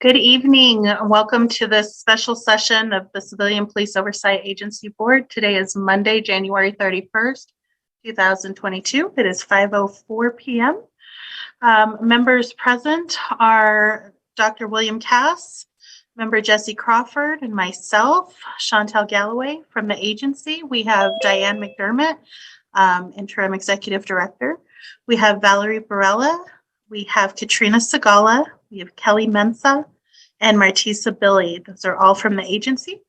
Good evening. Welcome to this special session of the Civilian Police Oversight Agency Board. Today is Monday, January 31st, 2022. It is 5:04 p.m. Members present are Dr. William Cass, Member Jesse Crawford, and myself, Chantel Galloway from the agency. We have Diane McDermott, Interim Executive Director. We have Valerie Barella. We have Katrina Segala. We have Kelly Mensa and Martisa Billy. Those are all from the agency.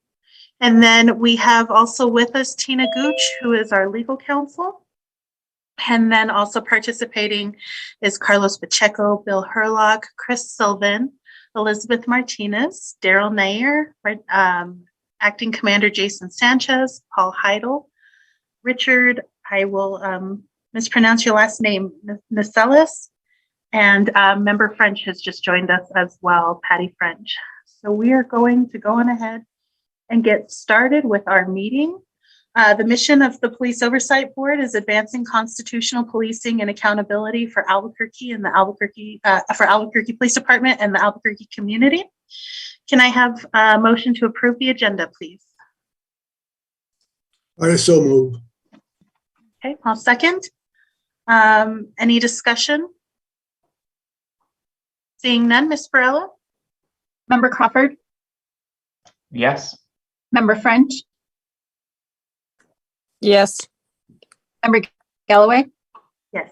And then we have also with us Tina Gooch, who is our legal counsel. And then also participating is Carlos Pacheco, Bill Herlock, Chris Sylvan, Elizabeth Martinez, Daryl Nair, Acting Commander Jason Sanchez, Paul Heidel, Richard, I will mispronounce your last name, Nacelis, and Member French has just joined us as well, Patty French. So we are going to go on ahead and get started with our meeting. The mission of the Police Oversight Board is advancing constitutional policing and accountability for Albuquerque and the Albuquerque Police Department and the Albuquerque community. Can I have a motion to approve the agenda, please? I so move. Okay, I'll second. Any discussion? Seeing none, Ms. Barella? Member Crawford? Yes. Member French? Yes. Member Galloway? Yes.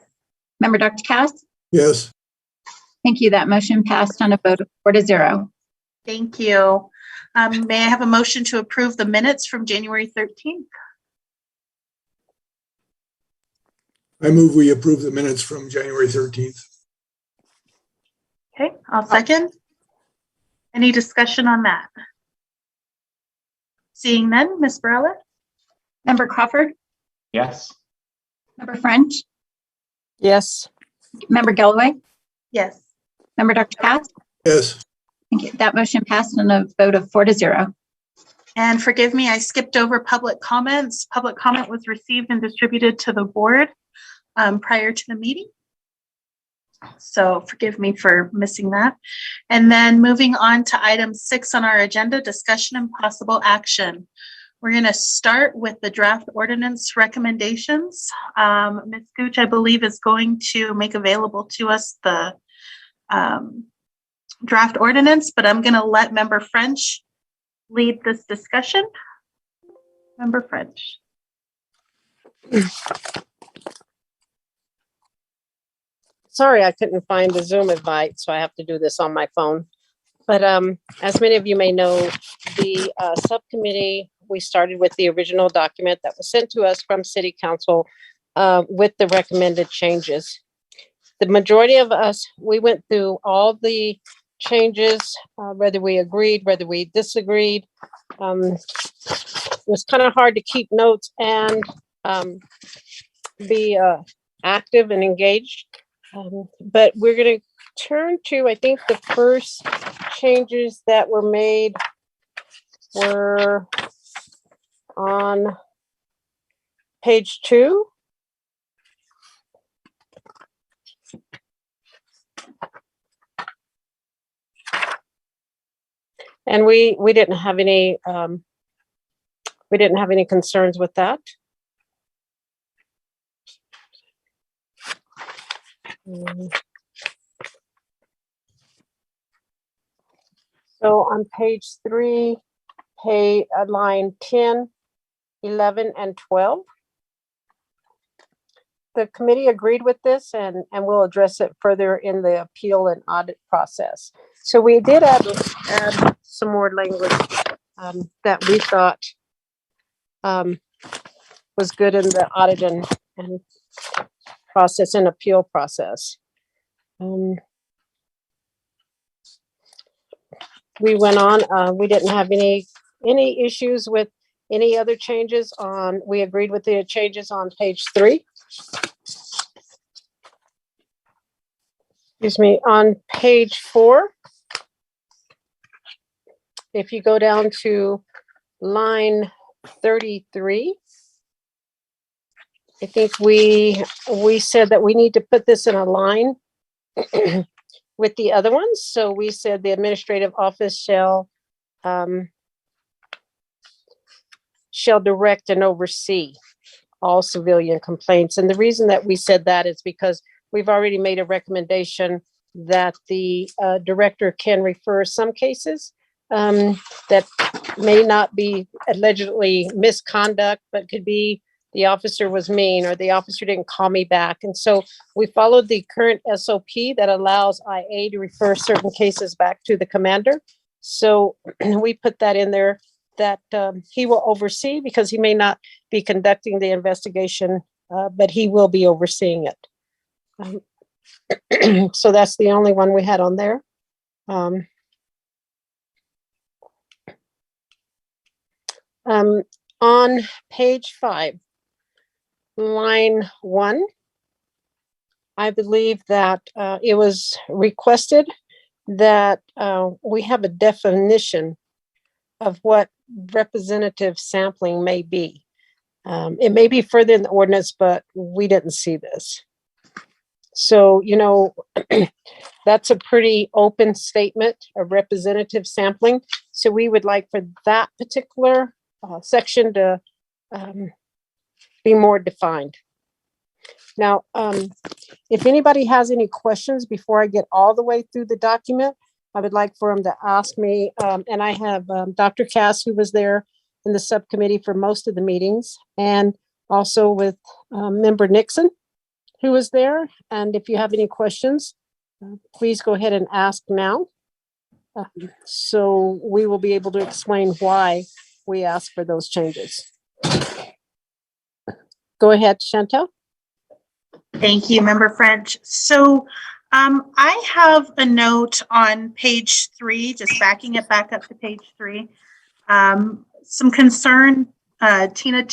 Member Dr. Cass? Yes. Thank you. That motion passed on a vote of 4-0. Thank you. May I have a motion to approve the minutes from January 13th? I move we approve the minutes from January 13th. Okay, I'll second. Any discussion on that? Seeing none, Ms. Barella? Member Crawford? Yes. Member French? Yes. Member Galloway? Yes. Member Dr. Cass? Yes. Thank you. That motion passed on a vote of 4-0. And forgive me, I skipped over public comments. Public comment was received and distributed to the board prior to the meeting. So forgive me for missing that. And then moving on to item 6 on our agenda, discussion and possible action. We're going to start with the draft ordinance recommendations. Ms. Gooch, I believe, is going to make available to us the draft ordinance, but I'm going to let Member French lead this discussion. Member French. Sorry, I couldn't find the Zoom invite, so I have to do this on my phone. But as many of you may know, the subcommittee, we started with the original document that was sent to us from City Council with the recommended changes. The majority of us, we went through all the changes, whether we agreed, whether we disagreed. It was kind of hard to keep notes and be active and engaged. But we're going to turn to, I think the first changes that were made were on page 2. And we didn't have any concerns with that. So on page 3, line 10, 11, and 12, the committee agreed with this, and we'll address it further in the appeal and audit process. So we did add some more language that we thought was good in the audit and process and appeal process. We went on, we didn't have any issues with any other changes we agreed with the changes on page 3. Excuse me, on page 4, if you go down to line 33, I think we said that we need to put this in a line with the other ones. So we said the administrative office shall direct and oversee all civilian complaints. And the reason that we said that is because we've already made a recommendation that the director can refer some cases that may not be allegedly misconduct, but could be the officer was mean or the officer didn't call me back. And so we followed the current SOP that allows IA to refer certain cases back to the commander. So we put that in there that he will oversee, because he may not be conducting the investigation, but he will be overseeing it. So that's the only one we had on there. On page 5, line 1, I believe that it was requested that we have a definition of what representative sampling may be. It may be further in the ordinance, but we didn't see this. So, you know, that's a pretty open statement of representative sampling. So we would like for that particular section to be more defined. Now, if anybody has any questions before I get all the way through the document, I would like for them to ask me. And I have Dr. Cass, who was there in the subcommittee for most of the meetings, and also with Member Nixon, who was there. And if you have any questions, please go ahead and ask now. So we will be able to explain why we ask for those changes. Go ahead, Chantel. Thank you, Member French. So I have a note on page 3, just backing it back up to page 3. Some concern, Tina,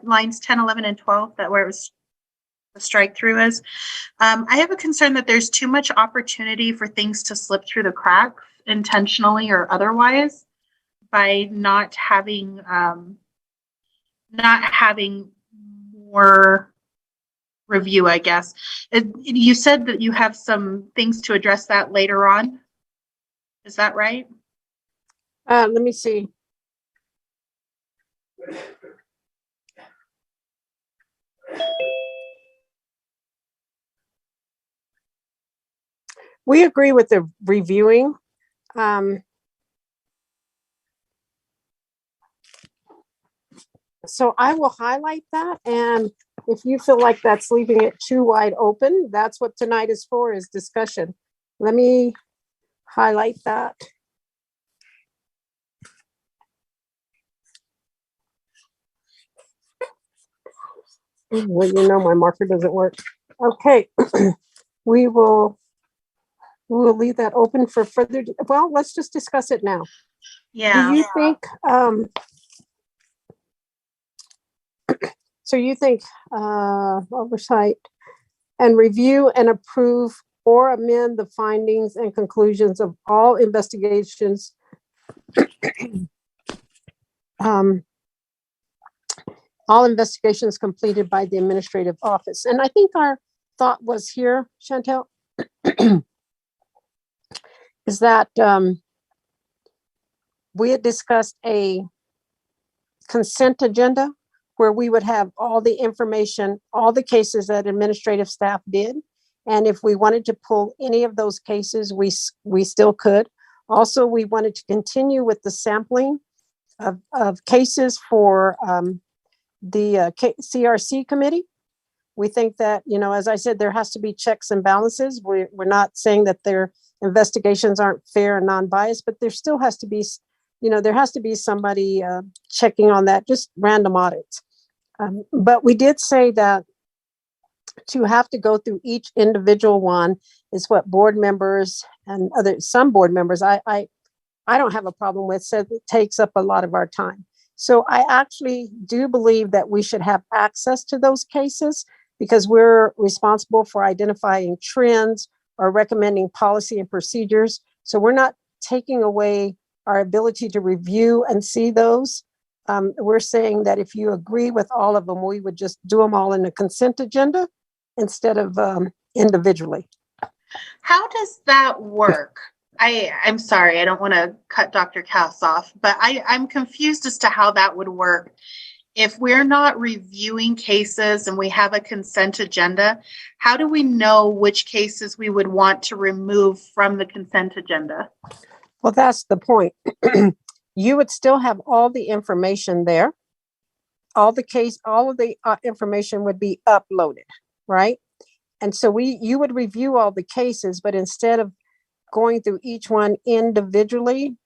lines 10, 11, and 12, that where it was the strike through is. I have a concern that there's too much opportunity for things to slip through the cracks, intentionally or otherwise, by not having more review, I guess. You said that you have some things to address that later on. Is that right? Let me see. We agree with the reviewing. So I will highlight that, and if you feel like that's leaving it too wide open, that's what tonight is for, is discussion. Let me highlight that. Well, you know, my marker doesn't work. Okay, we'll leave that open for further. Well, let's just discuss it now. Yeah. Do you think, so you think oversight and review and approve or amend the findings and conclusions of all investigations all investigations completed by the administrative office. And I think our thought was here, Chantel, is that we had discussed a consent agenda where we would have all the information, all the cases that administrative staff did. And if we wanted to pull any of those cases, we still could. Also, we wanted to continue with the sampling of cases for the CRC committee. We think that, you know, as I said, there has to be checks and balances. We're not saying that their investigations aren't fair and non-biased, but there still has to be, you know, there has to be somebody checking on that, just random audits. But we did say that to have to go through each individual one is what board members and some board members, I don't have a problem with, said it takes up a lot of our time. So I actually do believe that we should have access to those cases because we're responsible for identifying trends or recommending policy and procedures. So we're not taking away our ability to review and see those. We're saying that if you agree with all of them, we would just do them all in a consent agenda instead of individually. How does that work? I'm sorry, I don't want to cut Dr. Cass off, but I'm confused as to how that would work. If we're not reviewing cases and we have a consent agenda, how do we know which cases we would want to remove from the consent agenda? Well, that's the point. You would still have all the information there. All of the information would be uploaded, right? And so you would review all the cases, but instead of going through each one individually,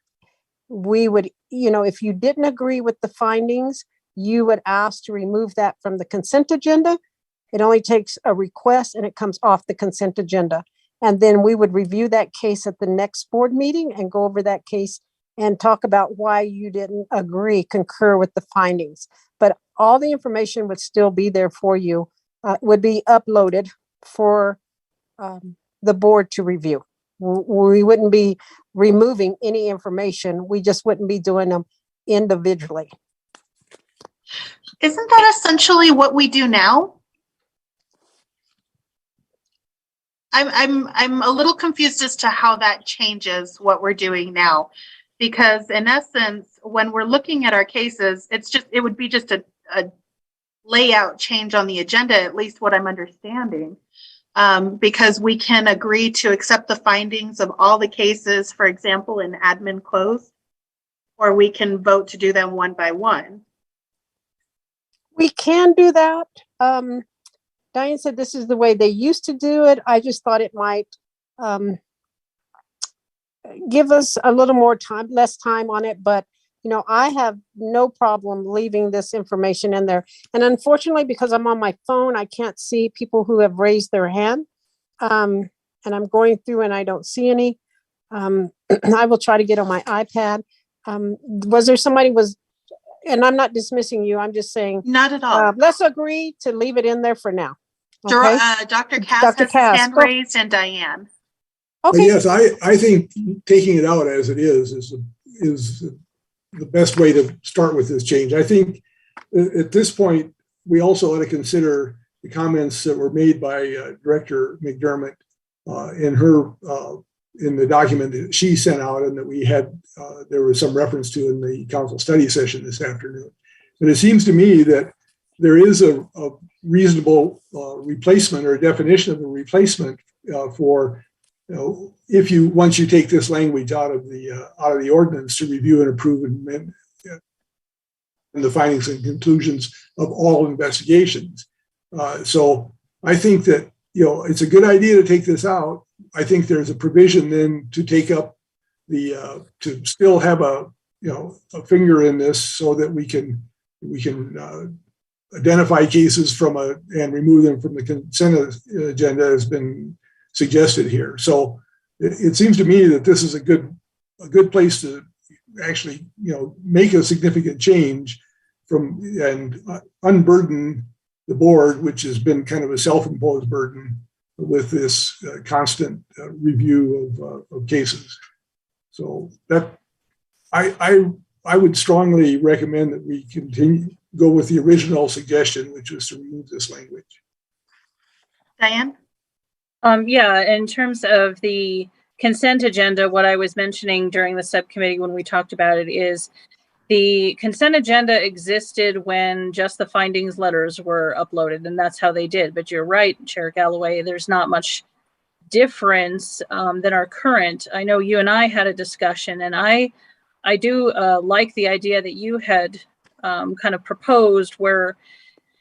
we would, if you didn't agree with the findings, you would ask to remove that from the consent agenda. It only takes a request and it comes off the consent agenda. And then we would review that case at the next board meeting and go over that case and talk about why you didn't concur with the findings. But all the information would still be there for you, would be uploaded for the board to review. We wouldn't be removing any information. We just wouldn't be doing them individually. Isn't that essentially what we do now? I'm a little confused as to how that changes what we're doing now, because in essence, when we're looking at our cases, it would be just a layout change on the agenda, at least what I'm understanding, because we can agree to accept the findings of all the cases, for example, in admin closed, or we can vote to do them one by one. We can do that. Diane said this is the way they used to do it. I just thought it might give us a little more time, less time on it. But, I have no problem leaving this information in there. And unfortunately, because I'm on my phone, I can't see people who have raised their hand. And I'm going through and I don't see any. I will try to get on my iPad. Was there somebody and I'm not dismissing you. I'm just saying. Not at all. Let's agree to leave it in there for now. Okay. Okay? Dr. Cass Dr. has his Cass, hand go. raised, and Diane. But Okay. yes, I think taking it out as it is the best way to start with this change. I think at this point, we also ought to consider the comments that were made by Director McDermott in the document that she sent out and that we had, there was some reference to in the council study session this afternoon. But it seems to me that there is a reasonable replacement or a definition of a replacement for, once you take this language out of the ordinance to review and approve and the findings and conclusions of all investigations. So I think that, it's a good idea to take this out. I think there's a provision then to take up to still have a finger in this so that we can identify cases and remove them from the consent agenda has been suggested here. So it seems to me that this is a good place to actually, make a significant change and unburden the board, which has been kind of a self-imposed burden with this constant review of cases. So that I would strongly recommend that we go with the original suggestion, which was to remove this language. Diane? Yeah, in terms of the consent agenda, what I was mentioning during the subcommittee when we talked about it is the consent agenda existed when just the findings letters were uploaded, and that's how they did. But you're right, Chair Galloway, there's not much difference than our current. I know you and I had a discussion, and I do like the idea that you had kind of proposed where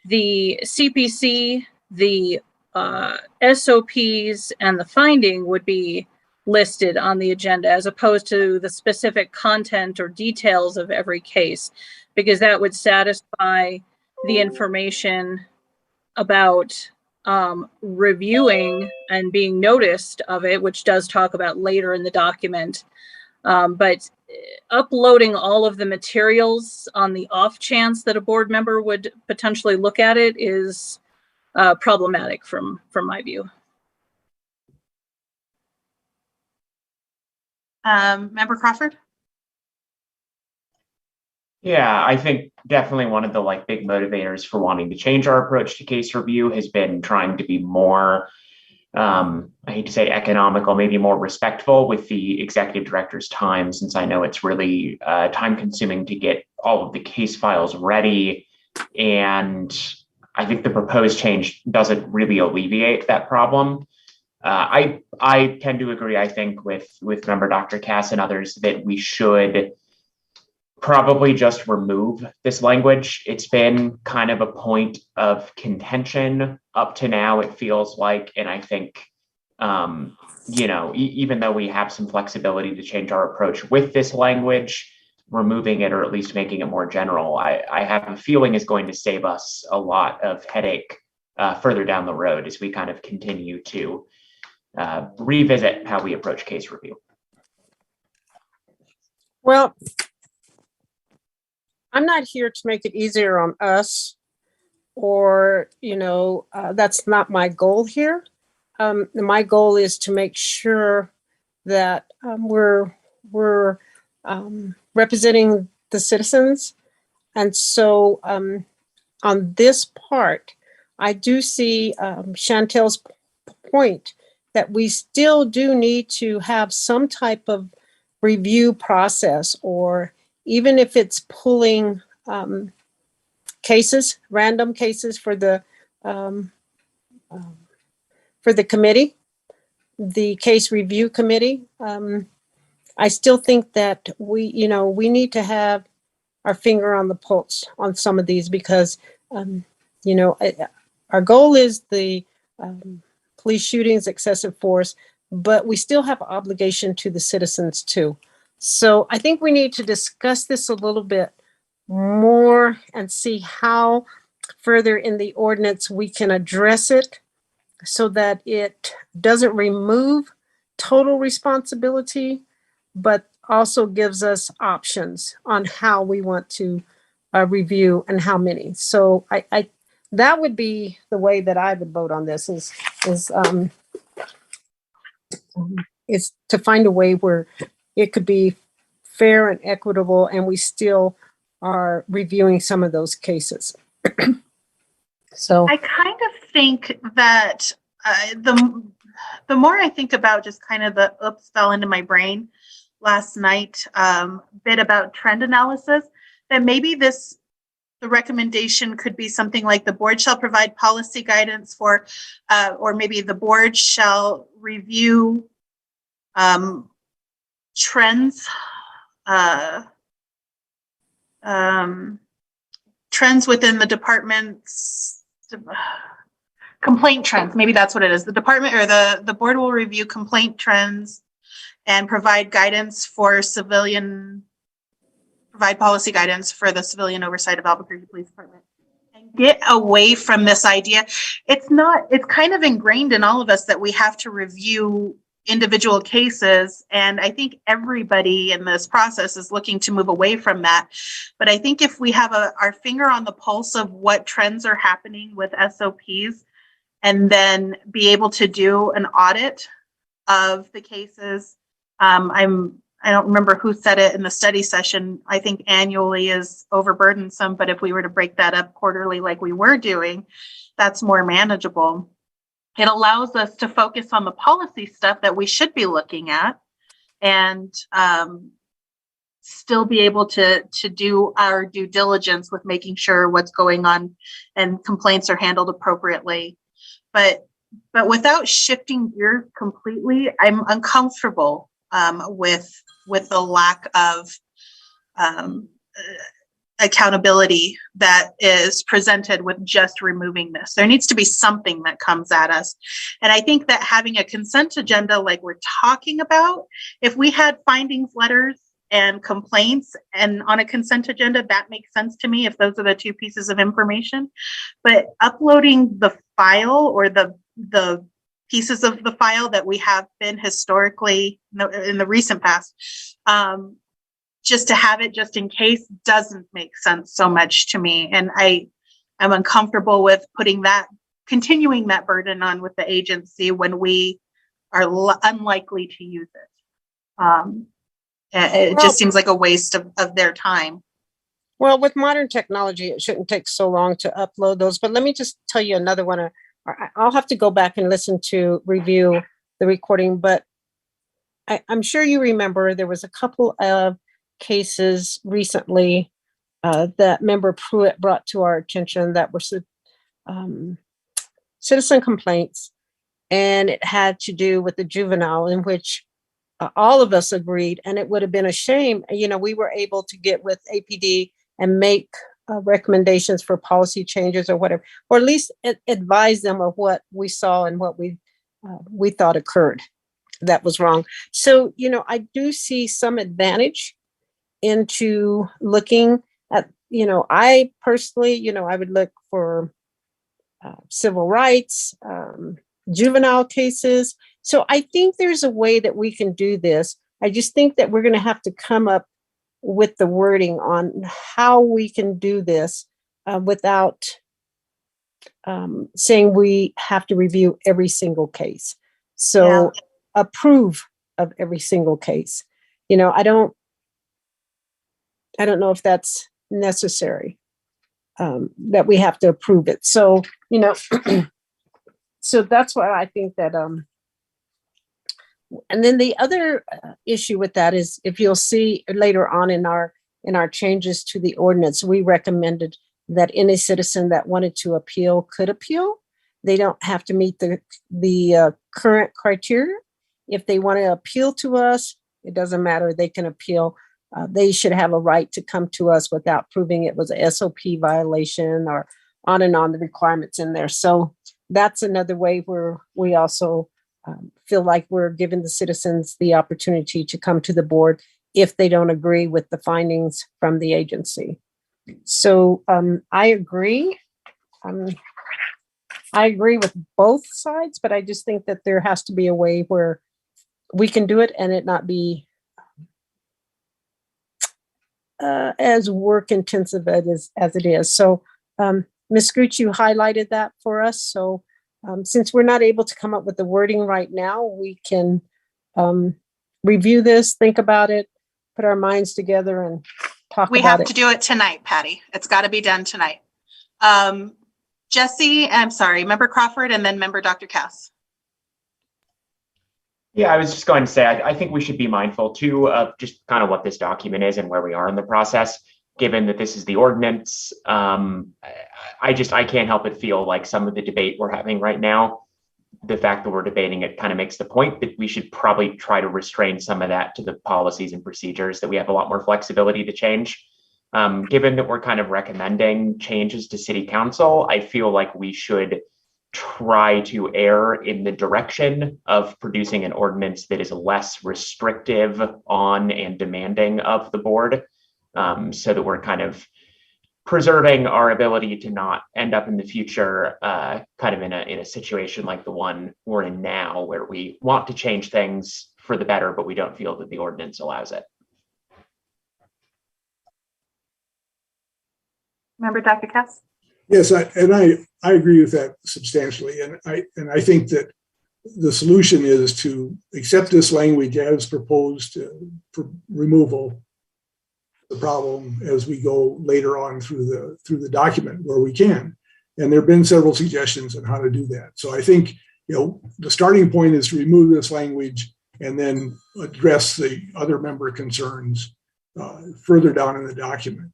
the CPC, the SOPs, and the finding would be listed on the agenda as opposed to the specific content or details of every case, because that would satisfy the information about reviewing and being noticed of it, which does talk about later in the document. But uploading all of the materials on the off chance that a board member would potentially look at it is problematic from my view. Member Crawford? Yeah, I think definitely one of the big motivators for wanting to change our approach to case review has been trying to be more I hate to say economical, maybe more respectful with the executive director's time, since I know it's really time consuming to get all of the case files ready. And I think the proposed change doesn't really alleviate that problem. I tend to agree, I think, with member Dr. Cass and others that we should probably just remove this language. It's been kind of a point of contention up to now, it feels like. And I think, even though we have some flexibility to change our approach with this language, removing it or at least making it more general, I have a feeling is going to save us a lot of headache further down the road as we kind of continue to revisit how we approach case review. Well, I'm not here to make it easier on us, or, that's not my goal here. My goal is to make sure that we're representing the citizens. And so on this part, I do see Chantel's point that we still do need to have some type of review process, or even if it's pulling cases, random cases for the committee, the case review committee. I still think that we need to have our finger on the pulse on some of these, because, our goal is the police shootings, excessive force, but we still have obligation to the citizens too. So I think we need to discuss this a little bit more and see how further in the ordinance we can address it so that it doesn't remove total responsibility, but also gives us options on how we want to review and how many. So I that would be the way that I would vote on this, is to find a way where it could be fair and equitable, and we still are reviewing some of those cases. So I kind of think that the more I think about just kind of the oops fell into my brain last night bit about trend analysis, that maybe the recommendation could be something like the board shall provide policy guidance for, or maybe the board shall review trends, trends within the department's complaint trends. Maybe that's what it is. The department or the board will review complaint trends and provide policy guidance for the civilian oversight of Albuquerque Police Department. And get away from this idea. It's kind of ingrained in all of us that we have to review individual cases. And I think everybody in this process is looking to move away from that. But I think if we have our finger on the pulse of what trends are happening with SOPs, and then be able to do an audit of the cases. I don't remember who said it in the study session. I think annually is overburdensome, but if we were to break that up quarterly like we were doing, that's more manageable. It allows us to focus on the policy stuff that we should be looking at, and still be able to do our due diligence with making sure what's going on and complaints are handled appropriately. But without shifting gears completely, I'm uncomfortable with the lack of accountability that is presented with just removing this. There needs to be something that comes at us. And I think that having a consent agenda like we're talking about, if we had findings letters and complaints and on a consent agenda, that makes sense to me if those are the two pieces of information. But uploading the file or the pieces of the file that we have been historically in the recent past, just to have it just in case doesn't make sense so much to me. And I am uncomfortable with continuing that burden on with the agency when we are unlikely to use it. It just seems like a waste of their time. Well, with modern technology, it shouldn't take so long to upload those. But let me just tell you another one I'll have to go back and review the recording, but I'm sure you remember there was a couple of cases recently that Member Pruitt brought to our attention that were citizen complaints, and it had to do with the juvenile, in which all of us agreed, and it would have been a shame, we were able to get with APD and make recommendations for policy changes or whatever, or at least advise them of what we saw and what we thought occurred that was wrong. So, I do see some advantage into looking at, I personally, I would look for civil rights, juvenile cases. So I think there's a way that we can do this. I just think that we're going to have to come up with the wording on how we can do this without saying we have to review every single case. So approve of every single case. I don't know if that's necessary, that we have to approve it. So, so that's why I think that, and then the other issue with that is, if you'll see later on in our changes to the ordinance, we recommended that any citizen that wanted to appeal could appeal. They don't have to meet the current criteria. If they want to appeal to us, it doesn't matter, they can appeal. They should have a right to come to us without proving it was a SOP violation or on and on the requirements in there. So that's another way where we also feel like we're giving the citizens the opportunity to come to the board if they don't agree with the findings from the agency. So I agree. I agree with both sides, but I just think that there has to be a way where we can do it and it not be as work intensive as it is. So Ms. Scooch, you highlighted that for us. So since we're not able to come up with the wording right now, we can review this, think about it, put our minds together and talk We about have it. to do it tonight, Patty. It's got to be done tonight. Jesse, I'm sorry, Member Crawford, and then Member Dr. Cass. Yeah, I was just going to say, I think we should be mindful too of just kind of what this document is and where we are in the process, given that this is the ordinance. I can't help but feel like some of the debate we're having right now, the fact that we're debating it kind of makes the point that we should probably try to restrain some of that to the policies and procedures, that we have a lot more flexibility to change. Given that we're kind of recommending changes to city council, I feel like we should try to err in the direction of producing an ordinance that is less restrictive on and demanding of the board, so that we're kind of preserving our ability to not end up in the future kind of in a situation like the one we're in now, where we want to change things for the better, but we don't feel that the ordinance allows it. Member Dr. Cass? Yes, I agree with that substantially. And I think that the solution is to accept this language as proposed for removal the problem as we go later on through the document where we can. And there have been several suggestions on how to do that. So I think, the starting point is to remove this language and then address the other member concerns further down in the document.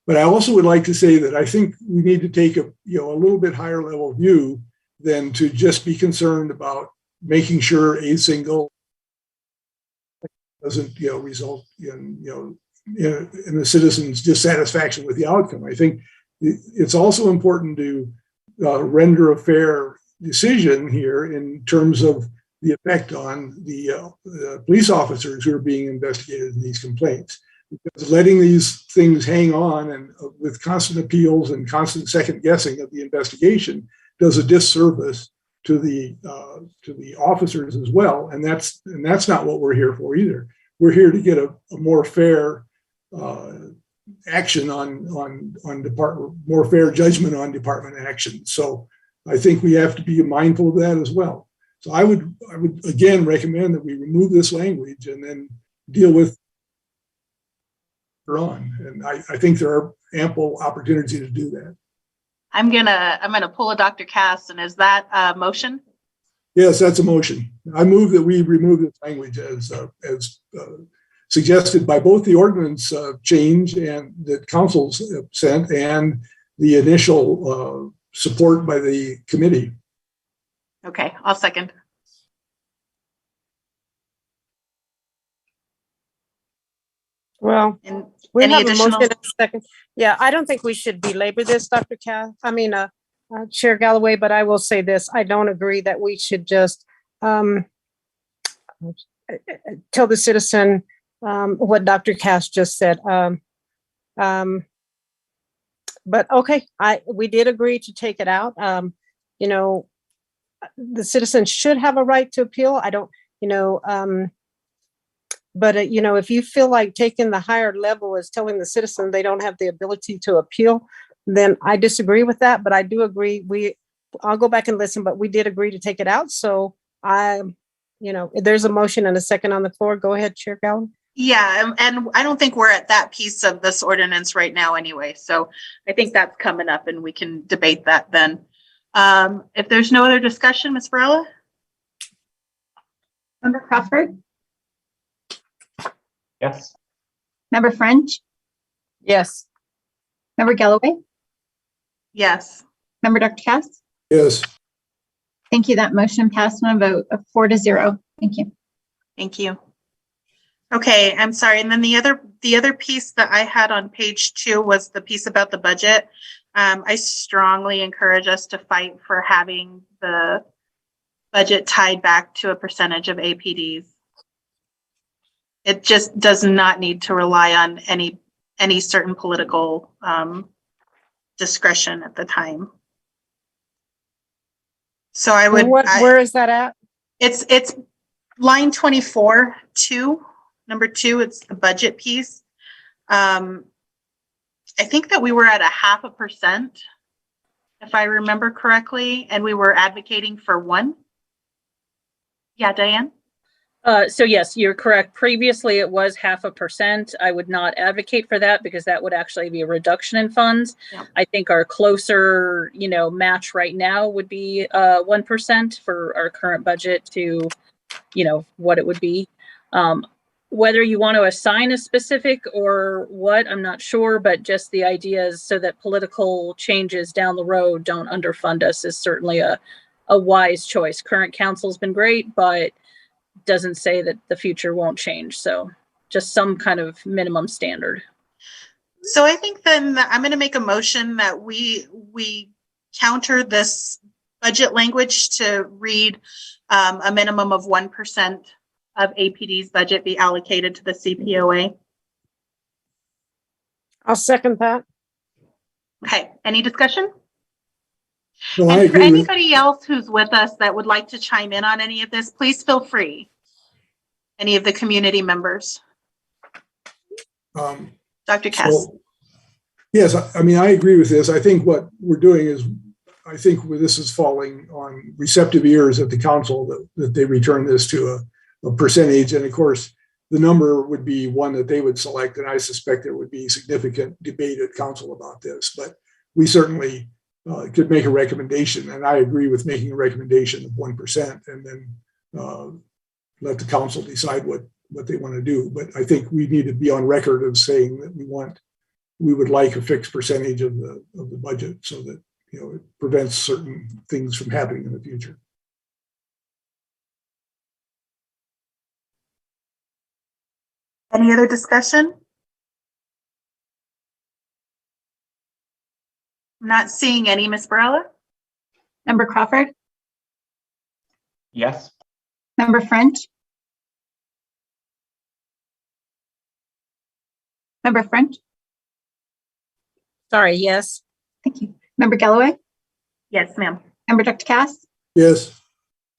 But I also would like to say that I think we need to take a little bit higher level view than to just be concerned about making sure a single doesn't result in the citizens' dissatisfaction with the outcome. I think it's also important to render a fair decision here in terms of the effect on the police officers who are being investigated in these complaints. Because letting these things hang on and with constant appeals and constant second guessing of the investigation does a disservice to the officers as well, and that's not what we're here for either. We're here to get a more fair action on department, more fair judgment on department action. So I think we have to be mindful of that as well. So I would again recommend that we remove this language and then deal with on. And I think there are ample opportunities to do that. I'm gonna pull a Dr. Cass, and is that a motion? Yes, that's a motion. I move that we remove this language as suggested by both the ordinance change and that council's sent and the initial support by the committee. Okay, I'll second. Well, And we any have a additional? motion and a second. Yeah, I don't think we should belabor this, Dr. Chair Galloway, but I will say this, I don't agree that we should just tell the citizen what Dr. Cass just said. But okay, we did agree to take it out. You know, the citizen should have a right to appeal. I don't, you know, but you know, if you feel like taking the higher level is telling the citizen they don't have the ability to appeal, then I disagree with that. But I do agree. I'll go back and listen, but we did agree to take it out. So you know, there's a motion and a second on the floor. Go ahead, Chair Galloway. Yeah, and I don't think we're at that piece of this ordinance right now anyway. So I think that's coming up and we can debate that then. If there's no other discussion, Ms. Varela? Member Crawford, Yes. Member French, Yes. Member Galloway, Yes. Member Dr. Cass. Yes. Thank you. That motion passed on a vote of 4-0. Thank you. Thank you. Okay, I'm sorry. And then the other piece that I had on page 2 was the piece about the budget. I strongly encourage us to fight for having the budget tied back to a percentage of APDs. It just does not need to rely on any certain political discretion at the time. So I would. Where is that at? It's line 24, 2, number 2. It's the budget piece. I think that we were at 0.5%, if I remember correctly, and we were advocating for 1. Yeah, Diane? So yes, you're correct. Previously, it was 0.5%. I would not advocate for that because that would actually be a reduction in funds. Yeah. I think our closer, you know, match right now would be 1% for our current budget to, you know, what it would be. Whether you want to assign a specific or what, I'm not sure, but just the idea is so that political changes down the road don't underfund us is certainly a wise choice. Current council's been great, but doesn't say that the future won't change. So just some kind of minimum standard. So I think then that I'm going to make a motion that we counter this budget language to read a minimum of 1% of APD's budget be allocated to the CPOA. I'll second that. Okay, any discussion? No, I And for agree with, anybody else who's with us that would like to chime in on any of this, please feel free. Any of the community members. Dr. Cass. so, yes, I mean, I agree with this. I think what we're doing is, I think this is falling on receptive ears at the council that they return this to a percentage. And of course, the number would be one that they would select. And I suspect there would be significant debate at council about this, but we certainly could make a recommendation. And I agree with making a recommendation of 1% and then let the council decide what they want to do. But I think we need to be on record of saying that we would like a fixed percentage of the budget so that, you know, it prevents certain things from happening in the future. Any other discussion? I'm not seeing any, Ms. Barella. Member Crawford, Yes. Member French, Member French. Sorry, yes. Thank you. Member Galloway, Yes, ma'am. Member Dr. Cass. Yes.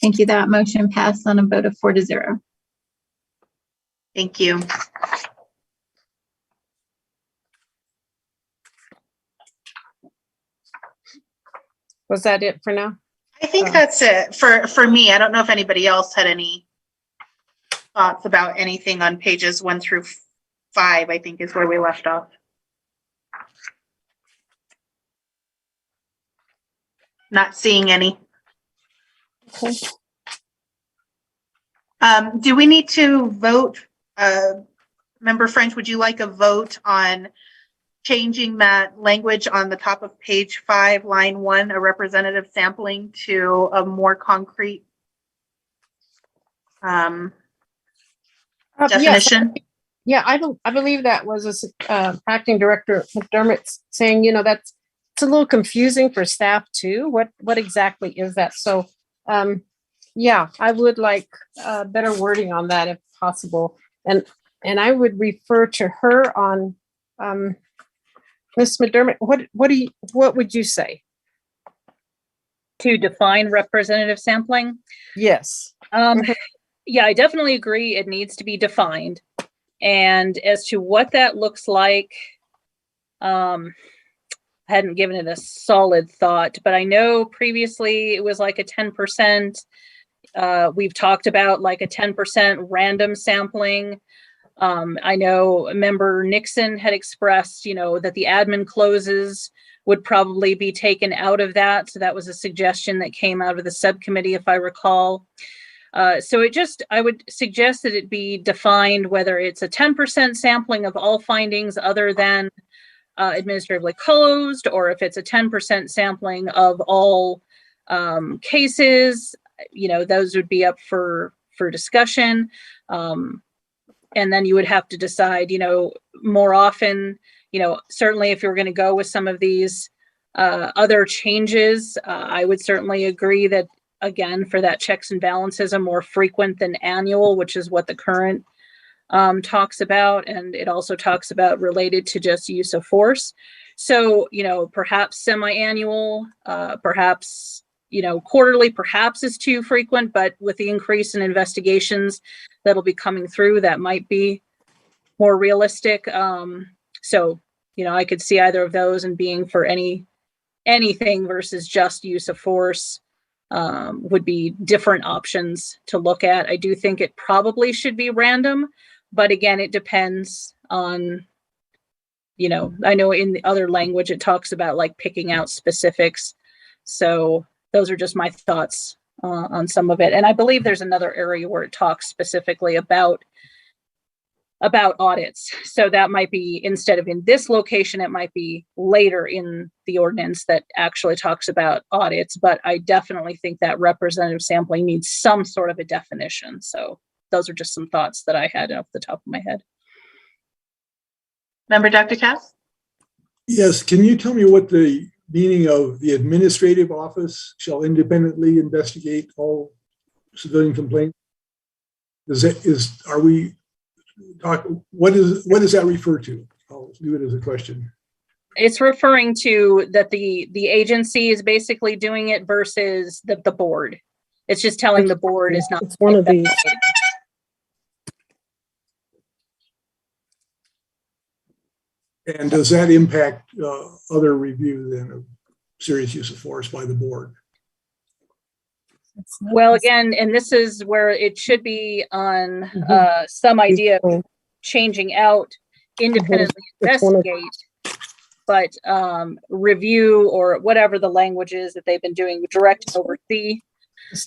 Thank you. That motion passed on a vote of 4-0. Thank you. Was that it for now? I think that's it for me. I don't know if anybody else had any thoughts about anything on pages 1 through 5, I think is where we left off. Not seeing any. Okay. Do we need to vote? Member French, would you like a vote on changing that language on the top of page 5, line 1, a representative sampling, to a more concrete Yes, definition? yeah, I believe that was acting director Mcdermotts saying, it's a little confusing for staff too. What exactly is that? So, yeah, I would like better wording on that if possible. And I would refer to her on, Ms. Mcdermott, what would you say? To define representative sampling. Yes. Yeah, I definitely agree. It needs to be defined. And as to what that looks like, I hadn't given it a solid thought, but I know previously it was like a 10%. We've talked about like a 10% random sampling. I know member Nixon had expressed, that the admin closes would probably be taken out of that. So that was a suggestion that came out of the subcommittee, if I recall. So I would suggest that it be defined whether it's a 10% sampling of all findings other than administratively closed, or if it's a 10% sampling of all cases, those would be up for discussion. And then you would have to decide, more often, certainly if you're going to go with some of these other changes, I would certainly agree that, again, for that checks and balances, a more frequent than annual, which is what the current talks about. And it also talks about related to just use of force. So, perhaps semi-annual, perhaps, quarterly perhaps is too frequent, but with the increase in investigations that'll be coming through, that might be more realistic. So, I could see either of those and being for anything versus just use of force would be different options to look at. I do think it probably should be random, but again, it depends on, I know in the other language, it talks about like picking out specifics. So those are just my thoughts on some of it. And I believe there's another area where it talks specifically about audits. So that might be, instead of in this location, it might be later in the ordinance that actually talks about audits. But I definitely think that representative sampling needs some sort of a definition. So those are just some thoughts that I had off the top of my head. Member Dr. Cass? Yes, can you tell me what the meaning of the administrative office shall independently investigate all civilian complaints? What does that refer to? I'll leave it as a question. It's referring to that the agency is basically doing it versus the board. It's just telling the board is not. It's one of these. And does that impact other review then of serious use of force by the board? Well, again, and this is where it should be on some idea of changing out independently investigate, but review or whatever the language is that they've been doing, direct and oversee.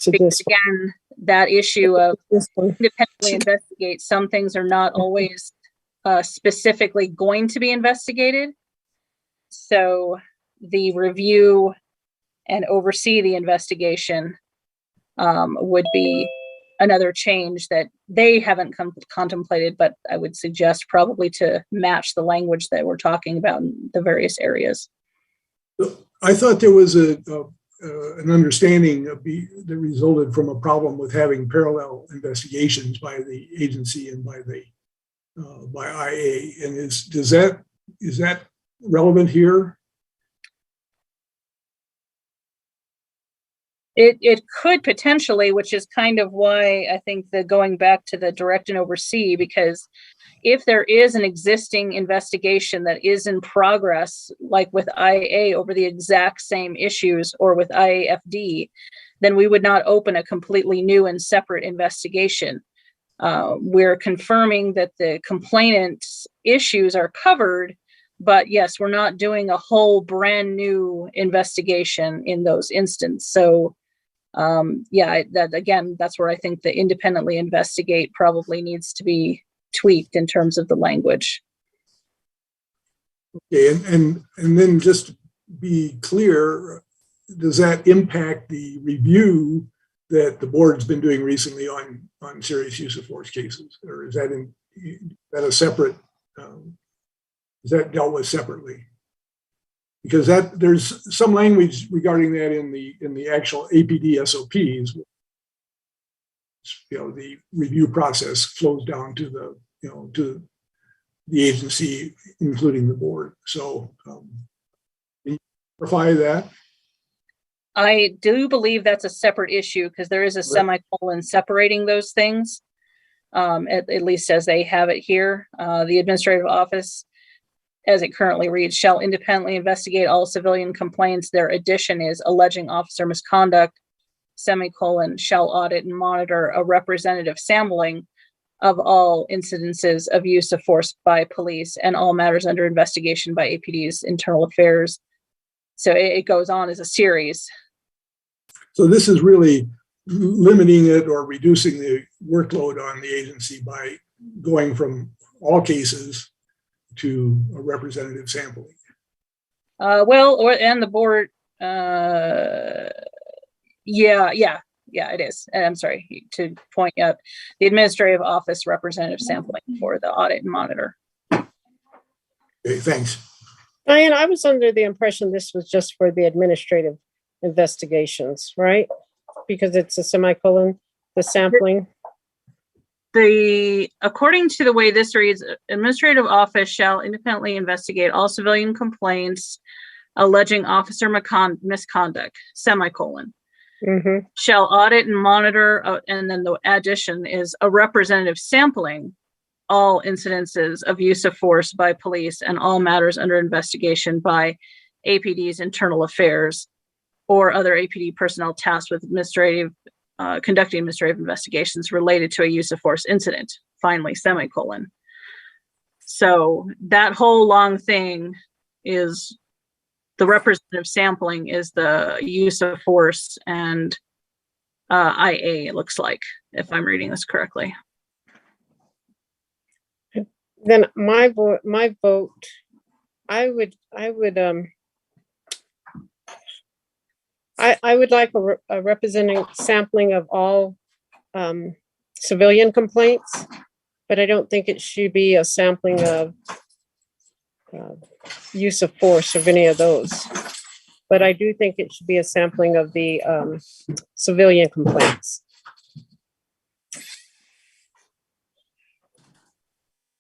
Because again, that issue of independently investigate, some things are not always specifically going to be investigated. So the review and oversee the investigation would be another change that they haven't contemplated, but I would suggest probably to match the language that we're talking about in the various areas. I thought there was an understanding that resulted from a problem with having parallel investigations by the agency and by IA. And is that relevant here? It could potentially, which is kind of why I think that going back to the direct and oversee, because if there is an existing investigation that is in progress, like with IA over the exact same issues or with IAFD, then we would not open a completely new and separate investigation. We're confirming that the complainant's issues are covered, But yes, we're not doing a whole brand new investigation in those instances. So yeah, that's where I think the independently investigate probably needs to be tweaked in terms of the language. Okay, and then just to be clear, does that impact the review that the board's been doing recently on serious use of force cases, or is that a separate? Is that dealt with separately? Because there's some language regarding that in the actual APD SOPs. The review process flows down to to the agency, including the board. So, can you clarify that? I do believe that's a separate issue because there is a semicolon separating those things, at least as they have it here. The administrative office, as it currently reads, shall independently investigate all civilian complaints. Their addition is alleging officer misconduct, semicolon, shall audit and monitor a representative sampling of all incidences of use of force by police and all matters under investigation by APD's internal affairs. So it goes on as a series. So this is really limiting it or reducing the workload on the agency by going from all cases to a representative sampling. And the board, yeah, it is. And I'm sorry to point out the administrative office representative sampling for the audit and monitor. Okay, thanks. Diane, I was under the impression this was just for the administrative investigations, right? Because it's a semicolon, the sampling. According to the way this reads, administrative office shall independently investigate all civilian complaints alleging officer misconduct, semicolon. Mm-hmm. Shall audit and monitor, and then the addition is a representative sampling all incidences of use of force by police and all matters under investigation by APD's internal affairs or other APD personnel tasked with conducting administrative investigations related to a use of force incident, finally, semicolon. So that whole long thing is the representative sampling is the use of force and IA, it looks like, if I'm reading this correctly. Then my vote, I would like a representing sampling of all civilian complaints, but I don't think it should be a sampling of use of force of any of those. But I do think it should be a sampling of the civilian complaints.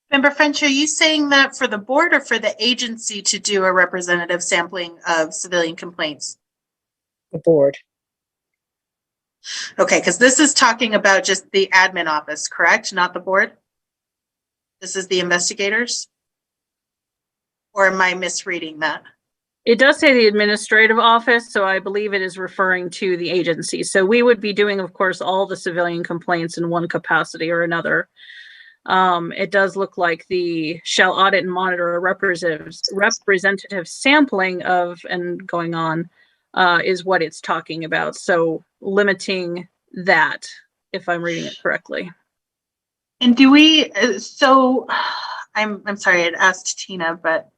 Member French, are you saying that for the board or for the agency to do a representative sampling of civilian complaints? The board. Okay, because this is talking about just the admin office, correct? Not the board? This is the investigators? Or am I misreading that? It does say the administrative office, so I believe it is referring to the agency. So we would be doing, of course, all the civilian complaints in one capacity or another. It does look like the shall audit and monitor a representative sampling of and going on is what it's talking about. So limiting that, if I'm reading it correctly. And do we, so I'm sorry, I'd asked Tina, but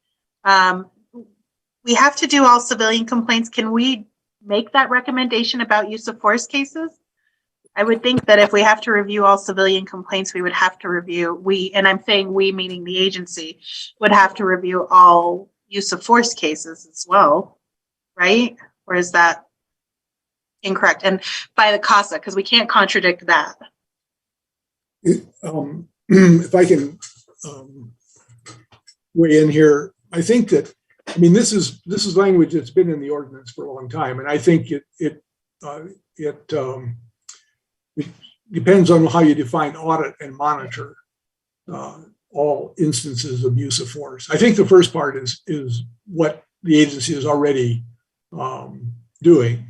we have to do all civilian complaints. Can we make that recommendation about use of force cases? I would think that if we have to review all civilian complaints, we would have to review, and I'm saying we, meaning the agency, would have to review all use of force cases as well, right? Or is that incorrect? And by the CASA, because we can't contradict that. If I can weigh in here, I think that, I mean, this is language that's been in the ordinance for a long time, and I think it depends on how you define audit and monitor all instances of use of force. I think the first part is what the agency is already doing,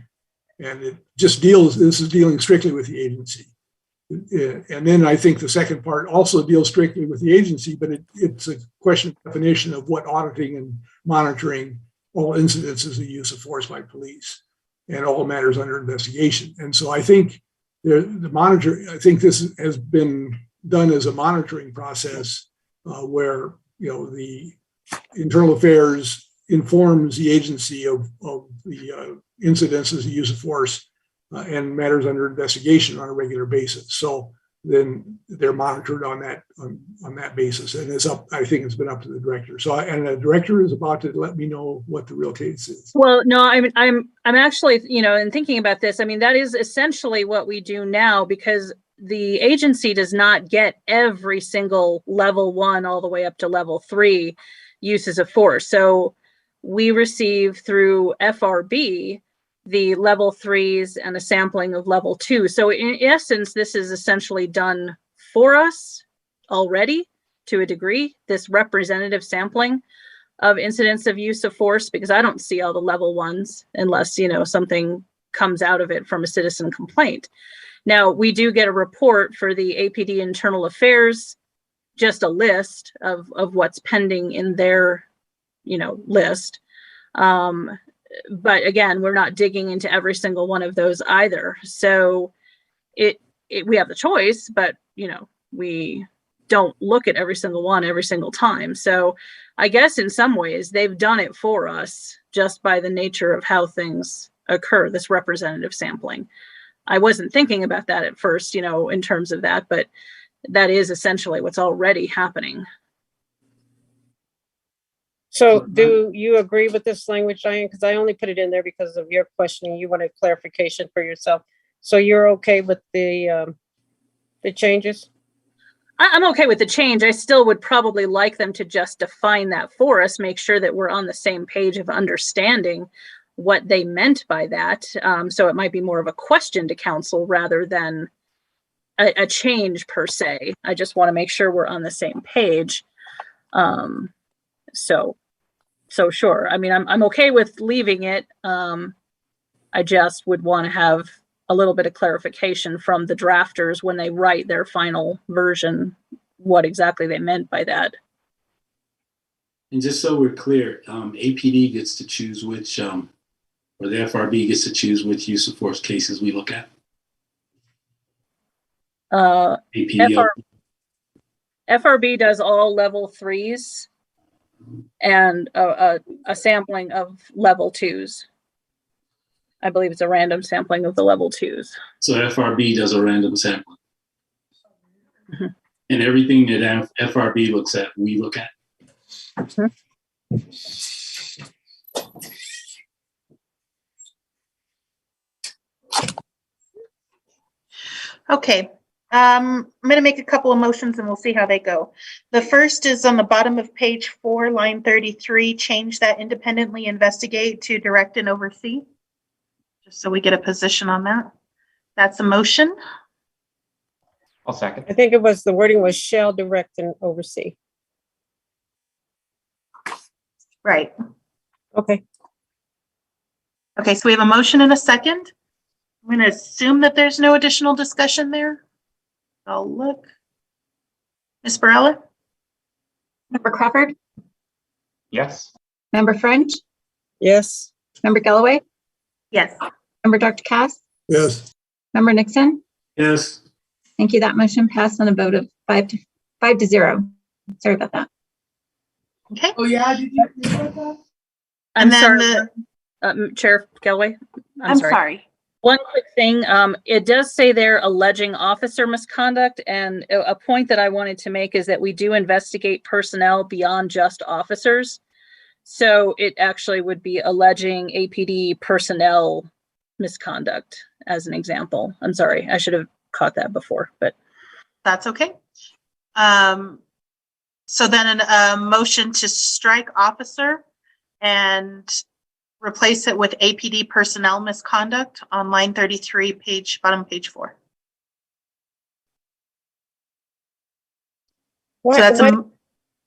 and it just this is dealing strictly with the agency. And then I think the second part also deals strictly with the agency, but it's a question of definition of what auditing and monitoring all incidences of use of force by police and all matters under investigation. And so I think I think this has been done as a monitoring process where, the internal affairs informs the agency of the incidences of use of force and matters under investigation on a regular basis. So then they're monitored on that basis, and I think it's been up to the director. So and the director is about to let me know what the real case is. Well, no, I'm actually, in thinking about this, I mean, that is essentially what we do now, because the agency does not get every single level 1 all the way up to level 3 uses of force. So we receive through FRB the level 3s and a sampling of level 2. So in essence, this is essentially done for us already to a degree, this representative sampling of incidents of use of force, because I don't see all the level 1s unless, something comes out of it from a citizen complaint. Now, we do get a report for the APD Internal Affairs, just a list of what's pending in their, list. But again, we're not digging into every single one of those either. So we have the choice, but, we don't look at every single one every single time. So I guess in some ways they've done it for us just by the nature of how things occur, this representative sampling. I wasn't thinking about that at first, in terms of that, but that is essentially what's already happening. So do you agree with this language, Diane? Because I only put it in there because of your questioning. You wanted clarification for yourself. So you're okay with the changes? I'm okay with the change. I still would probably like them to just define that for us, make sure that we're on the same page of understanding what they meant by that. So it might be more of a question to council rather than a change per se. I just want to make sure we're on the same page. So sure. I mean, I'm okay with leaving it. I just would want to have a little bit of clarification from the drafters when they write their final version, what exactly they meant by that. And just so we're clear, APD gets to choose which, or the FRB gets to choose which use of force cases we look at. APD. FRB does all level 3s and a sampling of level 2s. I believe it's a random sampling of the level 2s. So FRB does a random sampling. Mm-hmm. And everything that FRB looks at, we look at. Mm-hmm. Okay. I'm going to make a couple of motions and we'll see how they go. The first is on the bottom of page 4, line 33, change that independently investigate to direct and oversee. Just so we get a position on that. That's a motion. I'll second. I think the wording was shall direct and oversee. Right. Okay. Okay, so we have a motion and a second. I'm going to assume that there's no additional discussion there. I'll look. Ms. Barella? Member Crawford, Yes. Member French, Yes. Member Galloway, Yes. Member Dr. Cass, Yes. Member Nixon. Yes. Thank you. That motion passed on a vote of 5-0. Sorry about that. Okay. Oh, yeah. Did you hear about that? I'm And then sorry, Chair Galloway. I'm sorry. One quick thing, it does say there alleging officer misconduct, and a point that I wanted to make is that we do investigate personnel beyond just officers. So it actually would be alleging APD personnel misconduct as an example. I'm sorry, I should have caught that before, but. That's okay. So then a motion to strike officer and replace it with APD personnel misconduct on line 33, bottom page 4. Why, So that's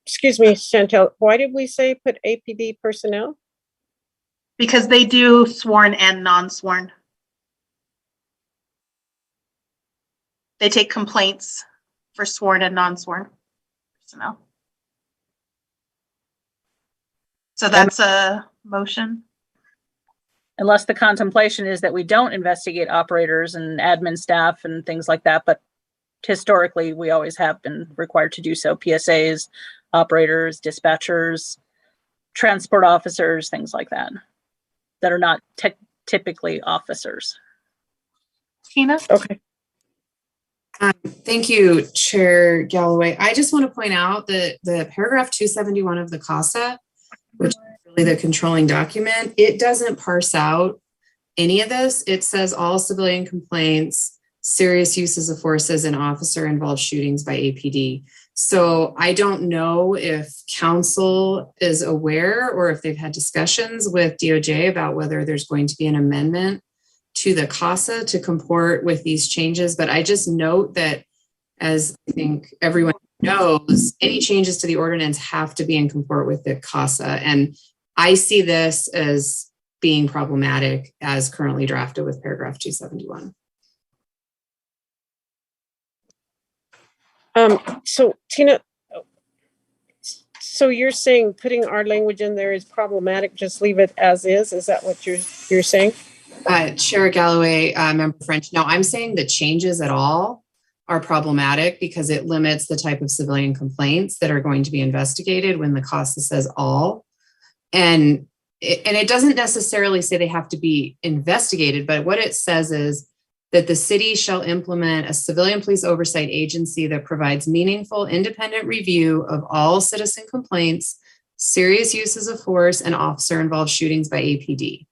excuse me, Chantel, why did we say put APD personnel? because they do sworn and non-sworn. they take complaints for sworn and non-sworn personnel. So that's a motion. Unless the contemplation is that we don't investigate operators and admin staff and things like that, but historically, we always have been required to do so. PSAs, operators, dispatchers, transport officers, things like that, that are not typically officers. Tina? Okay. Thank you, Chair Galloway. I just want to point out that the paragraph 271 of the CASA, which is really the controlling document, it doesn't parse out any of this. It says all civilian complaints, serious uses of forces, and officer-involved shootings by APD. So I don't know if council is aware or if they've had discussions with DOJ about whether there's going to be an amendment to the CASA to comport with these changes. But I just note that, as I think everyone knows, any changes to the ordinance have to be in comport with the CASA. And I see this as being problematic as currently drafted with paragraph 271. So Tina, so you're saying putting our language in there is problematic, just leave it as is? Is that what you're saying? Chair Galloway, Member French, no, I'm saying the changes at all are problematic because it limits the type of civilian complaints that are going to be investigated when the CASA says all. And it doesn't necessarily say they have to be investigated, but what it says is that the city shall implement a civilian police oversight agency that provides meaningful, independent review of all citizen complaints, serious uses of force, and officer-involved shootings by APD.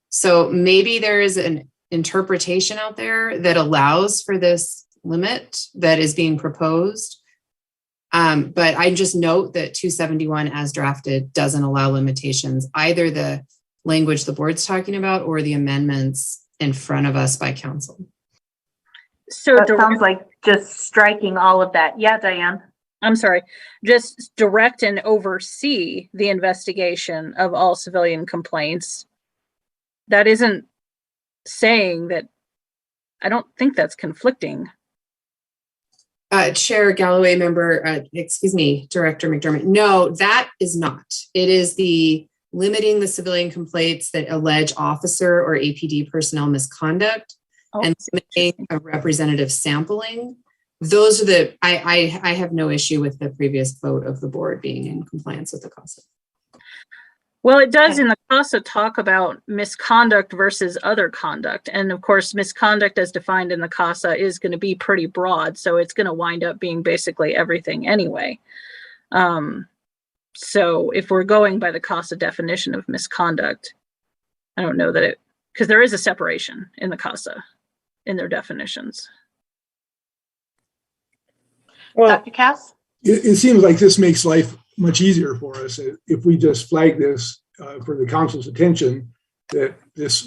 So maybe there is an interpretation out there that allows for this limit that is being proposed. But I just note that 271 as drafted doesn't allow limitations, either the language the board's talking about or the amendments in front of us by council. So That sounds like just striking all of that. Yeah, Diane. I'm sorry, just direct and oversee the investigation of all civilian complaints. That isn't saying that, I don't think that's conflicting. Chair Galloway, Director McDermott. No, that is not. It is the limiting the civilian complaints that allege officer or APD personnel misconduct and limiting a representative sampling. Those are I have no issue with the previous vote of the board being in compliance with the CASA. Well, it does in the CASA talk about misconduct versus other conduct. And of course, misconduct as defined in the CASA is going to be pretty broad. So it's going to wind up being basically everything anyway. So if we're going by the CASA definition of misconduct, I don't know that because there is a separation in the CASA in their definitions. Well, Dr. Cass? It seems like this makes life much easier for us if we just flag this for the council's attention that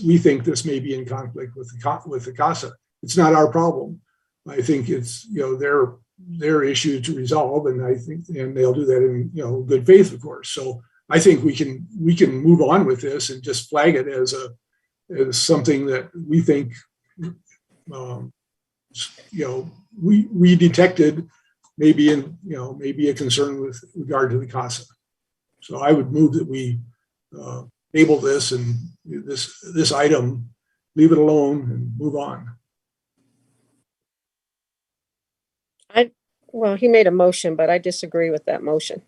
we think this may be in conflict with the CASA. It's not our problem. I think it's their issue to resolve, and I think they'll do that in good faith, of course. So I think we can move on with this and just flag it as something that we think we detected maybe a concern with regard to the CASA. So I would move that we table this and this item, leave it alone and move on. Well, he made a motion, but I disagree with that motion.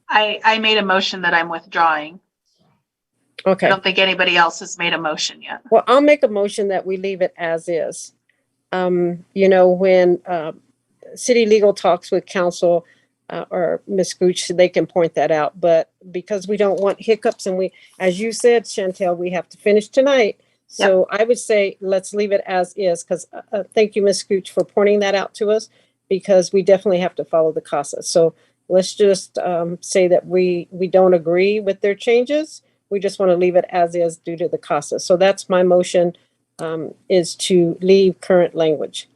I made a motion that I'm withdrawing. Okay. I don't think anybody else has made a motion yet. Well, I'll make a motion that we leave it as is. When city legal talks with council or Ms. Gooch, they can point that out. But because we don't want hiccups and as you said, Chantel, we have to finish tonight. So I would say, let's leave it as is, because thank you, Ms. Gooch, for pointing that out to us, because we definitely have to follow the CASA. So let's just say that we don't agree with their changes. We just want to leave it as is due to the CASA. So that's my motion, is to leave current language.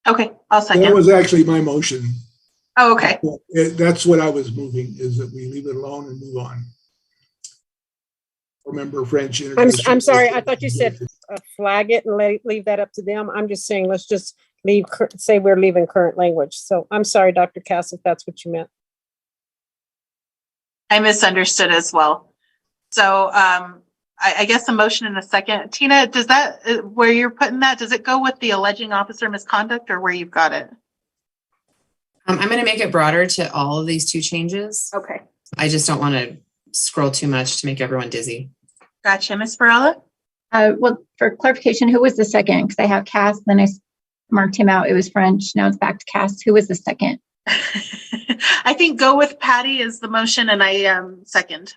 Okay, I'll second. That was actually my motion. Oh, okay. That's what I was moving, is that we leave it alone and move on. Member French. I'm sorry, I thought you said flag it and leave that up to them. I'm just saying, let's just say we're leaving current language. So I'm sorry, Dr. Cass, if that's what you meant. I misunderstood as well. So I guess a motion in a second. Tina, does that, where you're putting that, does it go with the alleging officer misconduct or where you've got it? I'm going to make it broader to all of these two changes. Okay. I just don't want to scroll too much to make everyone dizzy. Gotcha. Ms. Varela? Well, for clarification, who was the second? Because I have Cass, then I marked him out. It was French. Now it's back to Cass. Who was the second? I think go with Patty is the motion and I second.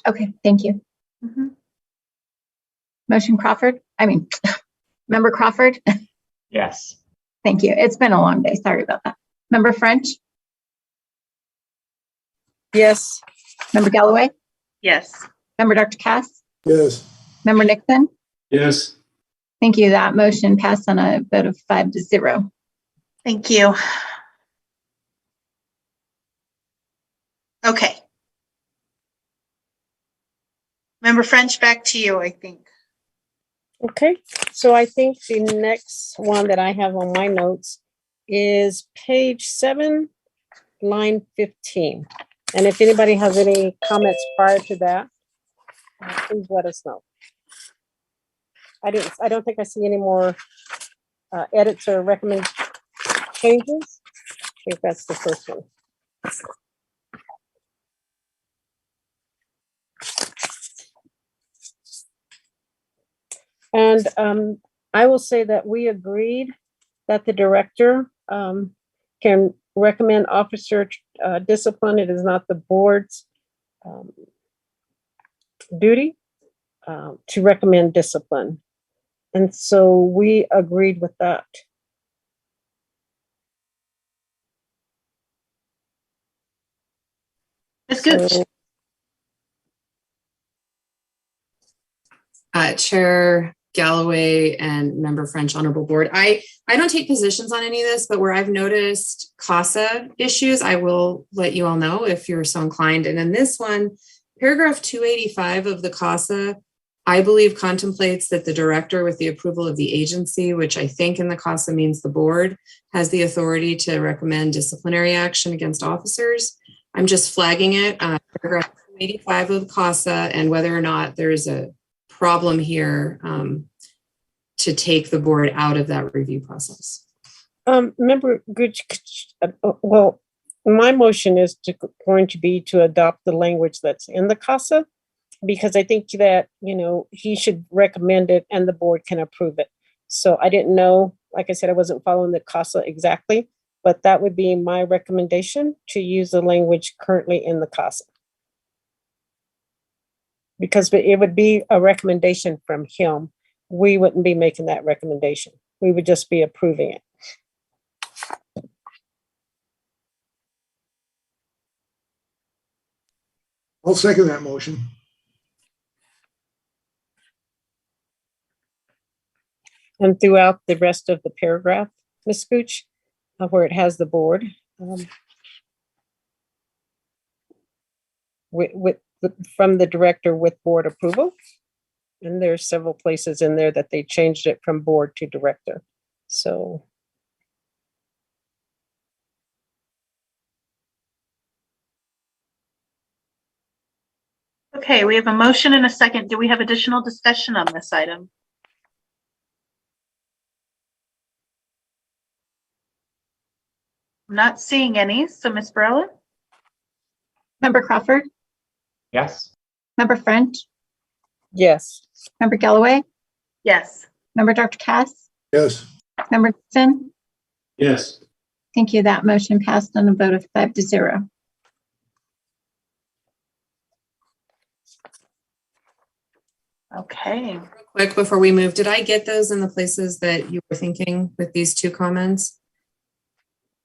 Okay, thank you. Mhm. Motion Crawford? Member Crawford? Yes. Thank you. It's been a long day. Sorry about that. Member French? Yes. Member Galloway? Yes. Member Dr. Cass? Yes. Member Nixon? Yes. Thank you. That motion passed on a vote of 5-0. Thank you. Okay. Member French, back to you, I think. Okay, so I think the next one that I have on my notes is page 7, line 15. And if anybody has any comments prior to that, please let us know. I don't think I see any more edits or recommend changes. I think that's the first one. And I will say that we agreed that the director can recommend officer discipline. It is not the board's duty to recommend discipline. And so we agreed with that. Ms. Gooch? So, Chair Galloway and Member French, Honorable Board. I don't take positions on any of this, but where I've noticed CASA issues, I will let you all know if you're so inclined. And in this one, paragraph 285 of the CASA, I believe contemplates that the director, with the approval of the agency, which I think in the CASA means the board, has the authority to recommend disciplinary action against officers. I'm just flagging it, paragraph 285 of the CASA, and whether or not there's a problem here to take the board out of that review process. Member Gooch, well, my motion is going to be to adopt the language that's in the CASA, because I think that, he should recommend it and the board can approve it. So I didn't know, like I said, I wasn't following the CASA exactly, but that would be my recommendation, to use the language currently in the CASA. Because it would be a recommendation from him. We wouldn't be making that recommendation. We would just be approving it. I'll second that motion. And throughout the rest of the paragraph, Ms. Gooch, where it has the board, from the director with board approval. And there's several places in there that they changed it from board to director. So. Okay, we have a motion and a second. Do we have additional discussion on this item? I'm not seeing any, so Ms. Varela? Member Crawford? Yes. Member French? Yes. Member Galloway? Yes. Member Dr. Cass? Yes. Member Nixon? Yes. Thank you. That motion passed on a vote of 5-0. Okay. Real quick, before we move, did I get those in the places that you were thinking with these two comments?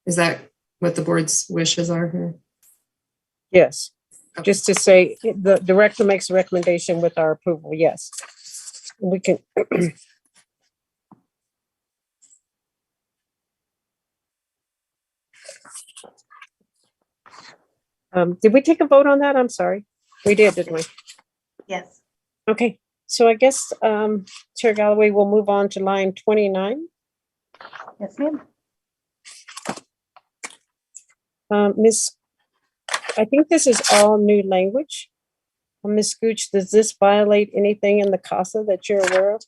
Is that what the board's wishes are here? Yes. Just to say, the director makes a recommendation with our approval. Yes. We can. Did we take a vote on that? I'm sorry. We did, didn't we? Yes. Okay, so I guess, Chair Galloway will move on to line 29. Yes, ma'am. Miss, I think this is all new language. Ms. Gooch, does this violate anything in the CASA that you're aware of?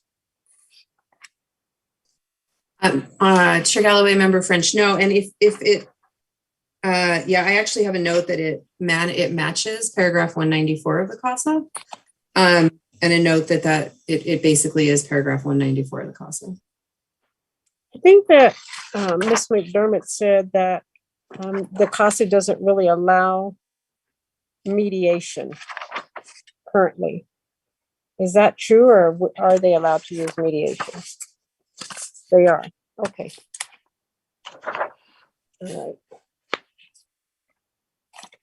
Chair Galloway, member French, no, and if it, yeah, I actually have a note that it matches paragraph 194 of the CASA. And a note that it basically is paragraph 194 of the CASA. I think that Ms. McDermott said that the CASA doesn't really allow mediation currently. Is that true, or are they allowed to use mediation? They are. Okay. All right.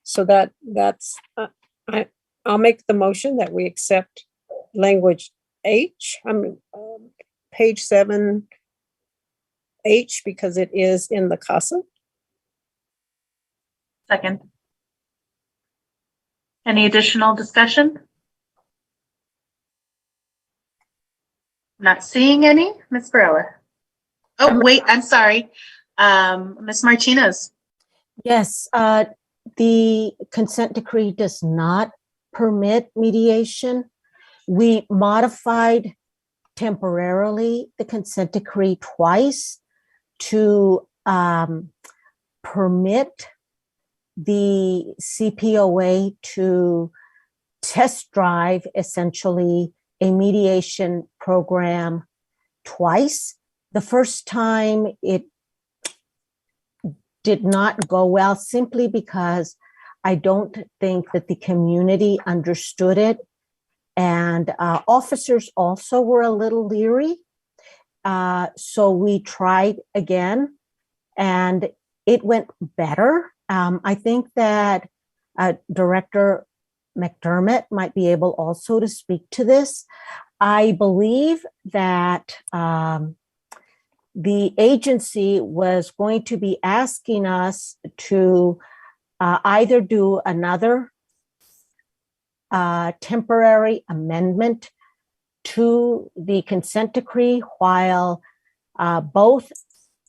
So that's I'll make the motion that we accept language H. Page 7 H, because it is in the CASA. Second. Any additional discussion? Not seeing any. Ms. Barella. Oh, wait, I'm sorry. Ms. Martinez. Yes, the consent decree does not permit mediation. We modified temporarily the consent decree twice to permit the CPOA to test drive essentially a mediation program twice. The first time it did not go well simply because I don't think that the community understood it. And officers also were a little leery. So we tried again and it went better. I think that Director Mcdermott might be able also to speak to this. I believe that the agency was going to be asking us to either do another temporary amendment to the consent decree while both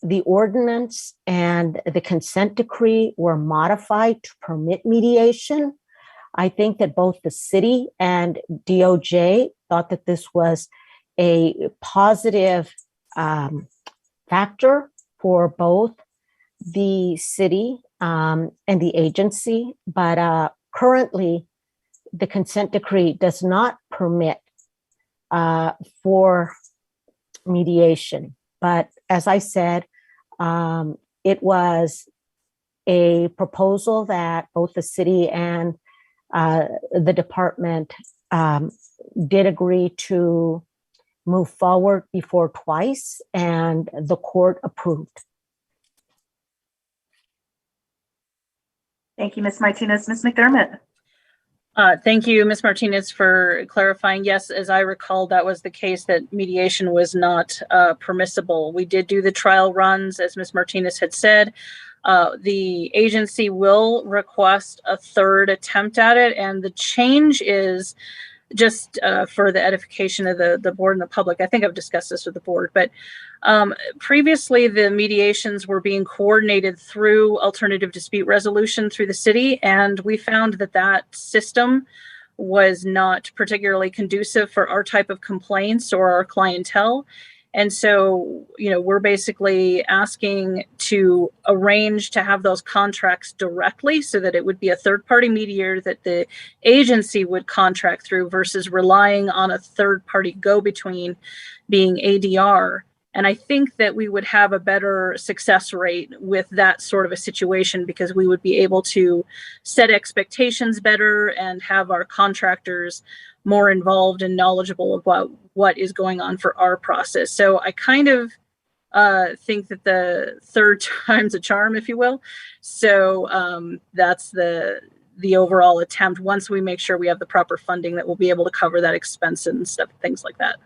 the ordinance and the consent decree were modified to permit mediation. I think that both the city and DOJ thought that this was a positive factor for both the city and the agency, but currently the consent decree does not permit for mediation. But as I said, it was a proposal that both the city and the department did agree to move forward before twice, and the court approved. Thank you, Ms. Martinez. Ms. McDermott. Thank you, Ms. Martinez, for clarifying. Yes, as I recall, that was the case that mediation was not permissible. We did do the trial runs, as Ms. Martinez had said. The agency will request a third attempt at it, and the change is just for the edification of the board and the public. I think I've discussed this with the board, but previously the mediations were being coordinated through alternative dispute resolution through the city, and we found that that system was not particularly conducive for our type of complaints or our clientele. And so, we're basically asking to arrange to have those contracts directly so that it would be a third-party mediator that the agency would contract through versus relying on a third-party go-between being ADR. And I think that we would have a better success rate with that sort of a situation because we would be able to set expectations better and have our contractors more involved and knowledgeable about what is going on for our process. So I kind of think that the third time's a charm, if you will. So that's the overall attempt once we make sure we have the proper funding that we'll be able to cover that expense and stuff, things like that.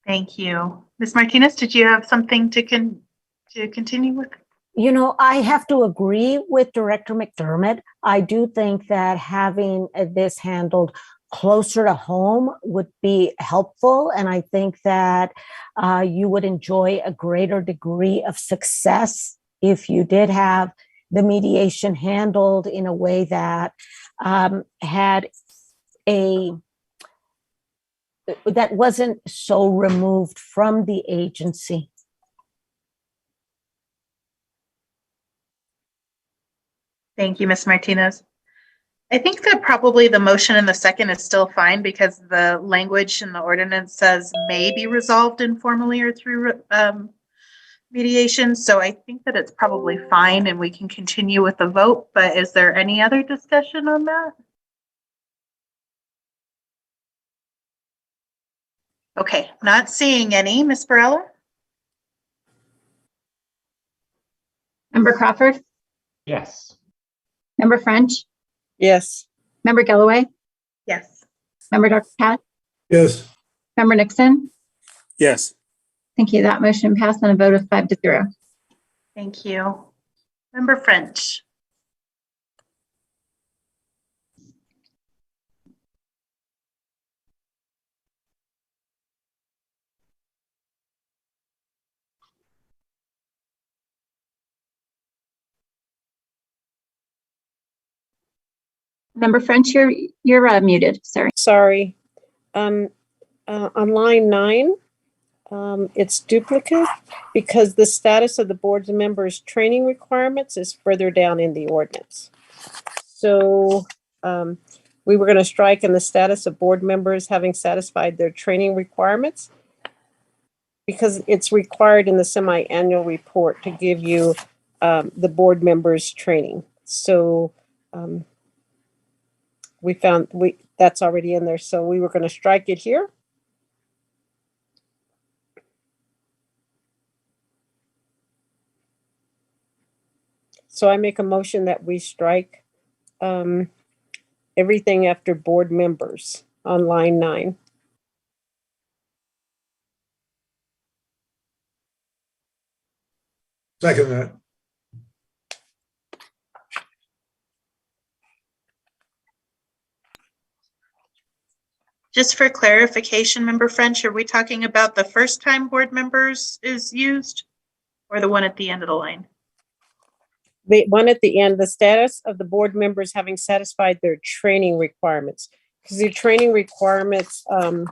Thank you. Ms. Martinez, did you have something to to continue with? You know, I have to agree with Director McDermott. I do think that having this handled closer to home would be helpful. And I think that you would enjoy a greater degree of success if you did have the mediation handled in a way that had that wasn't so removed from the agency. Thank you, Ms. Martinez. I think that probably the motion and the second is still fine because the language in the ordinance says may be resolved informally or through mediation. So I think that it's probably fine and we can continue with the vote, but is there any other discussion on that? Okay, not seeing any. Ms. Barella? Member Crawford, Yes. Member French, Yes. Member Galloway, Yes. Member Dr. Pat, Yes. Member Nixon. Yes. Thank you. That motion passed on a vote of 5-0. Thank you. Member French? Member French, you're muted. Sorry. Sorry. On line 9, it's duplicate because the status of the board's members' training requirements is further down in the ordinance. So we were going to strike in the status of board members having satisfied their training requirements because it's required in the semi-annual report to give you the board members' training. So we found that's already in there. So we were going to strike it here. So I make a motion that we strike everything after board members on line 9. Second that. Just for clarification, Member French, are we talking about the first time board members is used or the one at the end of the line? The one at the end, the status of the board members having satisfied their training requirements. Because the training requirements, the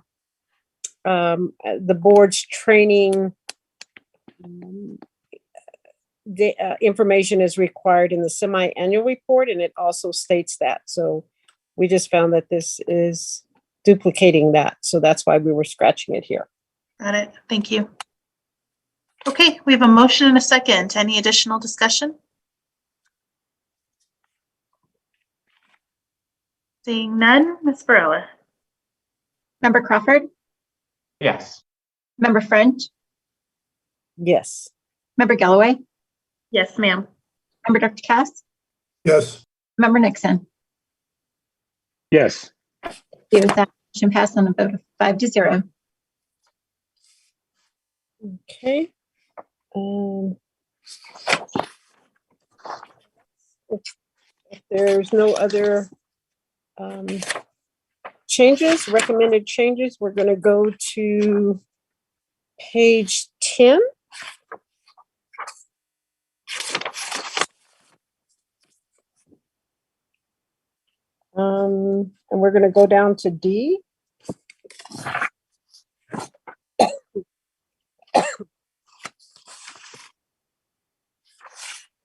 board's training information is required in the semi-annual report, and it also states that. So we just found that this is duplicating that. So that's why we were scratching it here. Got it. Thank you. Okay, we have a motion and a second. Any additional discussion? Seeing none, Ms. Barella? Member Crawford, Yes. Member French, Yes. Member Galloway, Yes, ma'am. Member Dr. Cass, Yes. Member Nixon. Yes. With that motion passed on a vote of 5-0. Okay. If there's no other recommended changes, we're going to go to page 10. And we're going to go down to D.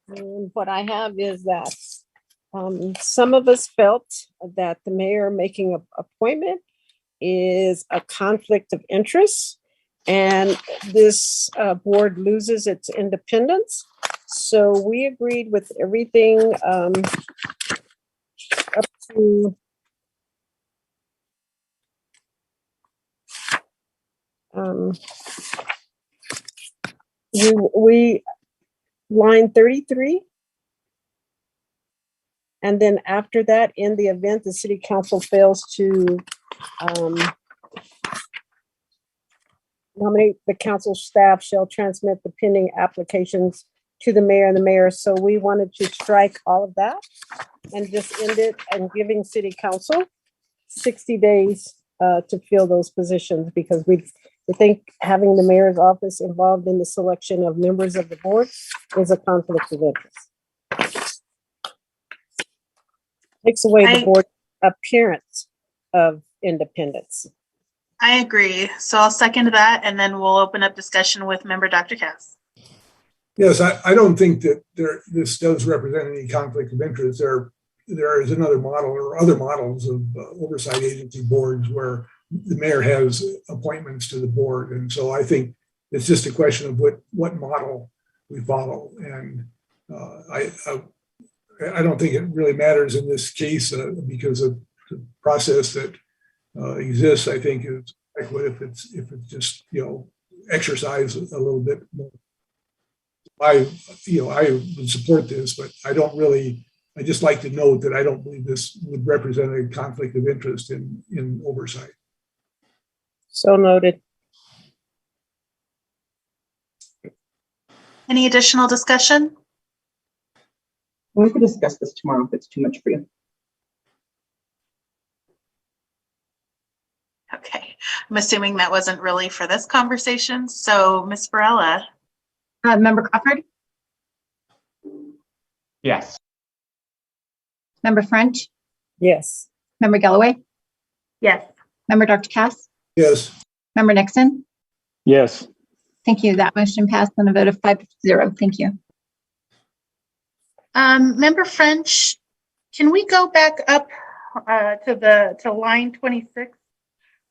And what I have is that some of us felt that the mayor making an appointment is a conflict of interest, and this board loses its independence. So we agreed with everything up to we line 33. And then after that, in the event the city council fails to nominate the council staff shall transmit the pending applications to the mayor and the mayor. So we wanted to strike all of that and just end it and giving city council 60 days to fill those positions, because we think having the mayor's office involved in the selection of members of the board is a conflict of interest. Takes away the board appearance of independence. I agree. So I'll second that, and then we'll open up discussion with member Dr. Cass. Yes, I don't think that this does represent any conflict of interest. There is another model or other models of oversight agency boards where the mayor has appointments to the board. And so I think it's just a question of what model we follow. And I don't think it really matters in this case because of the process that exists. I think is adequate if it's just, exercise a little bit more. I would support this, but I just like to note that I don't believe this would represent a conflict of interest in oversight. So noted. Any additional discussion? We could discuss this tomorrow if it's too much for you. Okay, I'm assuming that wasn't really for this conversation. So Ms. Varela. Member Crawford, Yes. Member French, Yes. Member Galloway, Yes. Member Dr. Cass, Yes. Member Nixon. Yes. Thank you. That motion passed on a vote of 5-0. Thank you. Member French, can we go back up to line 26,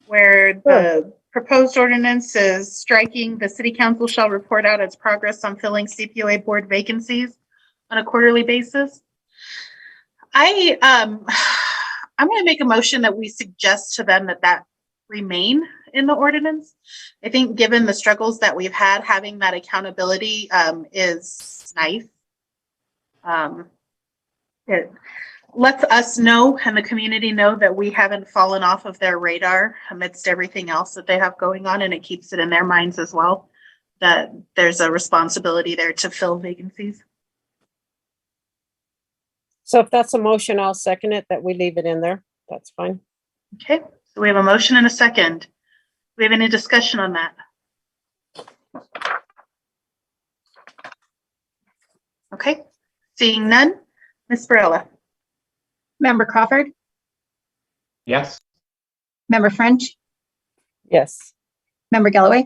where the proposed ordinance is striking the city council shall report out its progress on filling CPOA board vacancies on a quarterly basis? I'm going to make a motion that we suggest to them that remain in the ordinance. I think given the struggles that we've had, having that accountability is nice. It lets us know and the community know that we haven't fallen off of their radar amidst everything else that they have going on, and it keeps it in their minds as well that there's a responsibility there to fill vacancies. So if that's a motion, I'll second it, that we leave it in there. That's fine. Okay, so we have a motion and a second. Do we have any discussion on that? Okay, seeing none, Ms. Varela. Member Crawford, Yes. Member French, Yes. Member Galloway,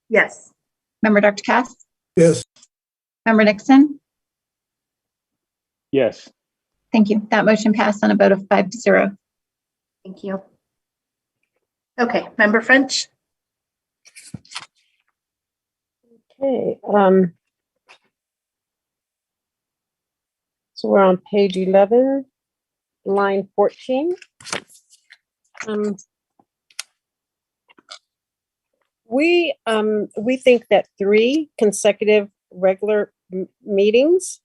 Yes. Member Dr. Cass, Yes. Member Nixon. Yes. Thank you. That motion passed on a vote of 5-0. Thank you. Okay, Member French. Okay. So we're on page 11, line 14. We think that 3 consecutive regular meetings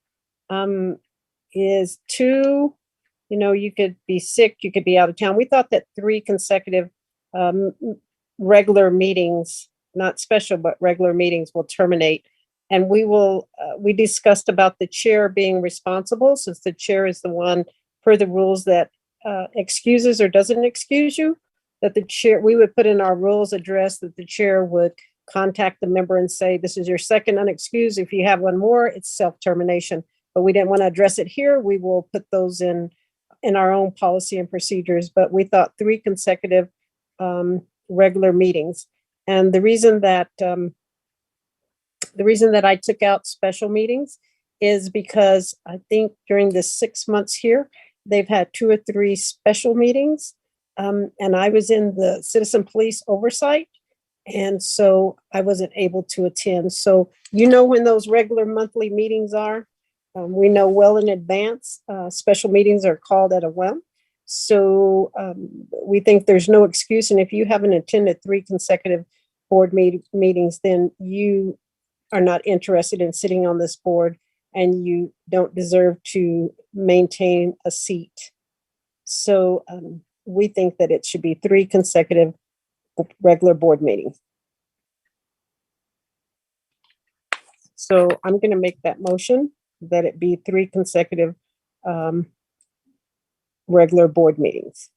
is too, you could be sick, you could be out of town. We thought that 3 consecutive regular meetings, not special, but regular meetings will terminate. And we discussed about the chair being responsible, since the chair is the one per the rules that excuses or doesn't excuse you, that the chair, we would put in our rules address that the chair would contact the member and say, this is your second unexcused. If you have one more, it's self-termination. But we didn't want to address it here. We will put those in our own policy and procedures. But we thought 3 consecutive regular meetings. And the reason that I took out special meetings is because I think during the 6 months here, they've had 2 or 3 special meetings. And I was in the citizen police oversight. And so I wasn't able to attend. So, when those regular monthly meetings are, we know well in advance. Special meetings are called at a whim. So we think there's no excuse. And if you haven't attended 3 consecutive board meetings, then you are not interested in sitting on this board and you don't deserve to maintain a seat. So we think that it should be 3 consecutive regular board meetings. So I'm going to make that motion that it be 3 consecutive regular board meetings.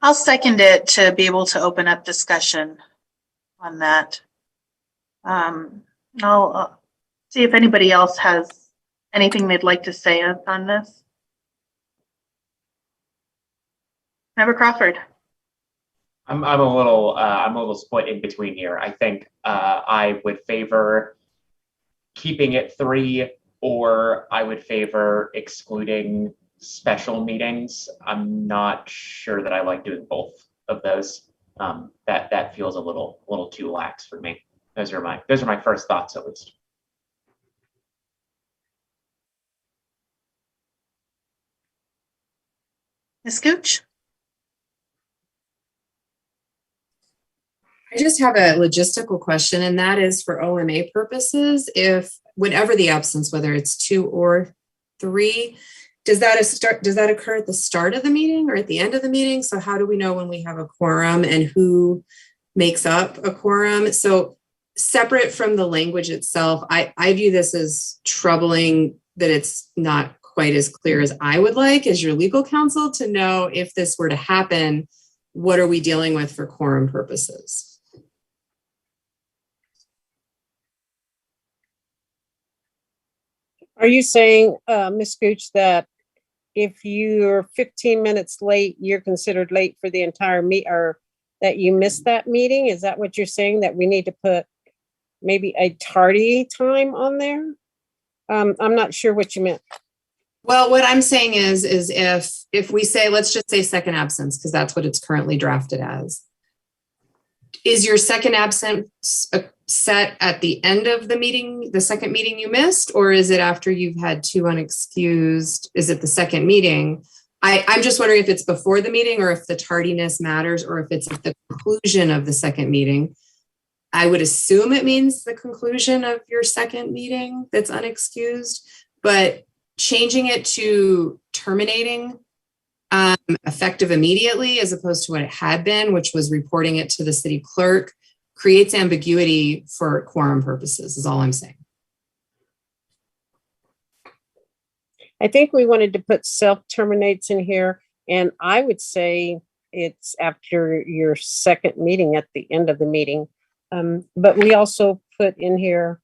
I'll second it to be able to open up discussion on that. I'll see if anybody else has anything they'd like to say on this. Member Crawford. I'm a little split in between here. I think I would favor keeping it 3, or I would favor excluding special meetings. I'm not sure that I like doing both of those. That feels a little too lax for me. Those are my first thoughts, at least. Ms. Gooch? I just have a logistical question, and that is for OMA purposes, if whatever the absence, whether it's 2 or 3, does that occur at the start of the meeting or at the end of the meeting? So how do we know when we have a quorum and who makes up a quorum? So separate from the language itself, I view this as troubling that it's not quite as clear as I would like as your legal counsel to know if this were to happen, what are we dealing with for quorum purposes? Are you saying, Ms. Gooch, that if you're 15 minutes late, you're considered late for the entire or that you missed that meeting? Is that what you're saying, that we need to put maybe a tardy time on there? I'm not sure what you meant. Well, what I'm saying is if we say, let's just say second absence, because that's what it's currently drafted as. Is your second absence set at the end of the meeting, the second meeting you missed, or is it after you've had 2 unexcused? Is it the second meeting? I'm just wondering if it's before the meeting or if the tardiness matters, or if it's at the conclusion of the second meeting. I would assume it means the conclusion of your second meeting that's unexcused, but changing it to terminating effective immediately as opposed to what it had been, which was reporting it to the city clerk, creates ambiguity for quorum purposes, is all I'm saying. I think we wanted to put self-terminates in here, and I would say it's after your second meeting at the end of the meeting. But we also put in here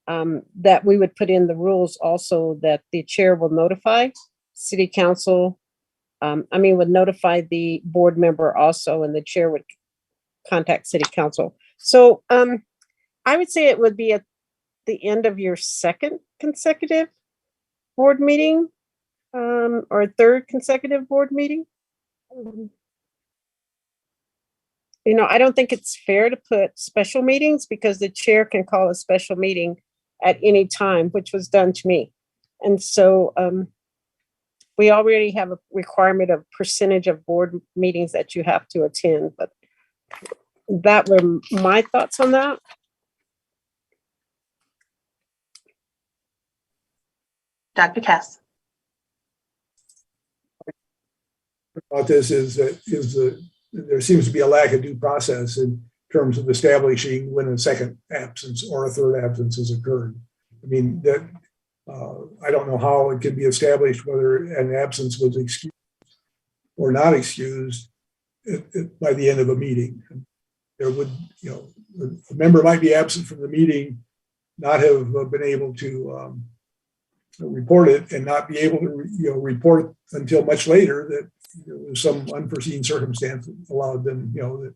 that we would put in the rules also that the chair will notify city council. Would notify the board member also, and the chair would contact city council. So I would say it would be at the end of your second consecutive board meeting, or third consecutive board meeting. I don't think it's fair to put special meetings, because the chair can call a special meeting at any time, which was done to me. And so we already have a requirement of percentage of board meetings that you have to attend, but that were my thoughts on that. Dr. Cass. About this is there seems to be a lack of due process in terms of establishing when a second absence or a third absence has occurred. I don't know how it can be established whether an absence was excused or not excused by the end of a meeting. There would, a member might be absent from the meeting, not have been able to report it, and not be able to, report until much later that there was some unforeseen circumstance that allowed them, that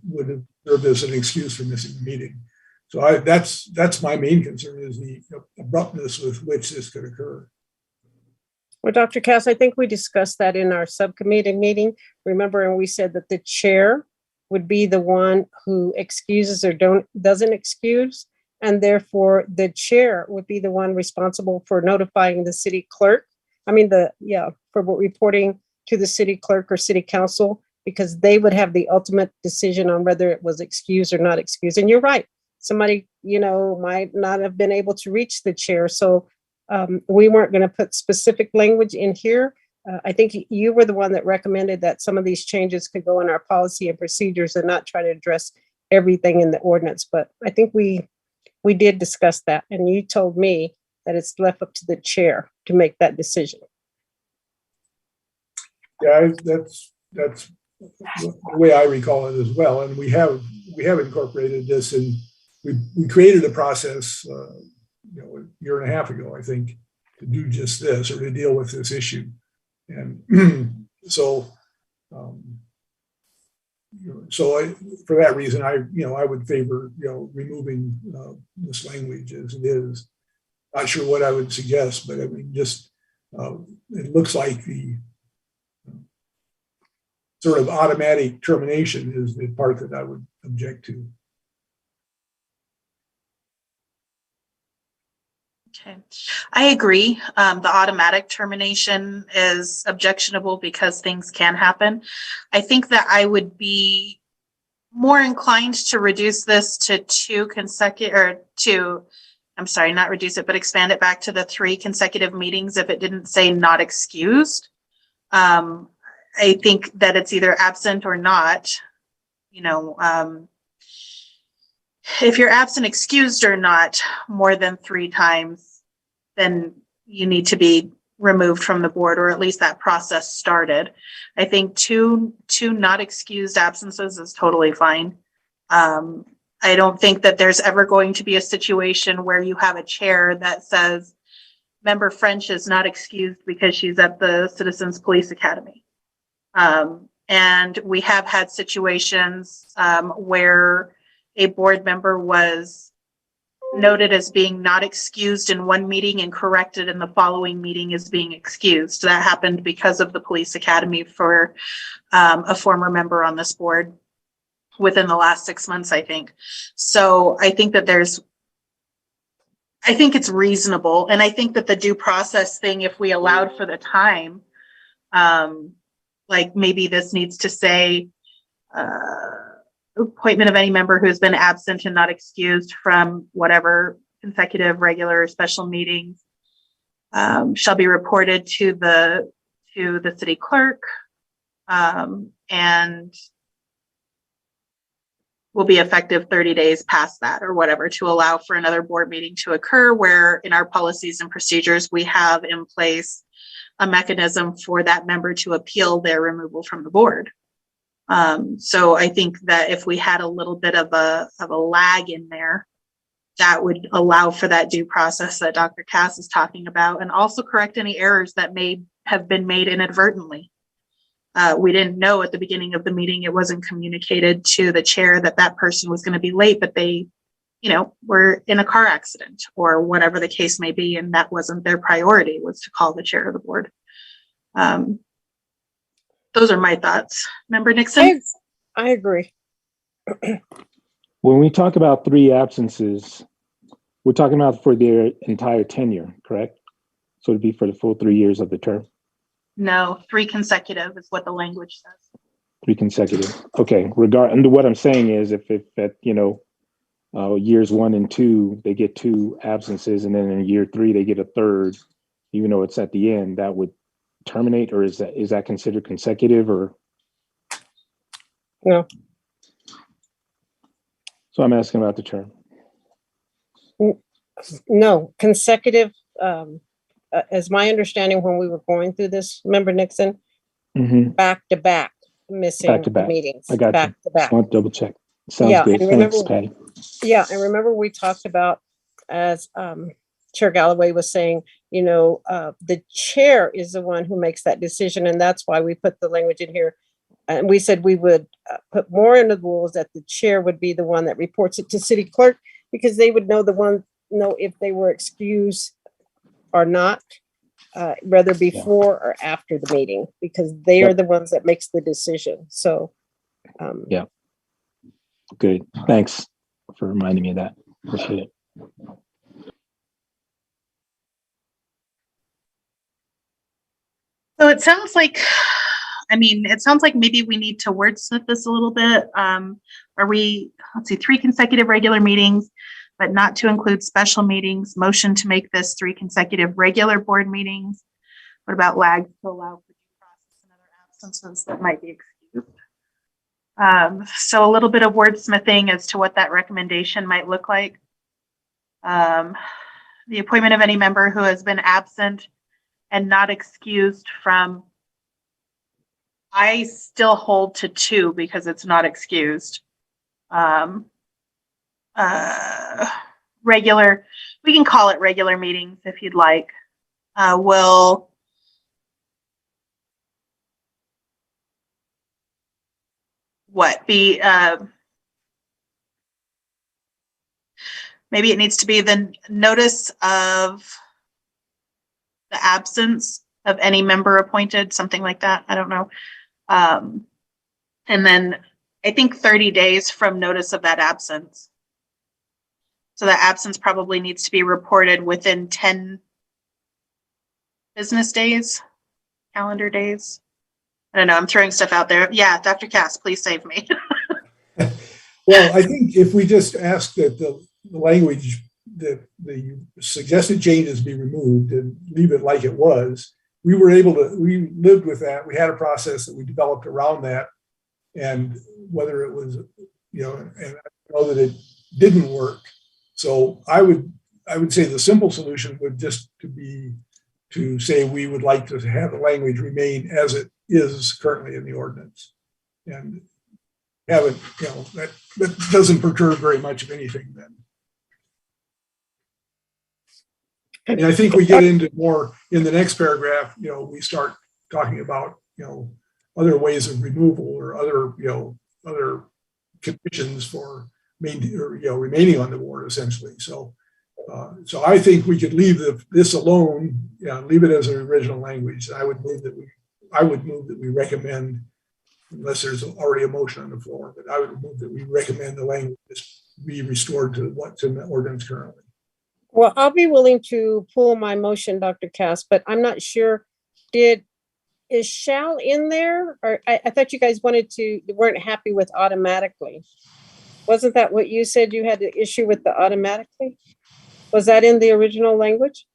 would have served as an excuse for missing the meeting. So that's my main concern, is the abruptness with which this could occur. Well, Dr. Cass, I think we discussed that in our subcommittee meeting. Remember, and we said that the chair would be the one who excuses or doesn't excuse, and therefore the chair would be the one responsible for notifying the city clerk. For reporting to the city clerk or city council, because they would have the ultimate decision on whether it was excused or not excused. And you're right. Somebody, might not have been able to reach the chair. So we weren't going to put specific language in here, I think you were the one that recommended that some of these changes could go in our policy and procedures and not try to address everything in the ordinance. But I think we did discuss that, and you told me that it's left up to the chair to make that decision. Yeah, that's the way I recall it as well. And we have incorporated this, and we created a process, a year and a half ago, I think, to do just this, or to deal with this issue. And so, for that reason, I would favor, removing this language as it is. Not sure what I would suggest, but I mean, just it looks like the sort of automatic termination is the part that I would object to. Okay, I agree. The automatic termination is objectionable because things can happen. I think that I would be more inclined to reduce this to not reduce it, but expand it back to the 3 consecutive meetings if it didn't say not excused. I think that it's either absent or not, if you're absent, excused, or not more than 3 times, then you need to be removed from the board, or at least that process started. I think two not excused absences is totally fine. I don't think that there's ever going to be a situation where you have a chair that says Member French is not excused because she's at the Citizens Police Academy. And we have had situations where a board member was noted as being not excused in one meeting and corrected in the following meeting as being excused. That happened because of the police academy for a former member on this board within the last 6 months, I think. So I think that I think it's reasonable. And I think that the due process thing, if we allowed for the time, like maybe this needs to say, appointment of any member who has been absent and not excused from whatever consecutive, regular, or special meetings shall be reported to the city clerk and will be effective 30 days past that or whatever, to allow for another board meeting to occur, where in our policies and procedures we have in place a mechanism for that member to appeal their removal from the board. So I think that if we had a little bit of a lag in there, that would allow for that due process that Dr. Cass is talking about, and also correct any errors that may have been made inadvertently. We didn't know at the beginning of the meeting, it wasn't communicated to the chair that person was going to be late, but they, were in a car accident or whatever the case may be, and that wasn't their priority, was to call the chair of the board. Those are my thoughts. Member Nixon? I agree. When we talk about 3 absences, we're talking about for their entire tenure, correct? So it'd be for the full 3 years of the term? No, 3 consecutive is what the language says. 3 consecutive. Okay. And what I'm saying is, if at years 1 and 2 they get 2 absences, and then in year 3 they get a 3rd, even though it's at the end, that would terminate, or is that considered consecutive, or? No. So I'm asking about the term. No, consecutive. As my understanding, when we were going through this, Member Nixon, back to back, missing Back-to-back. meetings. I got back you. to back. Just want to double check. Sounds Yeah, good. and remember- Thanks, Patty. Yeah, and remember we talked about, as Chair Galloway was saying, the chair is the one who makes that decision, and that's why we put the language in here. And we said we would put more into the rules that the chair would be the one that reports it to city clerk, because they would know if they were excused or not, whether before or after the meeting, because they are the ones that makes the decision. So, Yeah. Good. Thanks for reminding me of that. Appreciate it. So it sounds like maybe we need to wordsmith this a little bit. Let's see, 3 consecutive regular meetings, but not to include special meetings. Motion to make this 3 consecutive regular board meetings. What about lag to allow for absences that might be excused. So a little bit of wordsmithing as to what that recommendation might look like. The appointment of any member who has been absent and not excused from, I still hold to 2 because it's not excused. Regular, we can call it regular meetings if you'd like, will be, maybe it needs to be the notice of the absence of any member appointed, something like that. I don't know. And then I think 30 days from notice of that absence. So that absence probably needs to be reported within 10 business days, calendar days. I don't know. I'm throwing stuff out there. Yeah, Dr. Cass, please save me. Well, I think if we just ask that the language, that the suggested changes be removed and leave it like it was, we lived with that. We had a process that we developed around that. And whether it was, and I know that it didn't work. So I would say the simple solution would just to say we would like to have the language remain as it is currently in the ordinance, and have it, that doesn't perturb very much of anything then. And I think we get into more in the next paragraph, we start talking about, other ways of removal or other conditions for remaining on the board essentially. So I think we could leave this alone, leave it as an original language. I would move that we recommend, unless there's already a motion on the floor, but I would move that we recommend the language be restored to what's in the ordinance currently. Well, I'll be willing to pull my motion, Dr. Cass, but I'm not sure, is shall in there? Or I thought you guys weren't happy with automatically. Wasn't that what you said you had the issue with the automatically? Was that in the original language?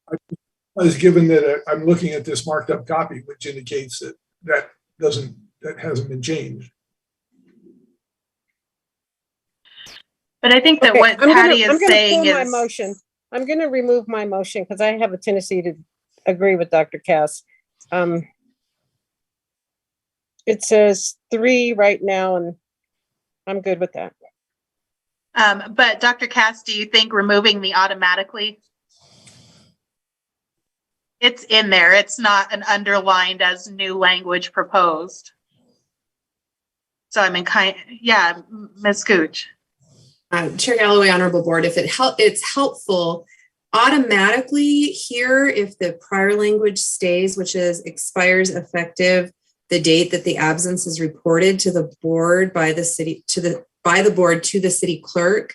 I was given that I'm looking at this marked up copy, which indicates that hasn't been changed. But I think that what Patty is saying is, I'm going to remove my motion because I have a tendency to agree with Dr. Cass. It says 3 right now, and I'm good with that. but Dr. Cass, do you think removing the automatically? It's in there. It's not an underlined as new language proposed. So I'm Ms. Gooch. Chair Galloway, Honorable Board, if it's helpful, automatically here, if the prior language stays, which is expires effective the date that the absence is reported to the board by the board to the city clerk,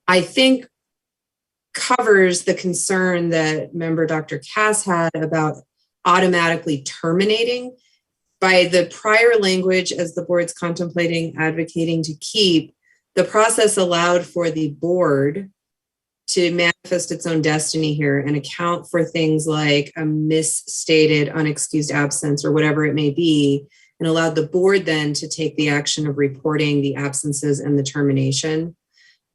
I think covers the concern that member Dr. Cass had about automatically terminating. By the prior language, as the board's contemplating advocating to keep, the process allowed for the board to manifest its own destiny here and account for things like a misstated, unexcused absence or whatever it may be, and allowed the board then to take the action of reporting the absences and the termination.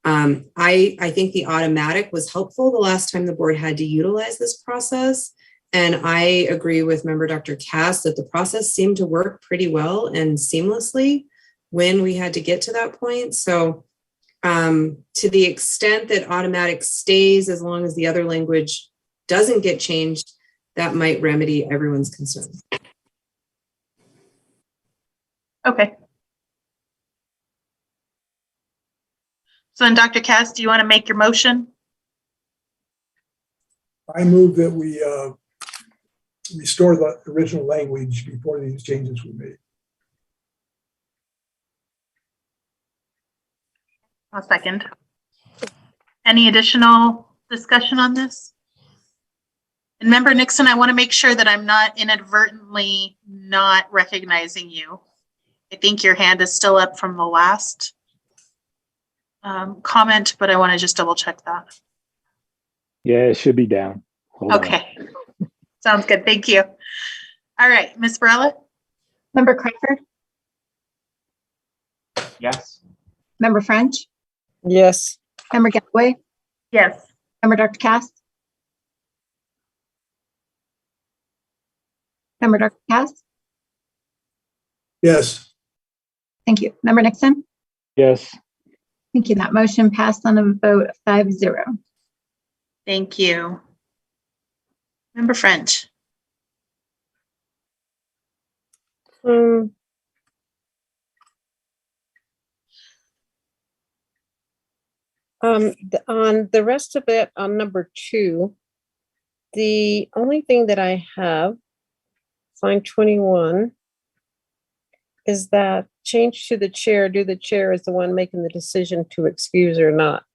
I think the automatic was helpful the last time the board had to utilize this process. And I agree with member Dr. Cass that the process seemed to work pretty well and seamlessly when we had to get to that point. So to the extent that automatic stays, as long as the other language doesn't get changed, that might remedy everyone's concern. Okay. So then Dr. Cass, do you want to make your motion? I move that we restore the original language before these changes were made. I'll second. Any additional discussion on this? And member Nixon, I want to make sure that I'm not inadvertently not recognizing you. I think your hand is still up from the last comment, but I want to just double check that. Yeah, it should be down. Hold on. Okay. Sounds good. Thank you. All right, Ms. Varela? Member Crawford, Yes. Member French, Yes. Member Galloway, Yes. Member Dr. Cass. Member Dr. Cass. Yes. Thank you. Member Nixon. Yes. Thank you. That motion passed on a vote of 5-0. Thank you. Member French? On the rest of it, on number 2, the only thing that I have, line 21, is that change to the chair, do the chair is the one making the decision to excuse or not.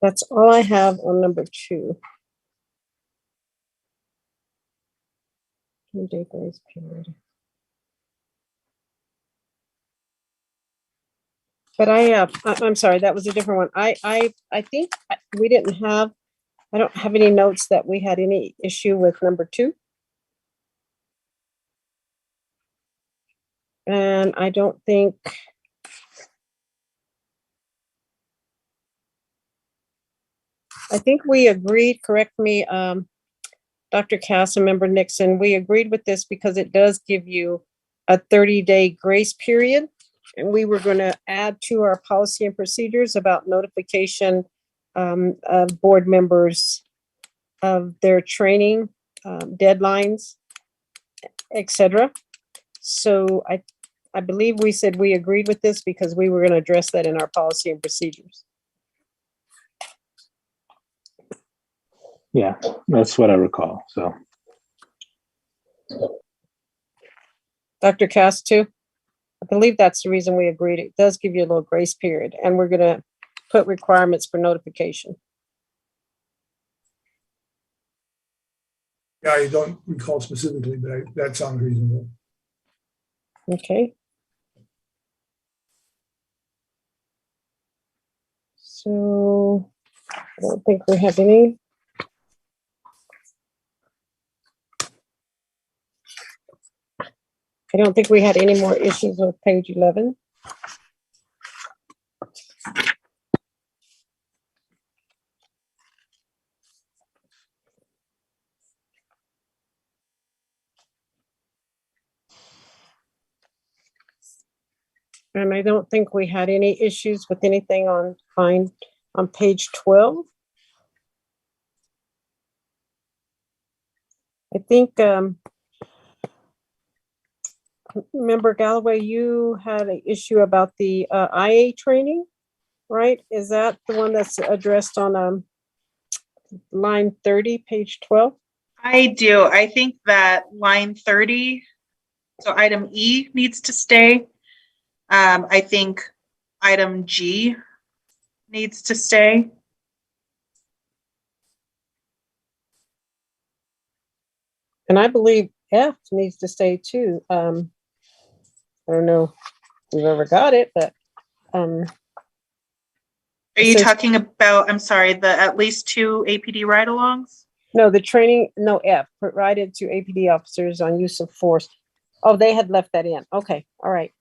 That's all I have on number 2. 2-day grace period. But I'm sorry, that was a different one. I think we didn't have, I don't have any notes that we had any issue with number 2. And I don't think, I think we agreed, correct me, Dr. Cass and Member Nixon, we agreed with this because it does give you a 30-day grace period. And we were going to add to our policy and procedures about notification of board members of their training deadlines, etc. So I believe we said we agreed with this because we were going to address that in our policy and procedures. Yeah, that's what I recall. So, Dr. Cass too? I believe that's the reason we agreed. It does give you a little grace period, and we're going to put requirements for notification. Yeah, I don't recall specifically, but that sounds reasonable. Okay. So I don't think we have any. I don't think we had any more issues with page 11. And I don't think we had any issues with anything on page 12. I think, Member Galloway, you had an issue about the IA training, right? Is that the one that's addressed on line 30, page 12? I do. I think that line 30, so item E needs to stay. I think item G needs to stay. And I believe F needs to stay too. I don't know if we've ever got it, but Are you talking about, I'm sorry, the at least 2 APD ride-alongs? no, the training, no, F, provided to APD officers on use of force. Oh, they had left that in. Okay, all right.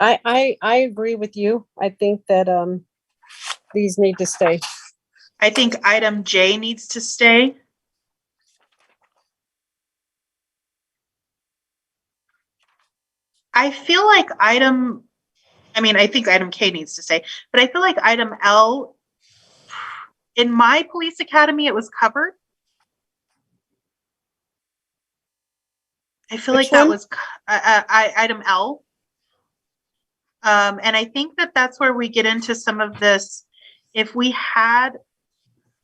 I agree with you. I think that these need to stay. I think item J needs to stay. I feel like I think item K needs to stay, but I feel like item L, in my police academy, it was covered. I feel Which like that one? was item L. And I think that that's where we get into some of this. If we had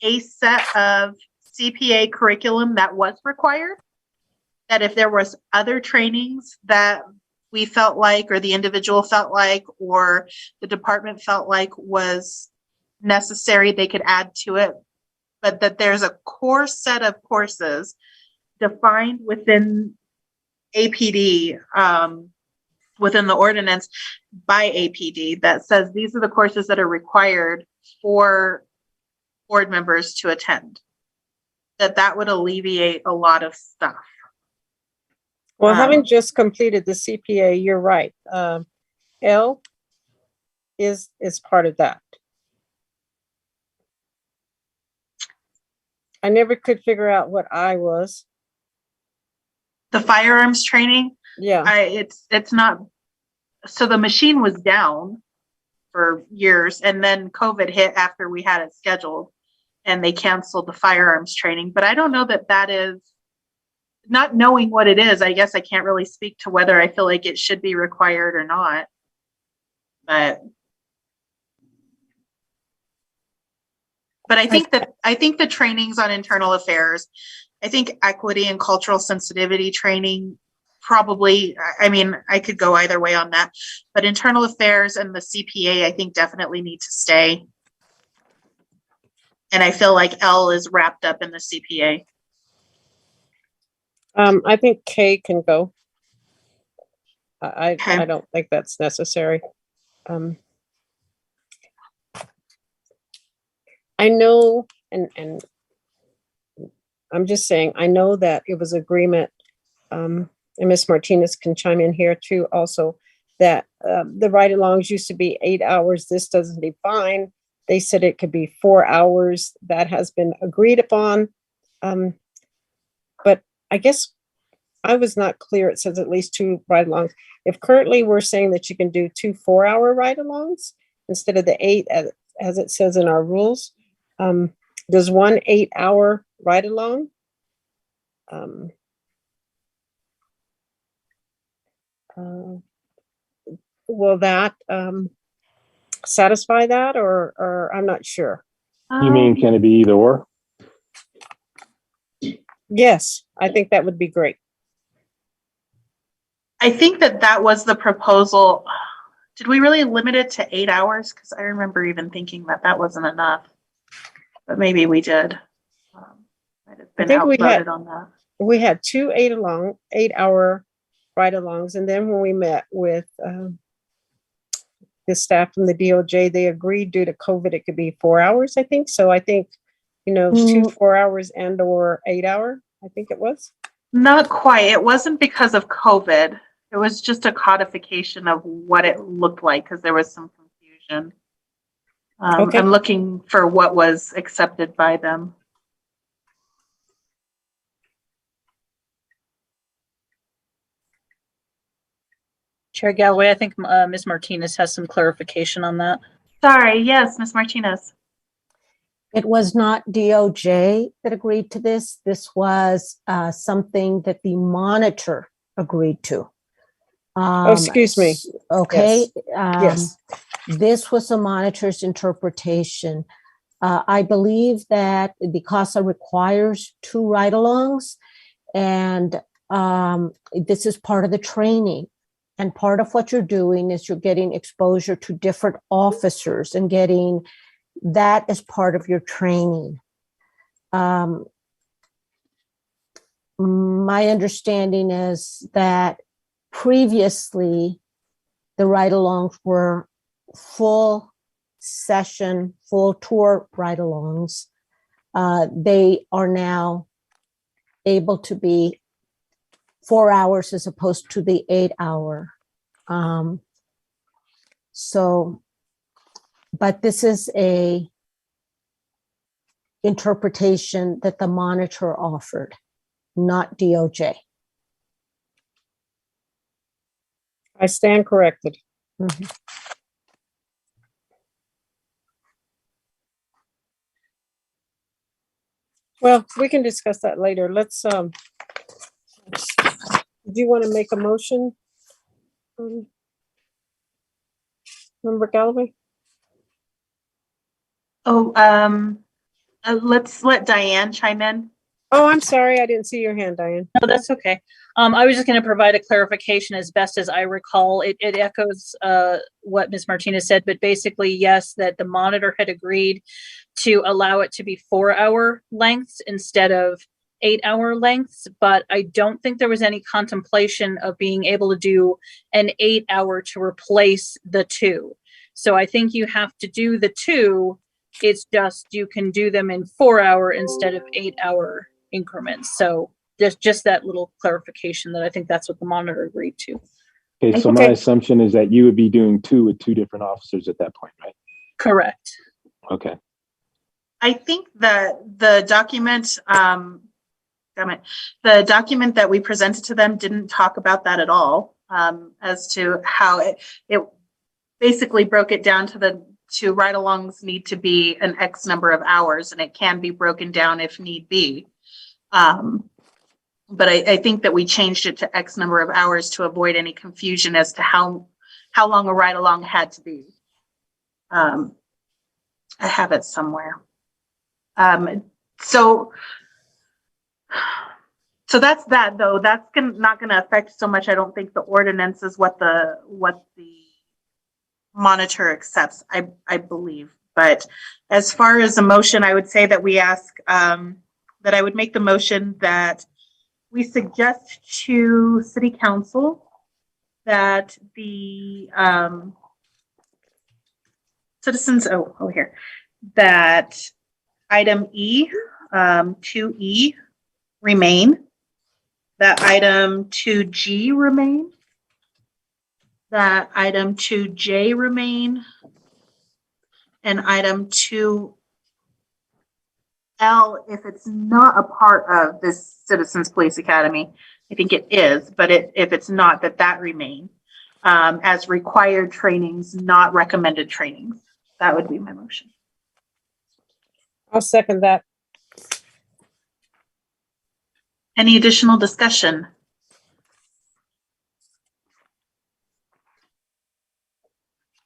a set of CPA curriculum that was required, that if there was other trainings that we felt like, or the individual felt like, or the department felt like was necessary, they could add to it. But that there's a core set of courses defined within APD, within the ordinance by APD, that says these are the courses that are required for board members to attend. that would alleviate a lot of stuff. Well, Um, having just completed the CPA, you're right. L is part of that. I never could figure out what I was. The firearms training, Yeah. it's not, so the machine was down for years, and then COVID hit after we had it scheduled, and they canceled the firearms training. But I don't know that is, not knowing what it is, I guess I can't really speak to whether I feel like it should be required or not. But I think the trainings on internal affairs, I think equity and cultural sensitivity training probably, I mean, I could go either way on that, but internal affairs and the CPA, I think definitely need to stay. And I feel like L is wrapped up in the CPA. I think K can go. I Okay. don't think that's necessary. I know, and I'm just saying, I know that it was agreement, and Ms. Martinez can chime in here too also, that the ride-alongs used to be 8 hours. This doesn't define. They said it could be 4 hours. That has been agreed upon. But I guess I was not clear. It says at least 2 ride-alongs. If currently we're saying that you can do 2 4-hour ride-alongs instead of the 8 as it says in our rules, does 1 8-hour ride-along will that satisfy that, or I'm not sure. You mean, can it be either or? Yes, I think that would be great. I think that was the proposal. Did we really limit it to 8 hours? Because I remember even thinking that wasn't enough, but maybe we did. Might have been think we had- outvoted on that. We had 2 8-hour ride-alongs, and then when we met with the staff from the DOJ, they agreed due to COVID it could be 4 hours, I think. So I think, 2 4 hours and or 8 hour, I think it was. Not quite. It wasn't because of COVID. It was just a codification of what it looked like, because there was some confusion. Okay. I'm looking for what was accepted by them. Chair Galloway, I think Ms. Martinez has some clarification on that. Sorry. Yes, Ms. Martinez. It was not DOJ that agreed to this. This was something that the monitor agreed to. Excuse me. Okay. Yes. This was the monitor's interpretation. I believe that the CASA requires 2 ride-alongs, and this is part of the training. And part of what you're doing is you're getting exposure to different officers and getting that as part of your training. My understanding is that previously the ride-alongs were full session, full tour ride-alongs. They are now able to be 4 hours as opposed to the 8 hour. But this is a interpretation that the monitor offered, not DOJ. I stand corrected. Mhm. Well, we can discuss that later. Let's, do you want to make a motion? Member Galloway? Oh, let's let Diane chime in. Oh, I'm sorry. I didn't see your hand, Diane. No, that's okay. I was just going to provide a clarification as best as I recall. It echoes what Ms. Martinez said, but basically, yes, that the monitor had agreed to allow it to be 4-hour lengths instead of 8-hour lengths, but I don't think there was any contemplation of being able to do an 8-hour to replace the 2. So I think you have to do the 2 It's just you can do them in 4-hour instead of 8-hour increments. So just that little clarification that I think that's what the monitor agreed to. Okay, so my assumption is that you would be doing 2 with 2 different officers at that point, right? Correct. Okay. I think that the document that we presented to them didn't talk about that at all, as to how it basically broke it down to ride-alongs need to be an X number of hours, and it can be broken down if need be. But I think that we changed it to X number of hours to avoid any confusion as to how long a ride-along had to be. I have it somewhere. So that's that, though. That's not going to affect so much. I don't think the ordinance is what the monitor accepts, I believe. But as far as a motion, I would say that we ask, that I would make the motion that we suggest to City Council that the citizens, over here, that item E, 2E remain, that item 2G remain, that item 2J remain, and item 2L, if it's not a part of this Citizens Police Academy, I think it is, but if it's not, that remain as required trainings, not recommended trainings. That would be my motion. I'll second that. Any additional discussion?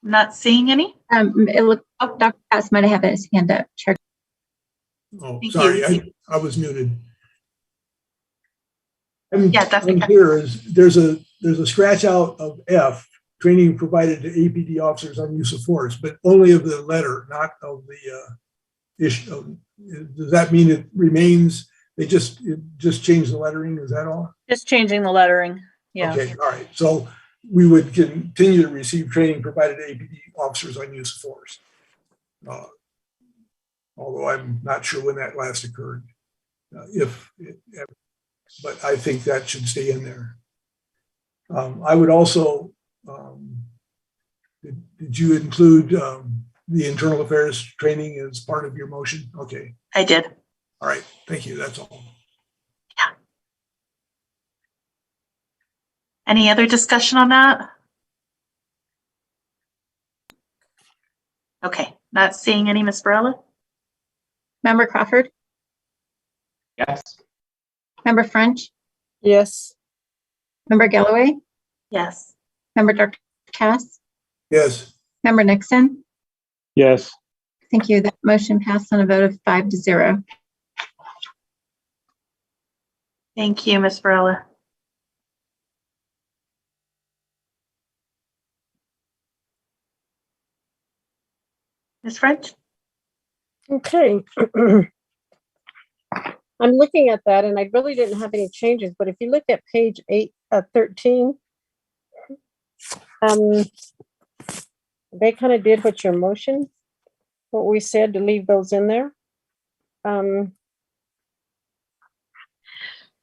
Not seeing any? It looked, Dr. Cass might have his hand up. Chair. Oh, Thank sorry, you. I was muted. Yeah, that's okay. Here is there's a scratch out of F, training provided to APD officers on use of force, but only of the letter, not of the issue. Does that mean it remains? They just changed the lettering. Is that all? Just changing the lettering. Yeah. Okay. All right. So we would continue to receive training provided to APD officers on use of force. Although I'm not sure when that last occurred, but I think that should stay in there. I would also, did you include the internal affairs training as part of your motion? Okay. I did. All right. Thank you. That's all. Yeah. Any other discussion on that? Okay. Not seeing any, Ms. Barella? Member Crawford, Yes. Member French, Yes. Member Galloway, Yes. Member Dr. Cass, Yes. Member Nixon. Yes. Thank you. That motion passed on a vote of 5-0. Thank you, Ms. Barella. Ms. French? Okay. I'm looking at that and I really didn't have any changes, but if you look at page 13, they kind of did what your motion, what we said to leave those in there.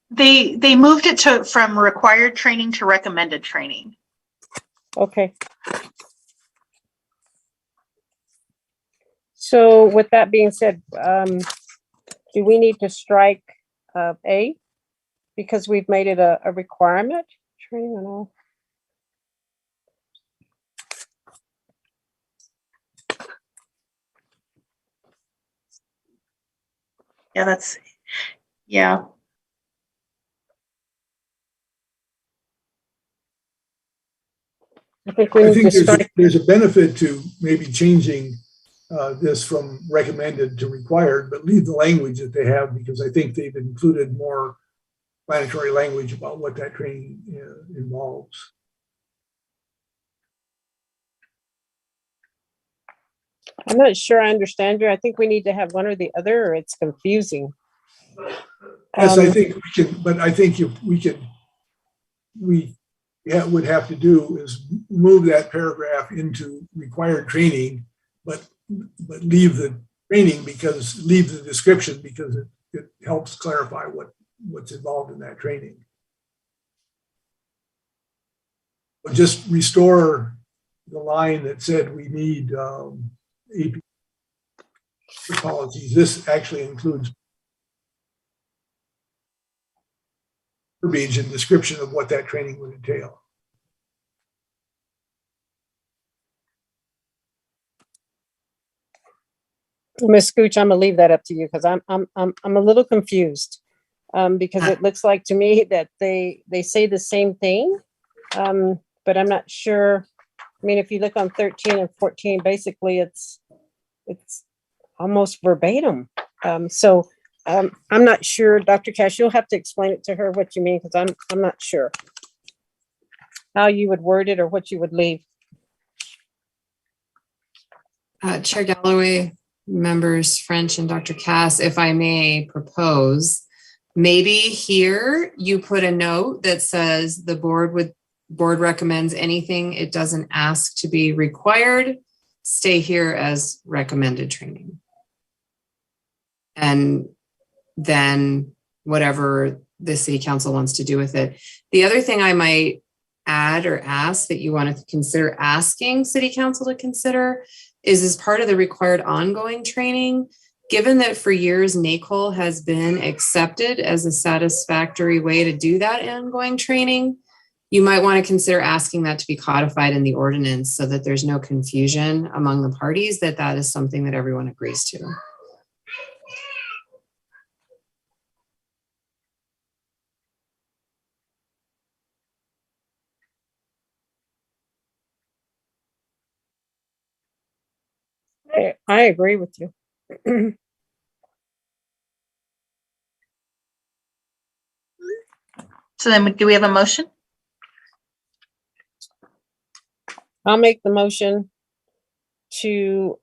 They moved it from required training to recommended training. Okay. So with that being said, do we need to strike A because we've made it a requirement? Training and all. Yeah, yeah. I think we I need think to strike. there's a benefit to maybe changing this from recommended to required, but leave the language that they have because I think they've included more explanatory language about what that training involves. I'm not sure I understand you. I think we need to have one or the other, or it's confusing. Yes, I think we can, but I think if we would have to do is move that paragraph into required training, but leave the training because leave the description because it helps clarify what's involved in that training. But just restore the line that said we need AP policies. This actually includes verbiage and description of what that training would entail. Ms. Scooch, I'm gonna leave that up to you because I'm a little confused. Because it looks like to me that they say the same thing. But I'm not sure. I mean, if you look on 13 and 14, basically it's almost verbatim. So I'm not sure, Dr. Cash, you'll have to explain it to her what you mean, because I'm not sure how you would word it or what you would leave. Chair Galloway, members French and Dr. Cass, if I may propose, maybe here you put a note that says the board recommends anything it doesn't ask to be required, stay here as recommended training. And then whatever the city council wants to do with it. The other thing I might add or ask that you want to consider asking city council to consider is as part of the required ongoing training, given that for years NACOL has been accepted as a satisfactory way to do that ongoing training, you might want to consider asking that to be codified in the ordinance so that there's no confusion among the parties that that is something that everyone agrees to. I agree with you. So then do we have a motion? I'll make the motion to,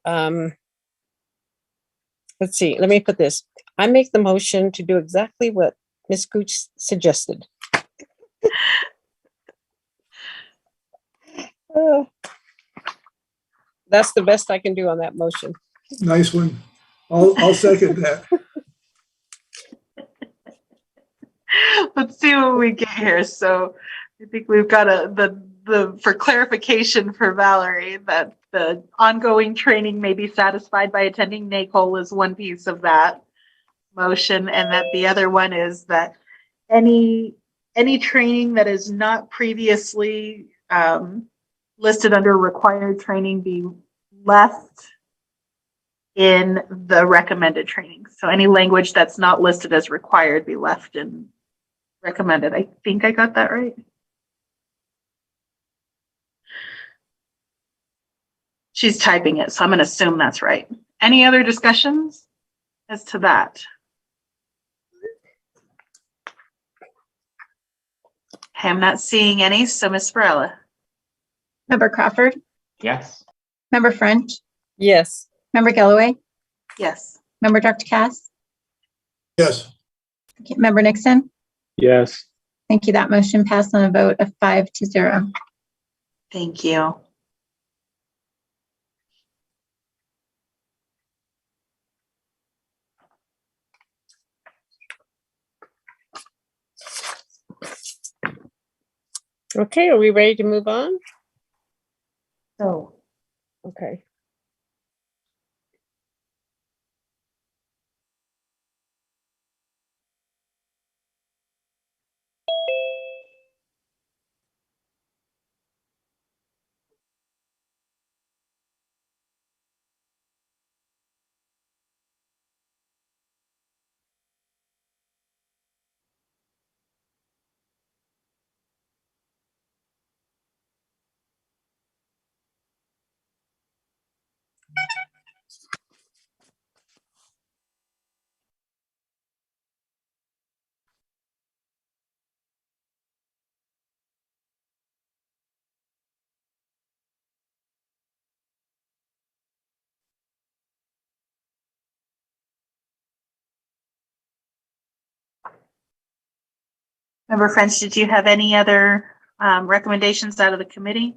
let's see, let me put this. I make the motion to do exactly what Ms. Gooch suggested. That's the best I can do on that motion. Nice one. I'll second that. Let's see what we get here. So I think we've got for clarification for Valerie, that the ongoing training may be satisfied by attending NACOL is one piece of that motion. And that the other one is that any training that is not previously listed under required training be left in the recommended training. So any language that's not listed as required be left in recommended. I think I got that right. She's typing it, so I'm going to assume that's right. Any other discussions as to that? Okay, I'm not seeing any, so Ms. Varela. Member Crawford, Yes. member French, Yes. member Galloway, Yes. member Dr. Cass, Yes. member Nixon. Yes. Thank you. That motion passed on a vote of 5-0. Thank you. Okay, are we ready to move on? So Okay. Member French, did you have any other recommendations out of the committee?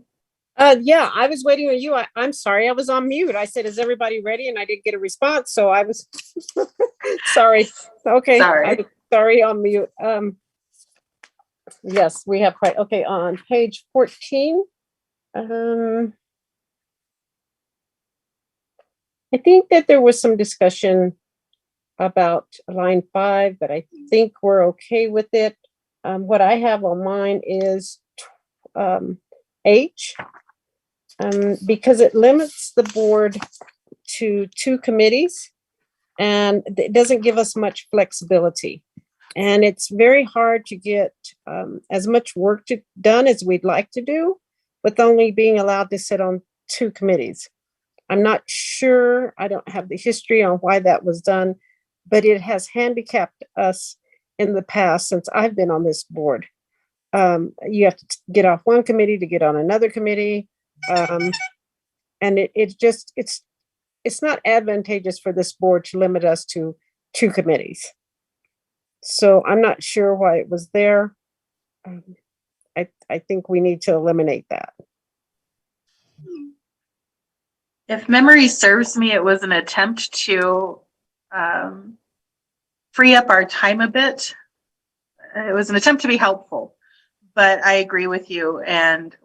Yeah, I was waiting on you. I'm sorry, I was on mute. I said, is everybody ready? And I didn't get a response, so I was sorry. Okay, Sorry. I'm sorry, on mute. Yes, we have quite, okay, on page 14. I think that there was some discussion about line 5, but I think we're okay with it. What I have on mine is H, because it limits the board to 2 committees and it doesn't give us much flexibility. And it's very hard to get as much work done as we'd like to do with only being allowed to sit on 2 committees. I'm not sure, I don't have the history on why that was done, but it has handicapped us in the past since I've been on this board. You have to get off one committee to get on another committee. And it's not advantageous for this board to limit us to 2 committees. So I'm not sure why it was there. I think we need to eliminate that. If memory serves me, it was an attempt to free up our time a bit. It was an attempt to be helpful, but I agree with you. And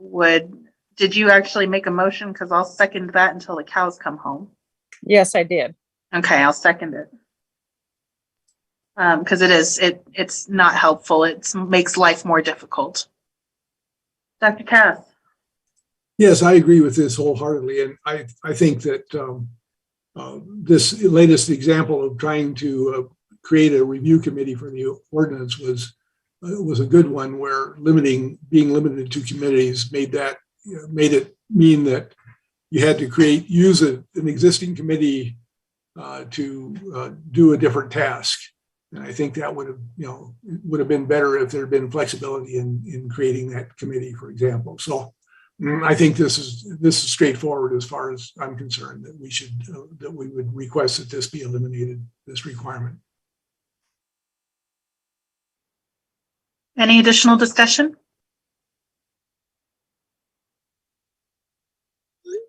did you actually make a motion? Because I'll second that until the cows come home. Yes, I did. Okay, I'll second it. Because it's not helpful. It makes life more difficult. Dr. Cass. Yes, I agree with this wholeheartedly. And I think that this latest example of trying to create a review committee for the ordinance was a good one, where being limited to committees made it mean that you had to use an existing committee to do a different task. And I think that would have been better if there had been flexibility in creating that committee, for example. So I think this is straightforward as far as I'm concerned, that we would request that this be eliminated, this requirement. Any additional discussion?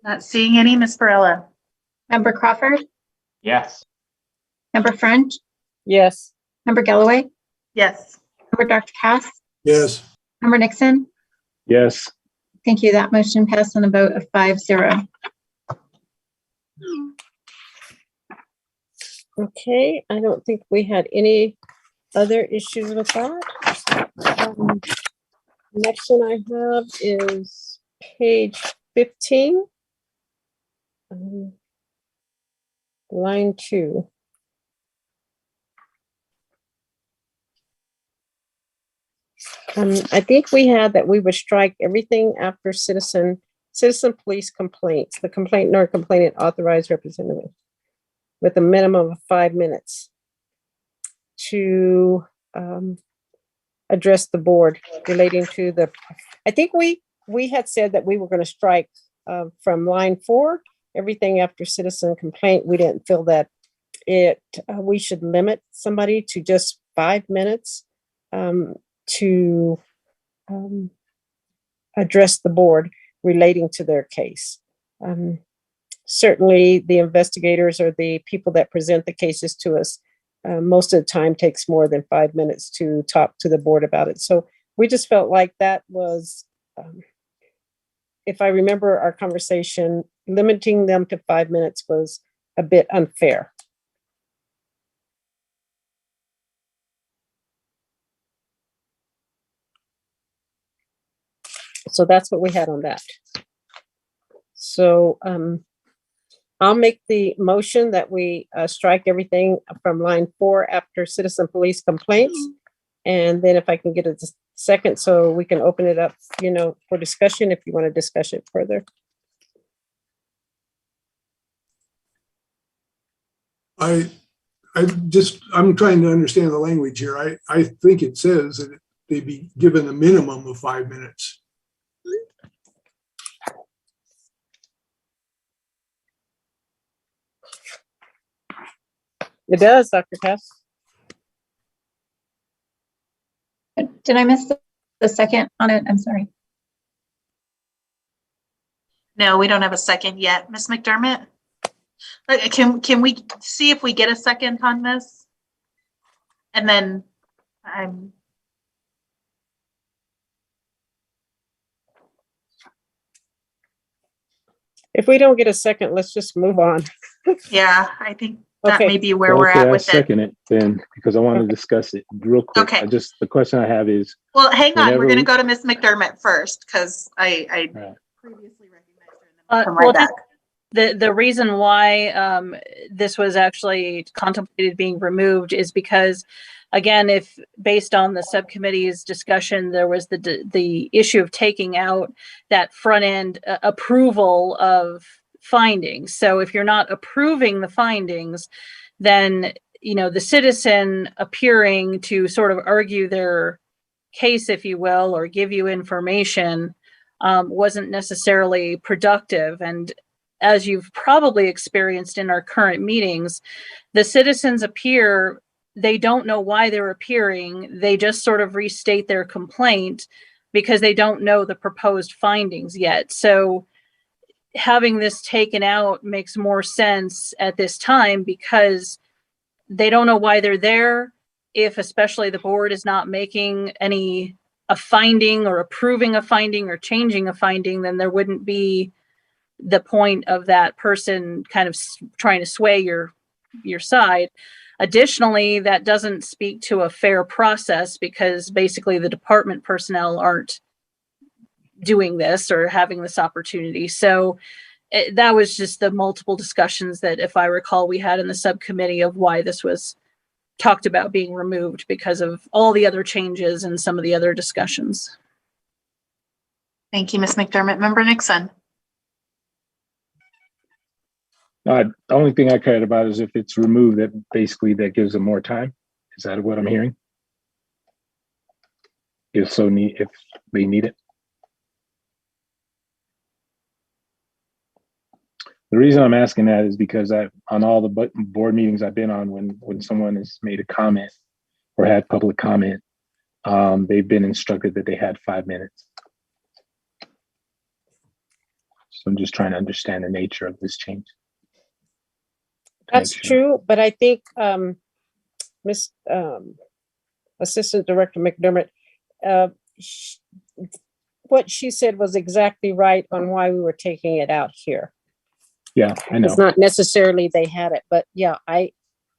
Not seeing any. Ms. Barella. Member Crawford, Yes. Member French, Yes. Member Galloway, Yes. Member Dr. Cass, Yes. Member Nixon. Yes. Thank you. That motion passed on a vote of 5-0. Okay, I don't think we had any other issues with that. Next one I have is page 15. Line 2. I think we had that we would strike everything after citizen police complaints, the complainant or complainant authorized representative, with a minimum of 5 minutes to address the board relating to I think we had said that we were going to strike from line 4, everything after citizen complaint. We didn't feel that we should limit somebody to just 5 minutes to address the board relating to their case. Certainly the investigators or the people that present the cases to us most of the time takes more than 5 minutes to talk to the board about it. So we just felt like that was, if I remember our conversation, limiting them to 5 minutes was a bit unfair. So that's what we had on that. So I'll make the motion that we strike everything from line 4 after citizen police complaints. And then if I can get a second, so we can open it up, for discussion, if you want to discuss it further. I'm trying to understand the language here. I think it says that they be given a minimum of 5 minutes. It does, Dr. Cass. Did I miss the second on it? I'm sorry. No, we don't have a second yet. Ms. McDermott? Can we see if we get a second on this? And then If we don't get a second, let's just move on. yeah, I think that Okay. may be where Well, we're okay, at I with it. second it then, because I want to discuss it real quick. Okay. The question I have is, Well, hang on, we're Whenever gonna we- go to Ms. McDermott first, because I Right. previously recognized her and then come Well, right back. the reason why this was actually contemplated being removed is because, again, if based on the subcommittee's discussion, there was the issue of taking out that front end approval of findings. So if you're not approving the findings, then the citizen appearing to sort of argue their case, if you will, or give you information wasn't necessarily productive. And as you've probably experienced in our current meetings, the citizens appear, they don't know why they're appearing. They just sort of restate their complaint because they don't know the proposed findings yet. So having this taken out makes more sense at this time because they don't know why they're there. If especially the board is not making a finding or approving a finding or changing a finding, then there wouldn't be the point of that person kind of trying to sway your side. Additionally, that doesn't speak to a fair process because basically the department personnel aren't doing this or having this opportunity. So that was just the multiple discussions that, if I recall, we had in the subcommittee of why this was talked about being removed because of all the other changes and some of the other discussions. Thank you, Ms. McDermott. Member Nixon? the only thing I cared about is if it's removed, that basically that gives them more time. Is that what I'm hearing? If they need it. The reason I'm asking that is because on all the board meetings I've been on, when someone has made a comment or had public comment, they've been instructed that they had 5 minutes. So I'm just trying to understand the nature of this change. That's true, but I think Miss Assistant Director McDermott, what she said was exactly right on why we were taking it out here. Yeah, I know. It's not necessarily they had it, but yeah, I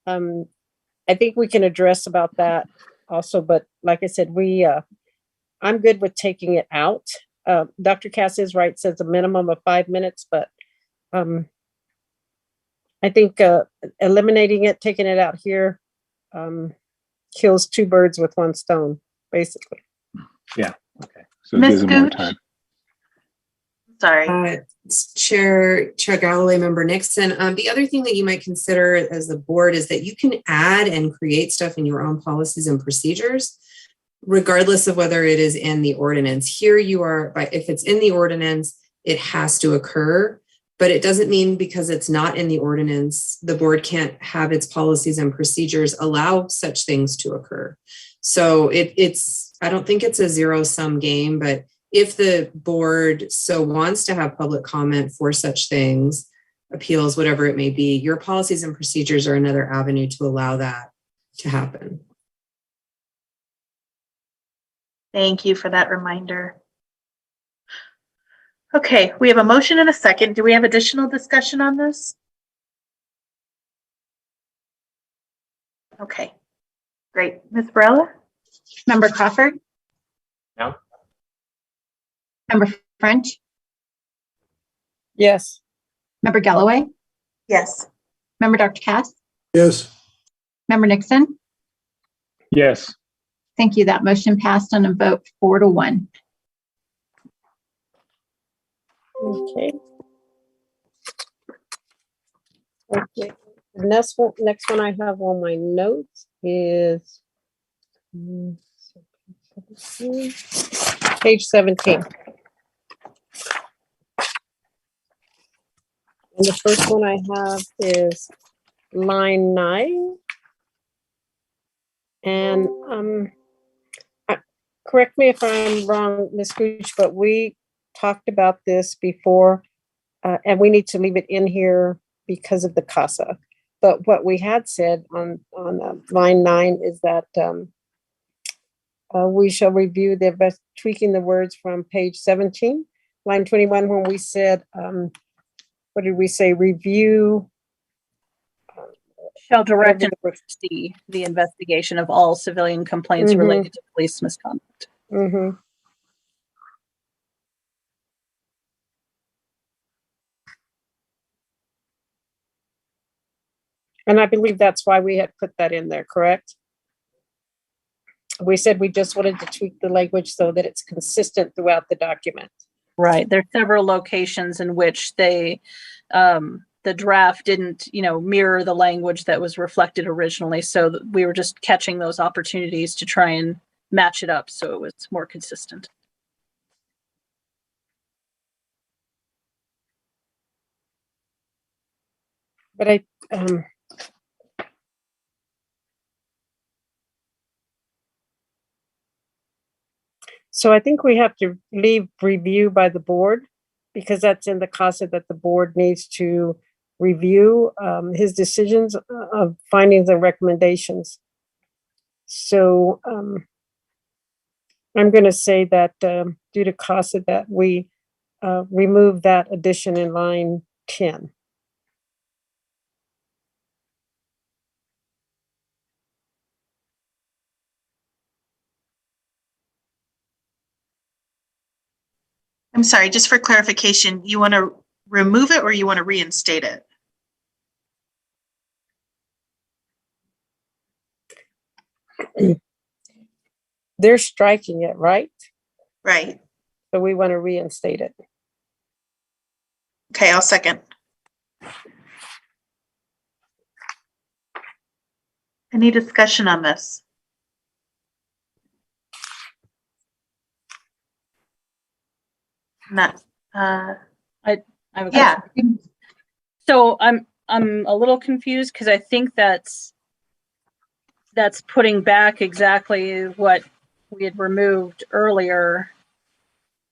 think we can address about that also. But like I said, I'm good with taking it out. Dr. Cass is right, says a minimum of 5 minutes, but I think eliminating it, taking it out here, kills two birds with one stone, basically. Yeah. Okay. So it gives them more Gooch? time. Sorry. Chair Galloway, Member Nixon. The other thing that you might consider as the board is that you can add and create stuff in your own policies and procedures, regardless of whether it is in the ordinance. Here you are, if it's in the ordinance, it has to occur, but it doesn't mean because it's not in the ordinance, the board can't have its policies and procedures allow such things to occur. So I don't think it's a zero-sum game, but if the board so wants to have public comment for such things, appeals, whatever it may be, your policies and procedures are another avenue to allow that to happen. Thank you for that reminder. Okay, we have a motion and a second. Do we have additional discussion on this? Okay, great. Ms. Barella? Member Crawford? No. Member French? Yes. Member Galloway? Yes. Member Dr. Cass? Yes. Member Nixon? Yes. Thank you. That motion passed on a vote 4-1. Okay. Okay. The next one I have on my notes is page 17. And the first one I have is line 9. And correct me if I'm wrong, Ms. Gooch, but we talked about this before. and we need to leave it in here because of the CASA. But what we had said on line 9 is that we shall review the best tweaking the words from page 17, line 21, when we said, what did we say? Review. Shall direct whatever and the word- oversee the investigation of all civilian complaints Mhm. related to police misconduct. Mhm. And I believe that's why we had put that in there, correct? We said we just wanted to tweak the language so that it's consistent throughout the document. Right. There are several locations in which they, the draft didn't, mirror the language that was reflected originally. So we were just catching those opportunities to try and match it up so it was more consistent. But so I think we have to leave review by the board because that's in the CASA that the board needs to review his decisions of findings and recommendations. So I'm going to say that due to CASA that we remove that addition in line 10. I'm sorry, just for clarification, you want to remove it or you want to reinstate it? They're striking it, right? Right. So we want to reinstate it. Okay, I'll second. Any discussion on this? Not, I have a yeah. question. So I'm a little confused because I think that's putting back exactly what we had removed earlier.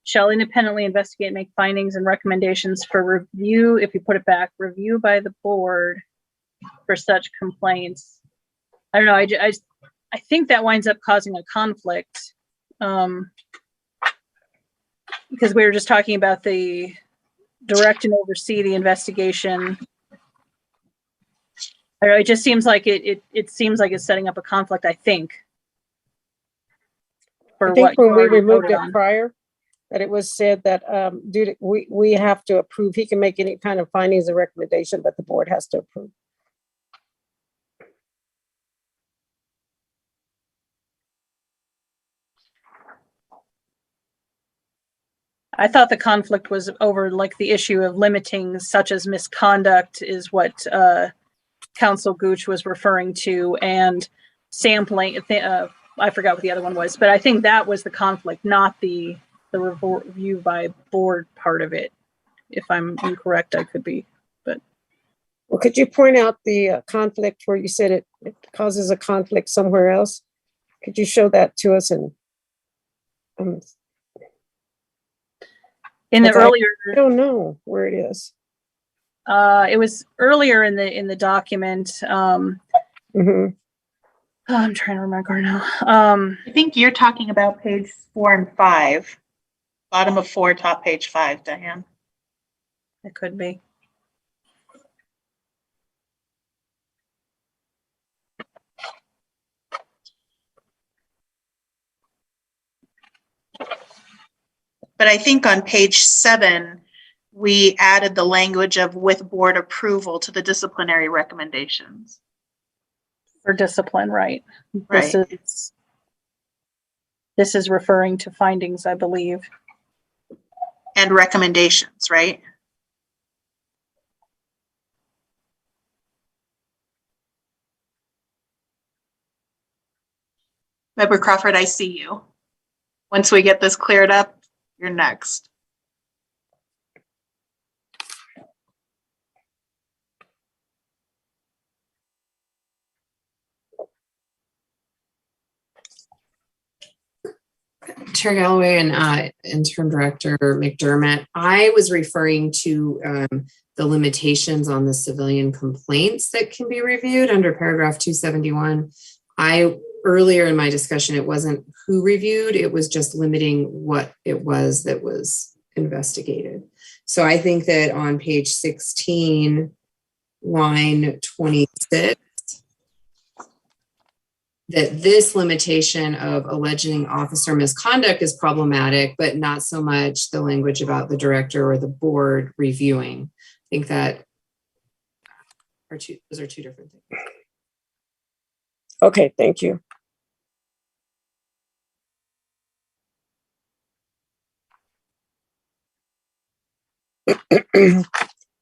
Shall independently investigate and make findings and recommendations for review. If you put it back, review by the board for such complaints. I don't know. I think that winds up causing a conflict because we were just talking about the direct and oversee the investigation. I don't know, it just seems like it seems like it's setting up a conflict, I think. For I think what you when we already removed voted it on. prior, that it was said that due to, we have to approve. He can make any kind of findings or recommendation, but the board has to approve. I thought the conflict was over like the issue of limiting such as misconduct is what Council Gooch was referring to, and sampling. I forgot what the other one was, but I think that was the conflict, not the review by board part of it. If I'm incorrect, I could be. But Well, could you point out the conflict where you said it causes a conflict somewhere else? Could you show that to us? And in the earlier, I don't know where it is. it was earlier in the document. Mhm. Oh, I'm trying to remember now. I think you're talking about page 4 and 5. Bottom of 4, top page 5, Diane. It could be. But I think on page 7, we added the language of with board approval to the disciplinary recommendations. For discipline, right? Right. This is referring to findings, I believe. And recommendations, right? Member Crawford, I see you. Once we get this cleared up, you're next. Chair Galloway and Interim Director McDermott, I was referring to the limitations on the civilian complaints that can be reviewed under paragraph 271. Earlier in my discussion, it wasn't who reviewed, it was just limiting what it was that was investigated. So I think that on page 16, line 26, that this limitation of alleging officer misconduct is problematic, but not so much the language about the director or the board reviewing. I think that those are two different things. Okay, thank you.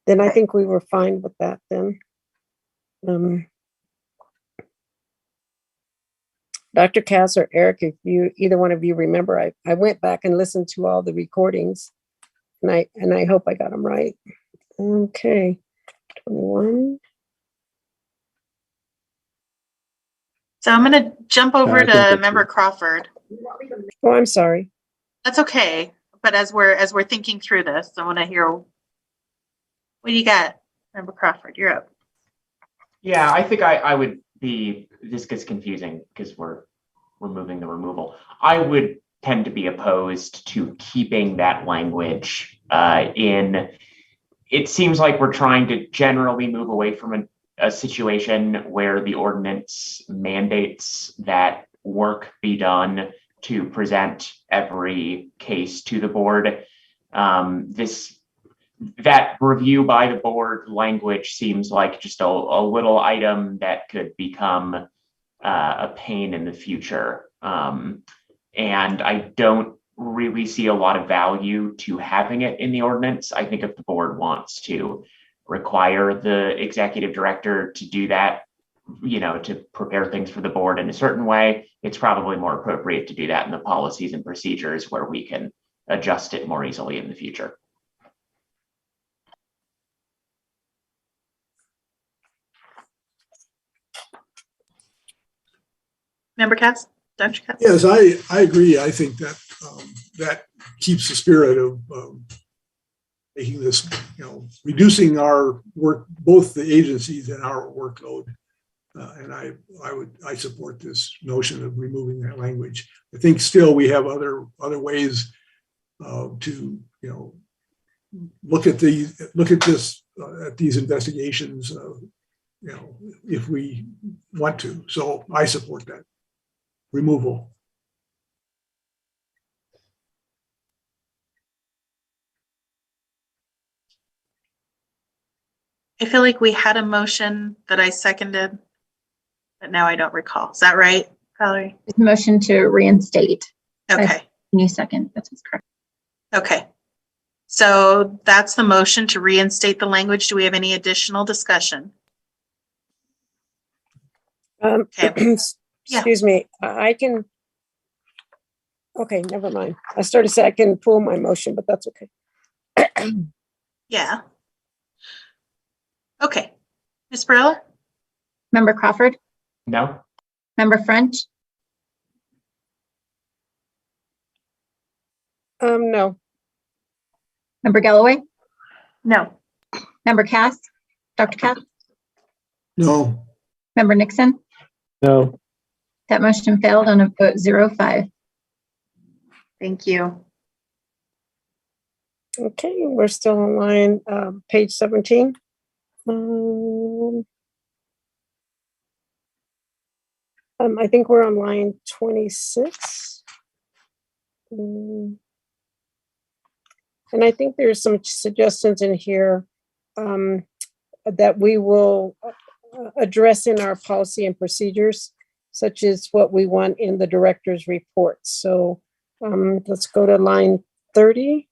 Then I think we were fine with that then. Dr. Cass or Eric, if either one of you remember, I went back and listened to all the recordings and I hope I got them right. Okay, 21. So I'm going to jump over I think to that's Member it. Crawford. Oh, I'm sorry. That's okay. But as we're thinking through this, I want to hear, what do you got, Member Crawford? You're up. Yeah, I think I would be, this gets confusing because we're removing the removal. I would tend to be opposed to keeping that language in. It seems like we're trying to generally move away from a situation where the ordinance mandates that work be done to present every case to the board. That review by the board language seems like just a little item that could become a pain in the future. And I don't really see a lot of value to having it in the ordinance. I think if the board wants to require the executive director to do that, to prepare things for the board in a certain way, it's probably more appropriate to do that in the policies and procedures where we can adjust it more easily in the future. Member Cass? Dr. Cass? Yes, I agree. I think that that keeps the spirit of making this, reducing our work, both the agencies and our workload. And I support this notion of removing that language. I think still we have other ways to look at these investigations, if we want to. So I support that removal. I feel like we had a motion that I seconded, but now I don't recall. Is that right, Valerie? Motion to reinstate. Okay. New second. That's correct. Okay. So that's the motion to reinstate the language. Do we have any additional discussion? Okay. Yeah. Excuse me, I can. Okay, never mind. I started to say I can pull my motion, but that's okay. Yeah. Okay. Ms. Barilla? Member Crawford, No? Member French, No. Member Galloway, No. Member Cass, Dr. Cass, No. Member Nixon. No. That motion failed on a vote 0-5. Thank you. Okay, we're still on line, page 17. I think we're on line 26. And I think there's some suggestions in here that we will address in our policy and procedures, such as what we want in the director's report. So let's go to line 30.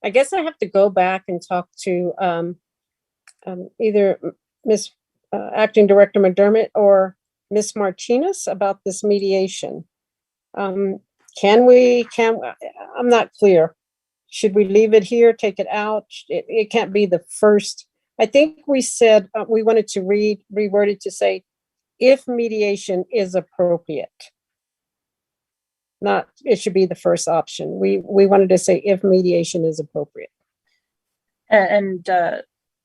I guess I have to go back and talk to either Ms. Acting Director McDermott or Ms. Martinez about this mediation. I'm not clear. Should we leave it here, take it out? It can't be the first I think we said we wanted to reword it to say, if mediation is appropriate. Not, it should be the first option. We wanted to say if mediation is appropriate. And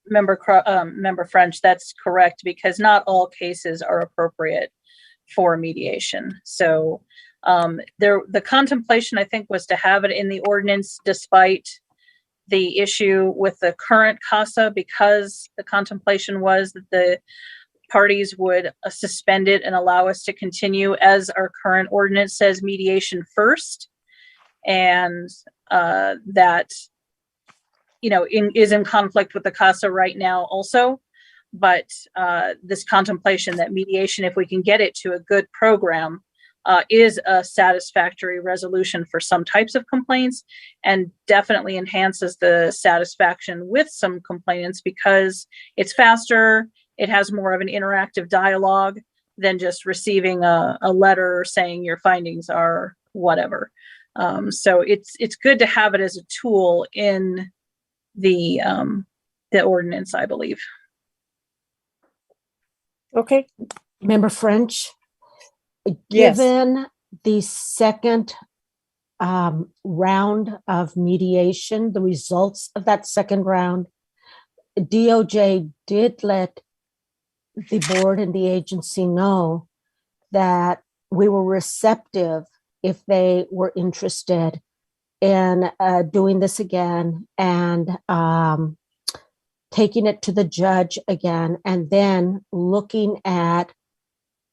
member French, that's correct, because not all cases are appropriate for mediation. So the contemplation, I think, was to have it in the ordinance despite the issue with the current CASA, because the contemplation was that the parties would suspend it and allow us to continue, as our current ordinance says, mediation first. And that, you know, is in conflict with the CASA right now also. But this contemplation that mediation, if we can get it to a good program, is a satisfactory resolution for some types of complaints, and definitely enhances the satisfaction with some complainants because it's faster. It has more of an interactive dialogue than just receiving a letter saying your findings are whatever. So it's good to have it as a tool in the ordinance, I believe. Okay. Member French, Yes. given the second round of mediation, the results of that second round, DOJ did let the board and the agency know that we were receptive if they were interested in doing this again and taking it to the judge again, and then looking at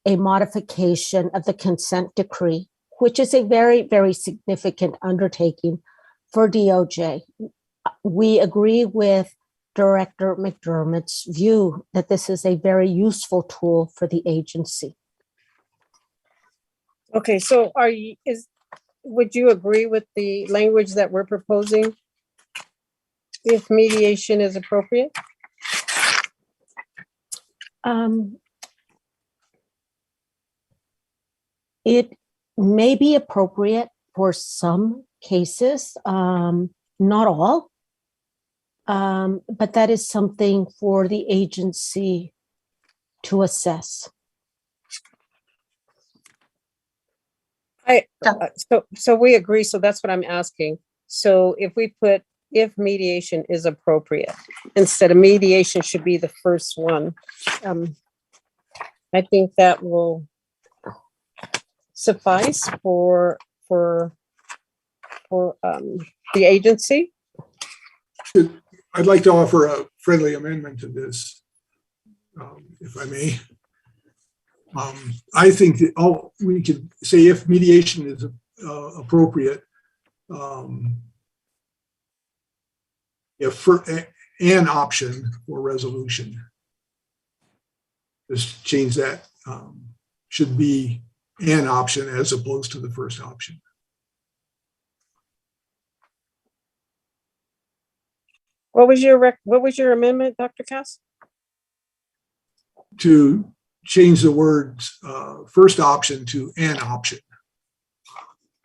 a modification of the consent decree, which is a very, very significant undertaking for DOJ. We agree with Director McDermott's view that this is a very useful tool for the agency. Okay, so would you agree with the language that we're proposing? If mediation is appropriate? It may be appropriate for some cases, not all, but that is something for the agency to assess. So we agree. So that's what I'm asking. So if we put if mediation is appropriate instead of mediation should be the first one, I think that will suffice for the agency. I'd like to offer a friendly amendment to this, if I may. I think that we could say if mediation is appropriate, if for an option for resolution, just change that, should be an option as opposed to the first option. What was your amendment, Dr. Cass? To change the words first option to an option,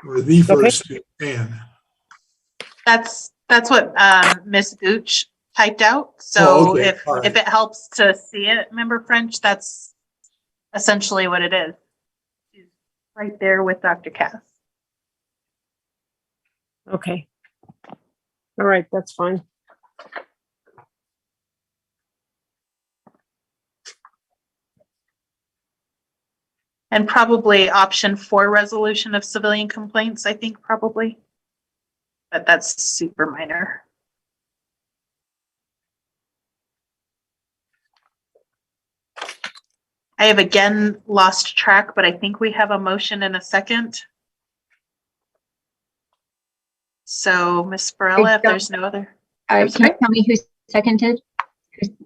or the first to an. That's what Ms. Gooch typed out. So okay. if Right. if it helps to see it, Member French, that's essentially what it is. She's right there with Dr. Cass. Okay. All right, that's fine. And probably option 4, resolution of civilian complaints, I think probably. But that's super minor. I have again lost track, but I think we have a motion and a second. So Ms. Barella, if there's no other. Can you tell me who seconded?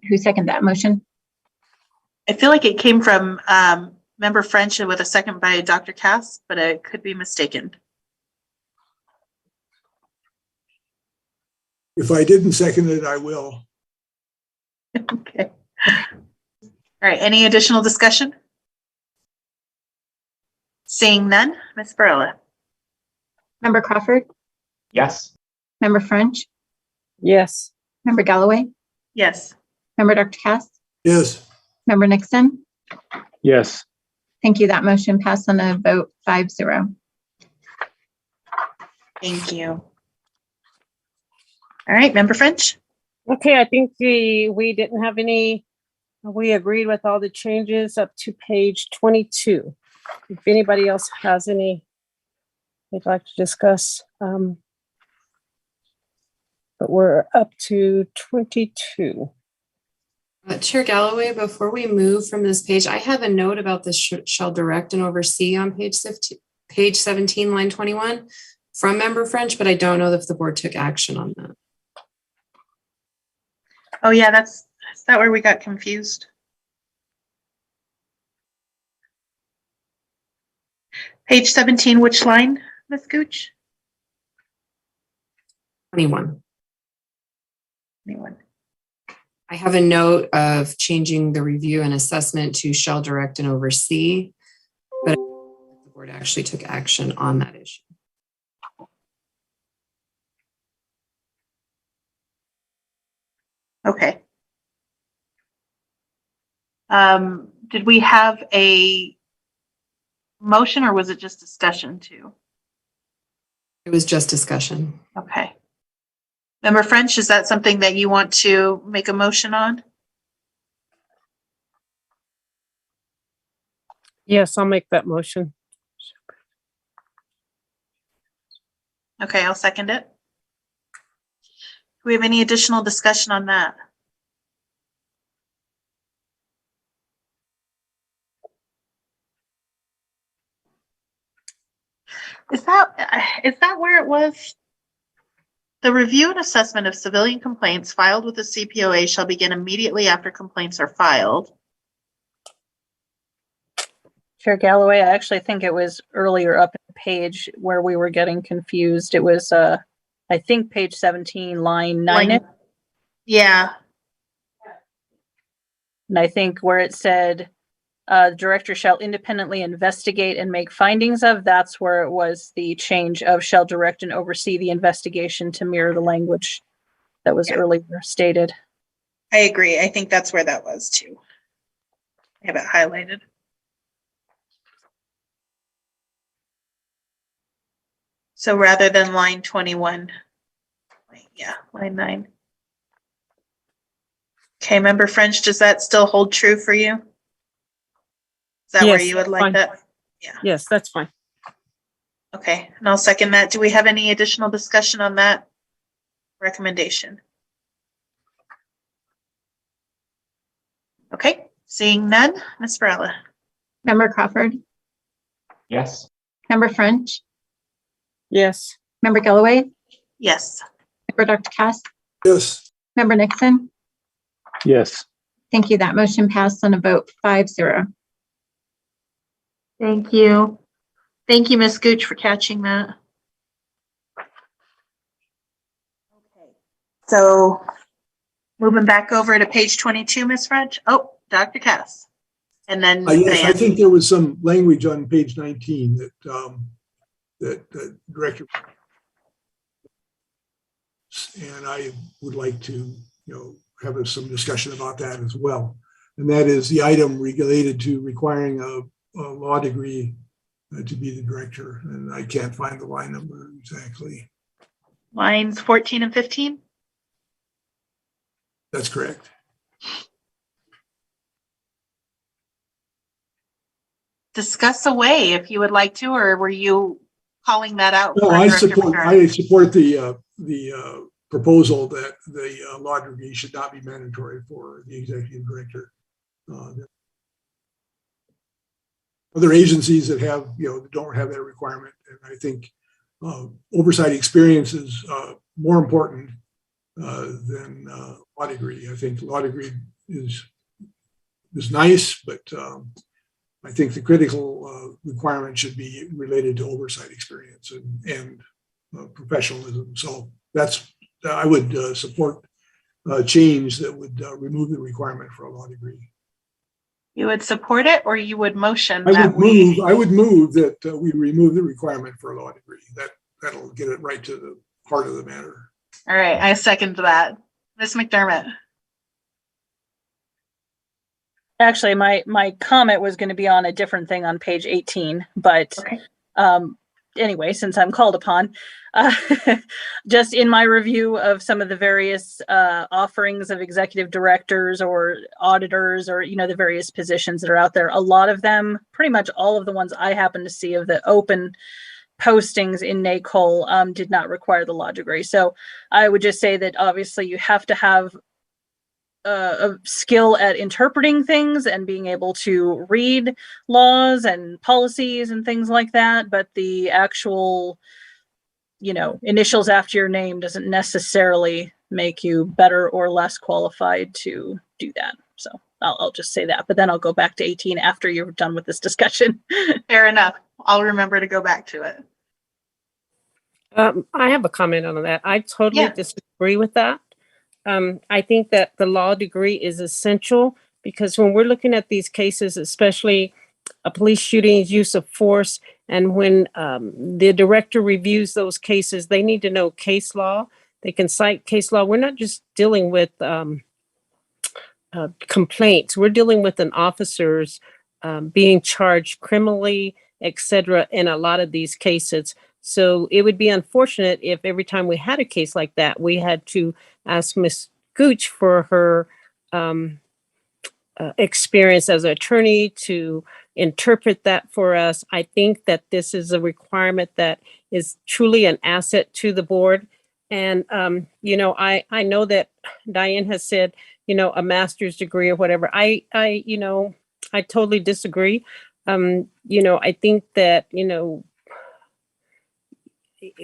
Who seconded that motion? I feel like it came from Member French with a second by Dr. Cass, but I could be mistaken. If I didn't second it, I will. Okay. All right, any additional discussion? Seeing none, Ms. Barella. Member Crawford? Yes. Member French? Yes. Member Galloway? Yes. Member Dr. Cass, Yes. Member Nixon. Yes. Thank you. That motion passed on a vote 5-0. Thank you. All right, Member French? Okay, I think we didn't have any, we agreed with all the changes up to page 22. If anybody else has any they'd like to discuss, but we're up to 22. Chair Galloway, before we move from this page, I have a note about the shall direct and oversee on page 17, line 21 from Member French, but I don't know if the board took action on that. Oh yeah, is that where we got confused? Page 17, which line, Ms. Gooch? 21. 21. I have a note of changing the review and assessment to shall direct and oversee, but the board actually took action on that issue. Okay. Did we have a motion or was it just discussion too? It was just discussion. Okay. Member French, is that something that you want to make a motion on? Yes, I'll make that motion. Okay, I'll second it. Do we have any additional discussion on that? Is that where it was? The review and assessment of civilian complaints filed with the CPOA shall begin immediately after complaints are filed. Chair Galloway, I actually think it was earlier up in the page where we were getting confused. It was, I think, page 17, line 9. Yeah. And I think where it said, the director shall independently investigate and make findings of, that's where it was the change of shall direct and oversee the investigation to mirror the language that was earlier stated. I agree. I think that's where that was too. I have it highlighted. So rather than line 21, line 9. Okay, Member French, does that still hold true for you? Is that where Yes, you would like fine. that? Yeah. Yes, that's fine. Okay, and I'll second that. Do we have any additional discussion on that recommendation? Okay, seeing none, Ms. Varela. Member Crawford, Yes. Member French, Yes. Member Galloway, Yes. Member Dr. Cass, Yes. Member Nixon. Yes. Thank you. That motion passed on a vote 5-0. Thank you. Thank you, Ms. Gooch, for catching that. Okay. So moving back over to page 22, Ms. French. Oh, Dr. Cass. And then Yes, I Dan. think there was some language on page 19 that the director, and I would like to, have some discussion about that as well. And that is the item related to requiring a law degree to be the director. And I can't find the line number exactly. Lines 14 and 15. That's correct. Discuss away if you would like to, or were you calling that out? No, for I Director support McDermott? the proposal that the law degree should not be mandatory for the executive director. Other agencies that have, don't have that requirement, and I think oversight experience is more important than law degree. I think law degree is nice, but I think the critical requirement should be related to oversight experience and professionalism. So I would support a change that would remove the requirement for a law degree. You would support it, or you would motion I that would move that we remove the requirement for a law degree. That'll get it right to the heart of the matter. All right, I second that. Ms. McDermott. Actually, my comment was going to be on a different thing on page 18, but Okay. anyway, since I'm called upon, uh, just in my review of some of the various offerings of executive directors or auditors, or the various positions that are out there, a lot of them, pretty much all of the ones I happen to see of the open postings in NACOL did not require the law degree. So I would just say that obviously you have to have a skill at interpreting things and being able to read laws and policies and things like that. But the actual, initials after your name doesn't necessarily make you better or less qualified to do that. So I'll just say that, but then I'll go back to 18 after you're done with this discussion. Fair enough. I'll remember to go back to it. I have a comment on that. I totally Yeah. disagree with that. I think that the law degree is essential because when we're looking at these cases, especially a police shooting, use of force, and when the director reviews those cases, they need to know case law. They can cite case law. We're not just dealing with complaints. We're dealing with an officer's being charged criminally, etc. in a lot of these cases. So it would be unfortunate if every time we had a case like that, we had to ask Ms. Gooch for her experience as an attorney to interpret that for us. I think that this is a requirement that is truly an asset to the board. And, I know that Diane has said, a master's degree or whatever. I totally disagree. I think that,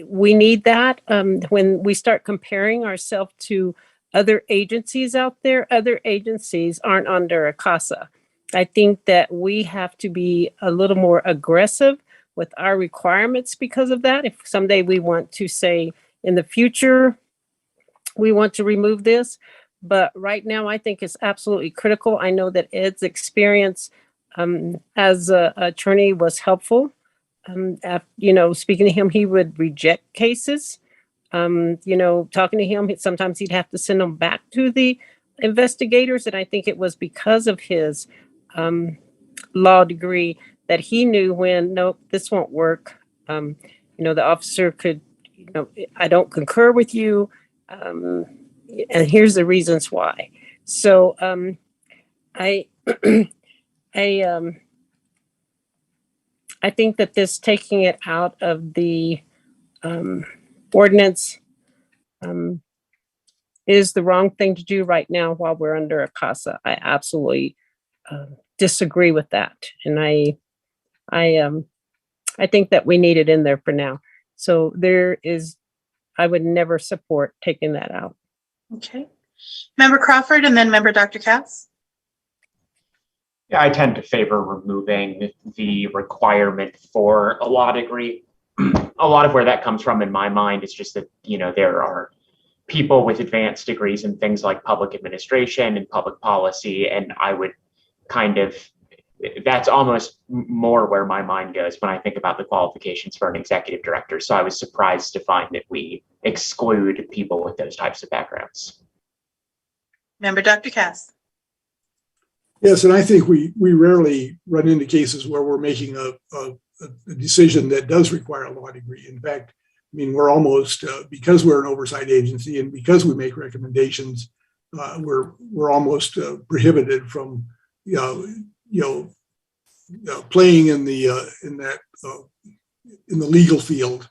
we need that when we start comparing ourselves to other agencies out there. Other agencies aren't under a CASA. I think that we have to be a little more aggressive with our requirements because of that. If someday we want to say in the future, we want to remove this, but right now I think it's absolutely critical. I know that Ed's experience as an attorney was helpful. Speaking to him, he would reject cases. Talking to him, sometimes he'd have to send them back to the investigators. And I think it was because of his law degree that he knew when, nope, this won't work. The officer could, I don't concur with you. And here's the reasons why. So I think that this taking it out of the ordinance is the wrong thing to do right now while we're under a CASA. I absolutely disagree with that. And I think that we need it in there for now. So I would never support taking that out. Okay. Member Crawford and then Member Dr. Katz. Yeah, I tend to favor removing the requirement for a law degree. A lot of where that comes from in my mind is just that, there are people with advanced degrees in things like public administration and public policy. And I would that's almost more where my mind goes when I think about the qualifications for an executive director. So I was surprised to find that we exclude people with those types of backgrounds. Member Dr. Katz. Yes, and I think we rarely run into cases where we're making a decision that does require a law degree. In fact, we're almost, because we're an oversight agency and because we make recommendations, we're almost prohibited from, playing in the legal field.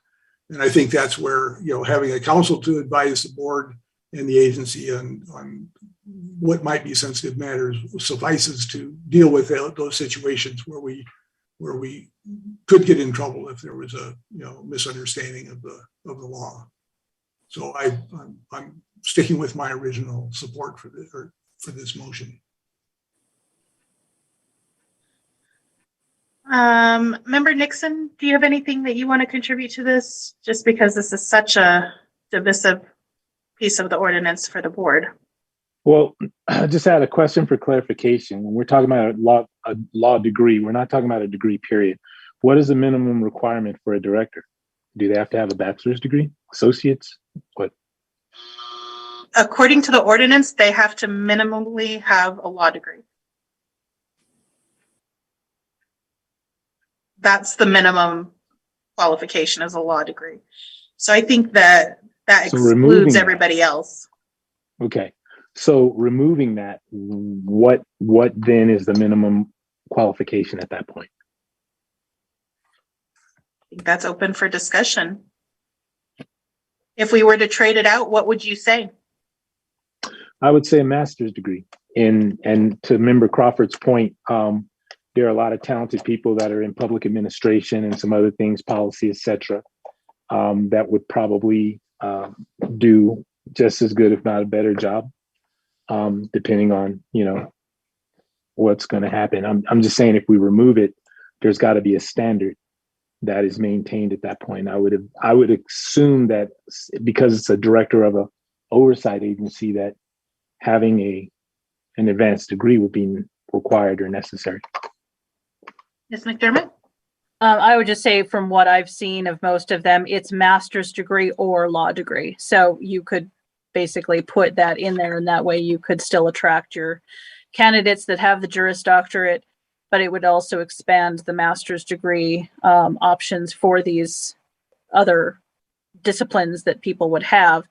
And I think that's where, having a counsel to advise the board and the agency on what might be sensitive matters suffices to deal with those situations where we could get in trouble if there was a misunderstanding of the law. So I'm sticking with my original support for this motion. Member Nixon, do you have anything that you want to contribute to this? Just because this is such a divisive piece of the ordinance for the board. Well, I just had a question for clarification. When we're talking about a law degree, we're not talking about a degree period. What is the minimum requirement for a director? Do they have to have a bachelor's degree, associates? What? According to the ordinance, they have to minimally have a law degree. that's the minimum qualification as a law degree. So I think that So removing excludes that. everybody else. Okay. So removing that, what then is the minimum qualification at that point? I think that's open for discussion. If we were to trade it out, what would you say? I would say a master's degree. And to Member Crawford's point, there are a lot of talented people that are in public administration and some other things, policy, et cetera, that would probably do just as good, if not a better job, depending on, what's going to happen. I'm just saying, if we remove it, there's got to be a standard that is maintained at that point. I would assume that because it's a director of a oversight agency, that having an advanced degree would be required or necessary. Ms. McDermott? I would just say, from what I've seen of most of them, it's master's degree or law degree. So you could basically put that in there, and that way you could still attract your candidates that have the Juris Doctorate, but it would also expand the master's degree options for these other disciplines that people would have.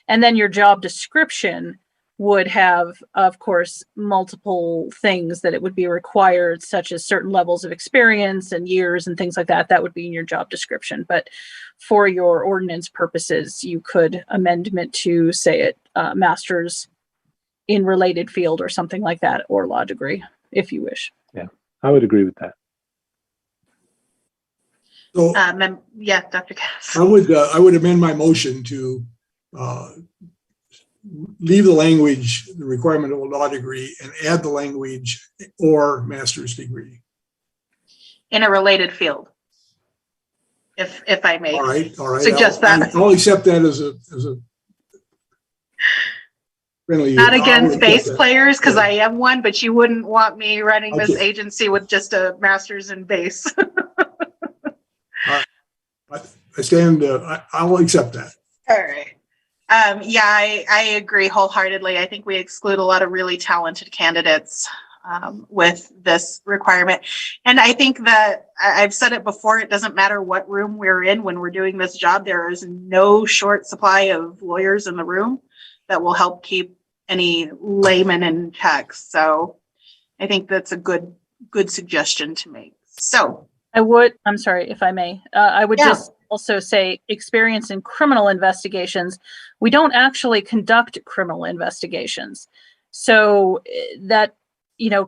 And then your job description would have, of course, multiple things that it would be required, such as certain levels of experience and years and things like that. That would be in your job description. But for your ordinance purposes, you could amendment to say it master's in related field or something like that, or law degree, if you wish. Yeah, I would agree with that. So Yeah, Dr. Cass. I would amend my motion to leave the language, the requirement of a law degree, and add the language or master's degree. In a related field, if I may. All right. Suggest that. I'll accept that as a friendly. Not I'll against accept bass that. players, because I am one, but you wouldn't want me running this Okay. agency with just a master's in bass. I stand. I will accept that. All right. Yeah, I agree wholeheartedly. I think we exclude a lot of really talented candidates with this requirement. And I think that I've said it before, it doesn't matter what room we're in when we're doing this job. There is no short supply of lawyers in the room that will help keep any layman in check. So I think that's a good suggestion to make. So I'm sorry, if I may, I would Yeah. just also say experience in criminal investigations. We don't actually conduct criminal investigations. So that,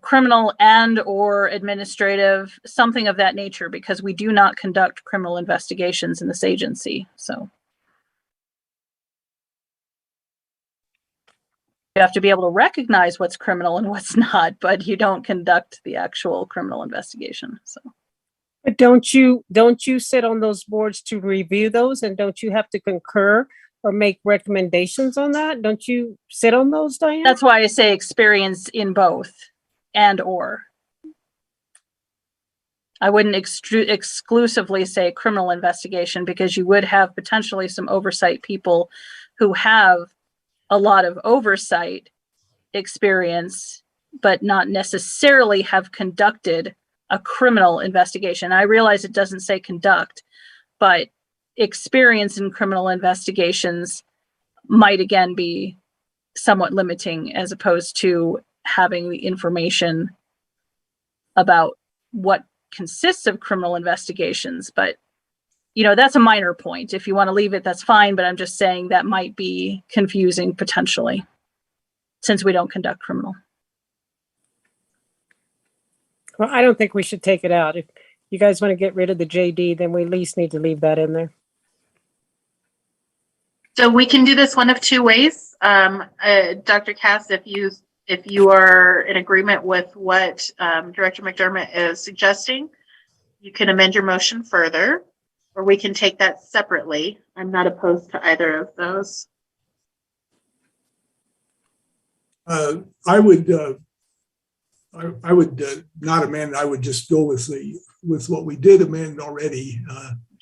criminal and or administrative, something of that nature, because we do not conduct criminal investigations in this agency. So you have to be able to recognize what's criminal and what's not, but you don't conduct the actual criminal investigation. So. But don't you sit on those boards to review those, and don't you have to concur or make recommendations on that? Don't you sit on those, Diane? That's why I say experience in both and or. I wouldn't exclusively say criminal investigation, because you would have potentially some oversight people who have a lot of oversight experience, but not necessarily have conducted a criminal investigation. I realize it doesn't say conduct, but experience in criminal investigations might again be somewhat limiting, as opposed to having the information about what consists of criminal investigations. But that's a minor point. If you want to leave it, that's fine, but I'm just saying that might be confusing potentially, since we don't conduct criminal. Well, I don't think we should take it out. If you guys want to get rid of the JD, then we at least need to leave that in there. So we can do this one of two ways. Dr. Cass, if you are in agreement with what Director McDermott is suggesting, you can amend your motion further, or we can take that separately. I'm not opposed to either of those. I would not amend. I would just go with what we did amend already.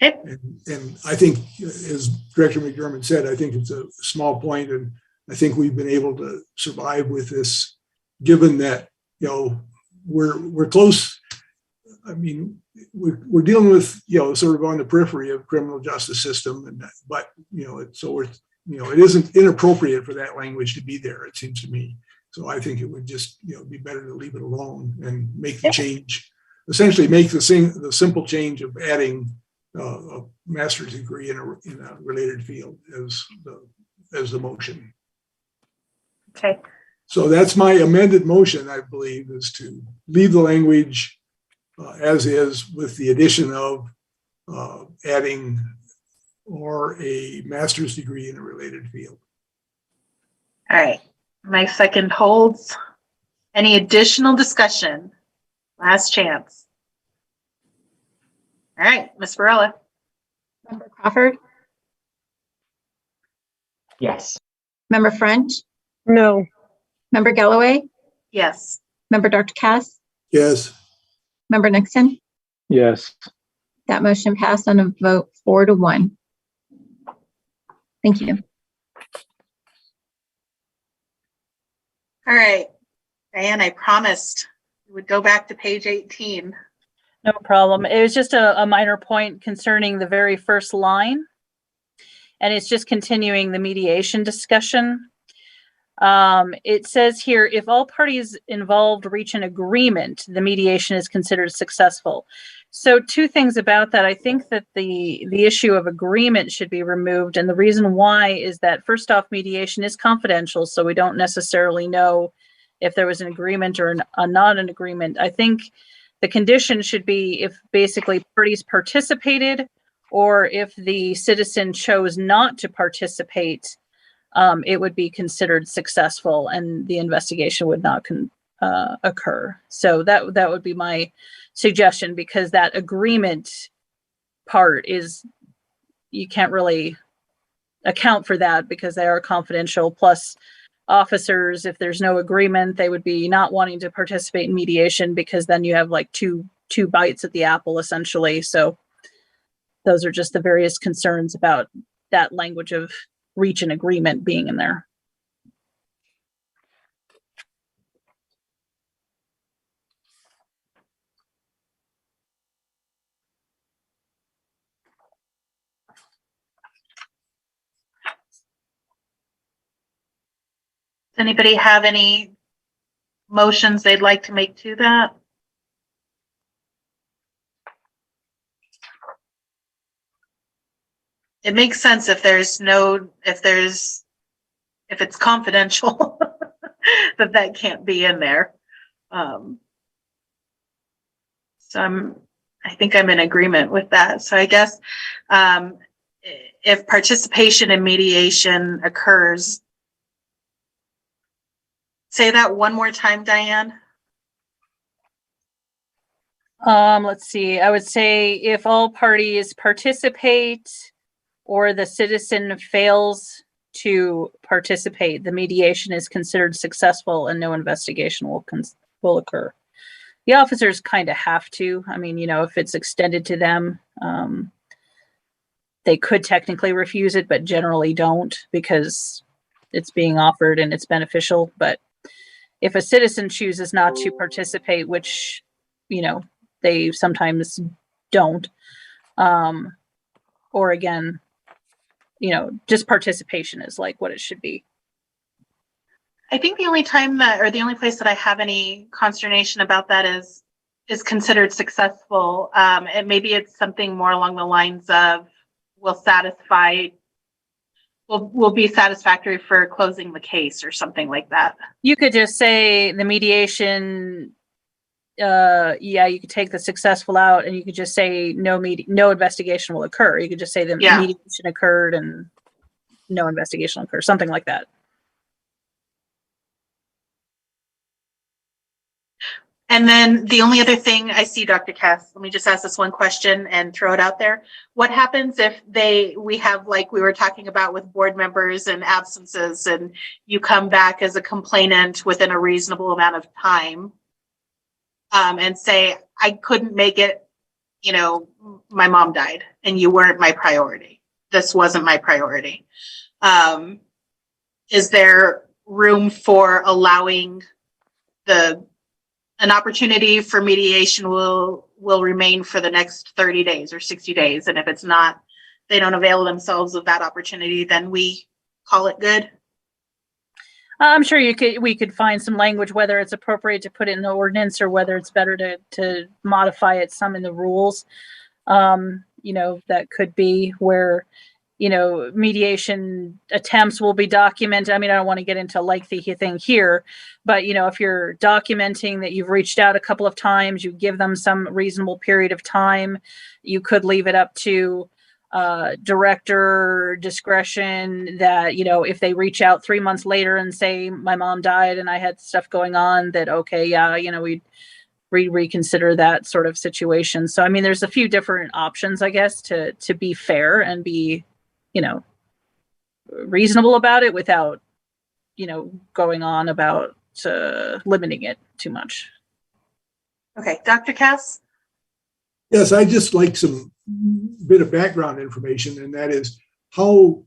Okay. And I think, as Director McDermott said, I think it's a small point, and I think we've been able to survive with this, given that we're close. I mean, we're dealing with, sort of on the periphery of criminal justice system, but it isn't inappropriate for that language to be there, it seems to me. So I think it would just, be better to leave it alone and make the change, essentially make the simple change of adding a master's degree in a related field as the motion. Okay. So that's my amended motion, I believe, is to leave the language as is, with the addition of adding or a master's degree in a related field. All right. My second holds. Any additional discussion? Last chance. All right, Ms. Varela. Member Crawford, Yes. Member French, No. Member Galloway, Yes. Member Dr. Cass, Yes. Member Nixon. Yes. That motion passed on a vote 4-1. Thank you. All right. Diane, I promised we would go back to page 18. No problem. It was just a minor point concerning the very first line. And it's just continuing the mediation discussion. It says here, if all parties involved reach an agreement, the mediation is considered successful. So two things about that. I think that the issue of agreement should be removed. And the reason why is that, first off, mediation is confidential. So we don't necessarily know if there was an agreement or not an agreement. I think the condition should be if basically parties participated, or if the citizen chose not to participate, it would be considered successful and the investigation would not occur. So that would be my suggestion, because that agreement part is, you can't really account for that because they are confidential. Plus, officers, if there's no agreement, they would be not wanting to participate in mediation, because then you have like two bites at the apple essentially. So those are just the various concerns about that language of reach an agreement being in there. Does anybody have any motions they'd like to make to that? It makes sense if it's confidential, that can't be in there. So I think I'm in agreement with that. So I guess if participation in mediation occurs, say that one more time, Diane. Let's see. I would say if all parties participate or the citizen fails to participate, the mediation is considered successful and no investigation will occur. The officers kind of have to. I mean, if it's extended to them, they could technically refuse it, but generally don't, because it's being offered and it's beneficial. But if a citizen chooses not to participate, which, they sometimes don't, or again, just participation is like what it should be. I think the only time the only place that I have any consternation about that is considered successful. And maybe it's something more along the lines of will be satisfactory for closing the case or something like that. You could just say the mediation, you could take the successful out, and you could just say no investigation will occur. You could just say the mediation occurred and no investigation will occur, something like that. And then the only other thing I see, Dr. Cass, let me just ask this one question and throw it out there. What happens if we have, like we were talking about with board members and absences, and you come back as a complainant within a reasonable amount of time, and say, I couldn't make it, my mom died and you weren't my priority. This wasn't my priority. Is there room for allowing an opportunity for mediation will remain for the next 30 days or 60 days. And if it's not, they don't avail themselves of that opportunity, then we call it good. I'm sure we could find some language, whether it's appropriate to put it in the ordinance or whether it's better to modify it some in the rules. That could be where, mediation attempts will be documented. I mean, I don't want to get into a lengthy thing here, but if you're documenting that you've reached out a couple of times, you give them some reasonable period of time, you could leave it up to director discretion that, if they reach out 3 months later and say, my mom died and I had stuff going on, that, okay, yeah, we'd reconsider that sort of situation. So, I mean, there's a few different options, I guess, to be fair and be, reasonable about it without, going on about limiting it too much. Okay, Dr. Cass? Yes, I just like some bit of background information, and that is how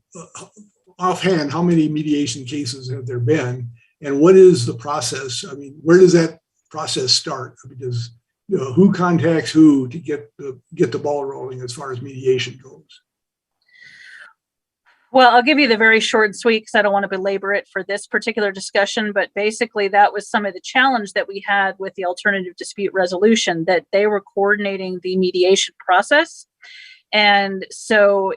offhand, how many mediation cases have there been, and what is the process? I mean, where does that process start? Because who contacts who to get the ball rolling as far as mediation goes? Well, I'll give you the very short and sweet because I don't want to belabor it for this particular discussion, but basically that was some of the challenge that we had with the alternative dispute resolution, that they were coordinating the mediation process. And so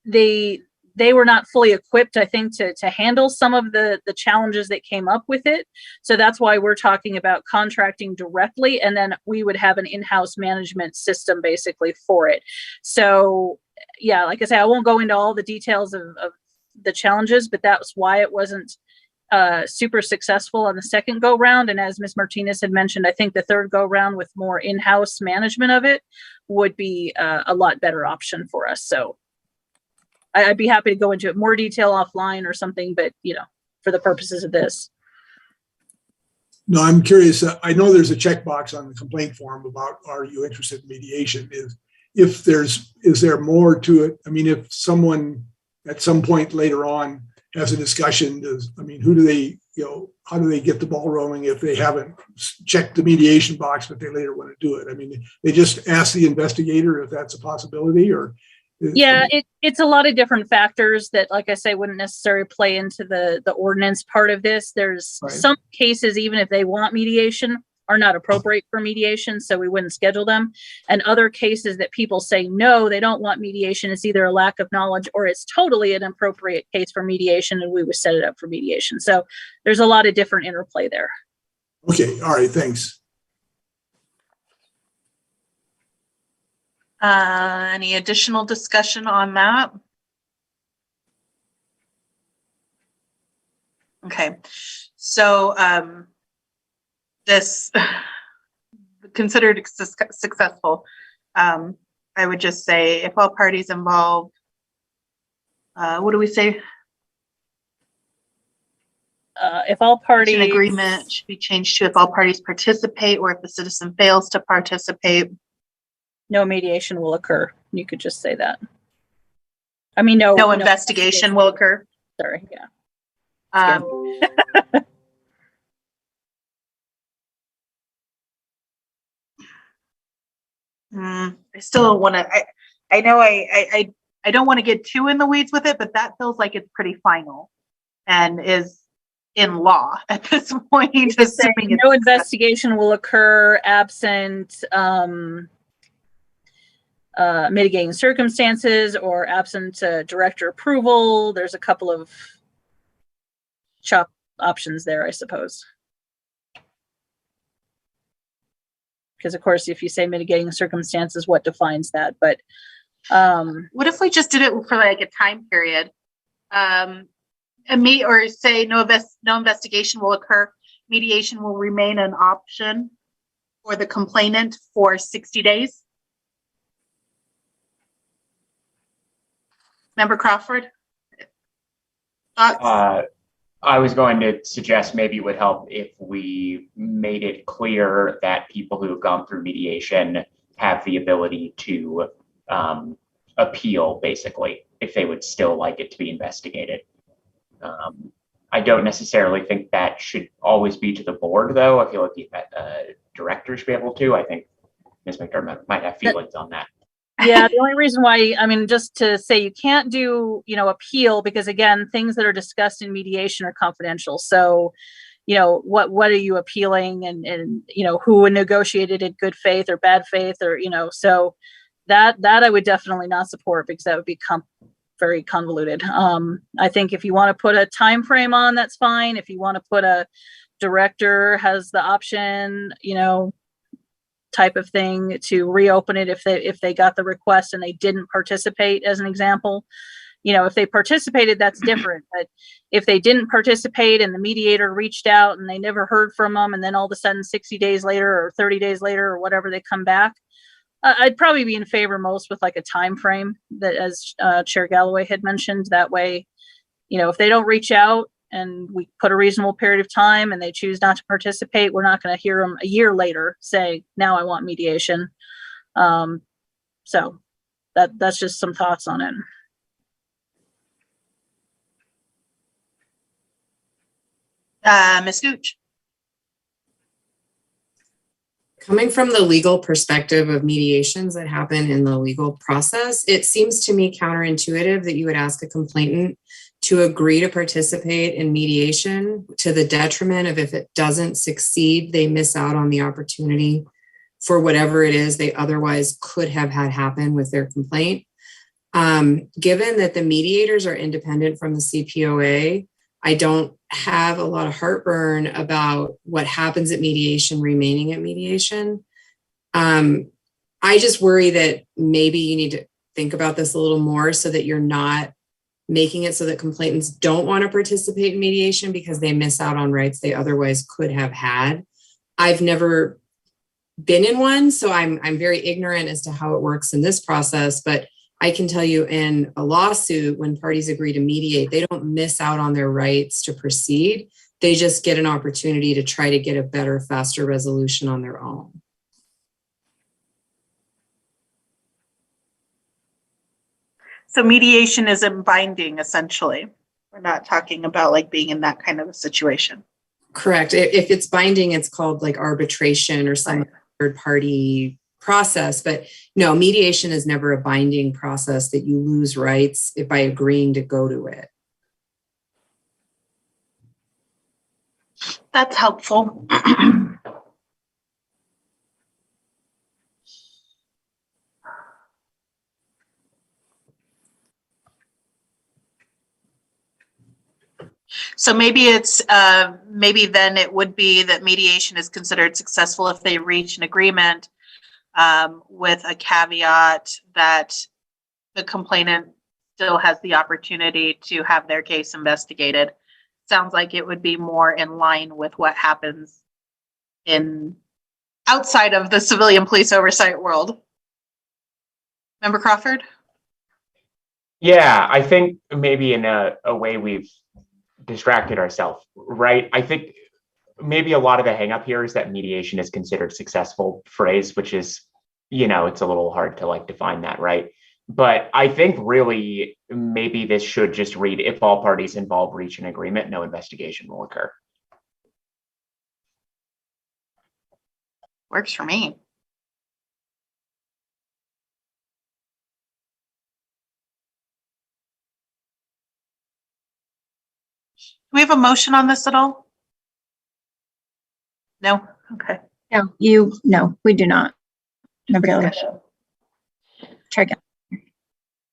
they were not fully equipped, I think, to handle some of the challenges that came up with it. So that's why we're talking about contracting directly, and then we would have an in-house management system basically for it. So yeah, like I say, I won't go into all the details of the challenges, but that's why it wasn't super successful on the second go round. And as Ms. Martinez had mentioned, I think the third go round with more in-house management of it would be a lot better option for us. So I'd be happy to go into more detail offline or something, but for the purposes of this. No, I'm curious. I know there's a checkbox on the complaint form about, are you interested in mediation? Is there more to it? I mean, if someone at some point later on has a discussion, who do they, how do they get the ball rolling if they haven't checked the mediation box, but they later want to do it? I mean, they just ask the investigator if that's a possibility, or? Yeah, it's a lot of different factors that, like I say, wouldn't necessarily play into the ordinance part of this. There's Right. some cases, even if they want mediation, are not appropriate for mediation, so we wouldn't schedule them. And other cases that people say, no, they don't want mediation, it's either a lack of knowledge or it's totally an appropriate case for mediation, and we would set it up for mediation. So there's a lot of different interplay there. Okay, all right, thanks. Any additional discussion on that? Okay, so this considered successful. I would just say if all parties involved, what do we say? If all parties An agreement should be changed to if all parties participate, or if the citizen fails to participate, no mediation will occur. You could just say that. I mean, no investigation will occur. Sorry, yeah. I still don't want to. I know I don't want to get too in the weeds with it, but that feels like it's pretty final and is in law at this point. Assuming no investigation will occur absent mitigating circumstances or absent director approval. There's a couple of chop options there, I suppose. Because of course, if you say mitigating circumstances, what defines that? But what if we just did it for like a time period? Or say no investigation will occur. Mediation will remain an option for the complainant for 60 days. Member Crawford? Thoughts? I was going to suggest maybe it would help if we made it clear that people who have gone through mediation have the ability to appeal, basically, if they would still like it to be investigated. I don't necessarily think that should always be to the board, though. I feel like the director should be able to. I think Ms. McDermott might have feelings on that. Yeah, the only reason why, I mean, just to say you can't do, appeal, because again, things that are discussed in mediation are confidential. So, what are you appealing, and who negotiated in good faith or bad faith, or, so that I would definitely not support, because that would be very convoluted. I think if you want to put a time frame on, that's fine. If you want to put a director has the option, type of thing to reopen it if they got the request and they didn't participate, as an example. If they participated, that's different. But if they didn't participate and the mediator reached out and they never heard from them, and then all of a sudden 60 days later or 30 days later or whatever they come back, I'd probably be in favor most with like a time frame, that, as Chair Galloway had mentioned. That way, if they don't reach out and we put a reasonable period of time and they choose not to participate, we're not going to hear them a year later say, now I want mediation. So that's just some thoughts on it. Ms. Gooch. Coming from the legal perspective of mediations that happen in the legal process, it seems to me counterintuitive that you would ask a complainant to agree to participate in mediation to the detriment of, if it doesn't succeed, they miss out on the opportunity for whatever it is they otherwise could have had happen with their complaint. Given that the mediators are independent from the CPOA, I don't have a lot of heartburn about what happens at mediation remaining at mediation. I just worry that maybe you need to think about this a little more, so that you're not making it so that complainants don't want to participate in mediation because they miss out on rights they otherwise could have had. I've never been in one, so I'm very ignorant as to how it works in this process, but I can tell you, in a lawsuit, when parties agree to mediate, they don't miss out on their rights to proceed. They just get an opportunity to try to get a better, faster resolution on their own. So mediation isn't binding, essentially. We're not talking about like being in that kind of a situation. Correct. If it's binding, it's called like arbitration or some third party process. But no, mediation is never a binding process that you lose rights by agreeing to go to it. That's helpful. So maybe it's maybe then it would be that mediation is considered successful if they reach an agreement, with a caveat that the complainant still has the opportunity to have their case investigated. Sounds like it would be more in line with what happens in outside of the civilian police oversight world. Member Crawford? Yeah, I think maybe in a way we've distracted ourselves, right? I think maybe a lot of the hang up here is that mediation is considered successful phrase, which is, it's a little hard to like define that, right? But I think really maybe this should just read, if all parties involved reach an agreement, no investigation will occur. Works for me. Do we have a motion on this at all? No? Okay. No, we do not. Nobody else. Chair Galloway.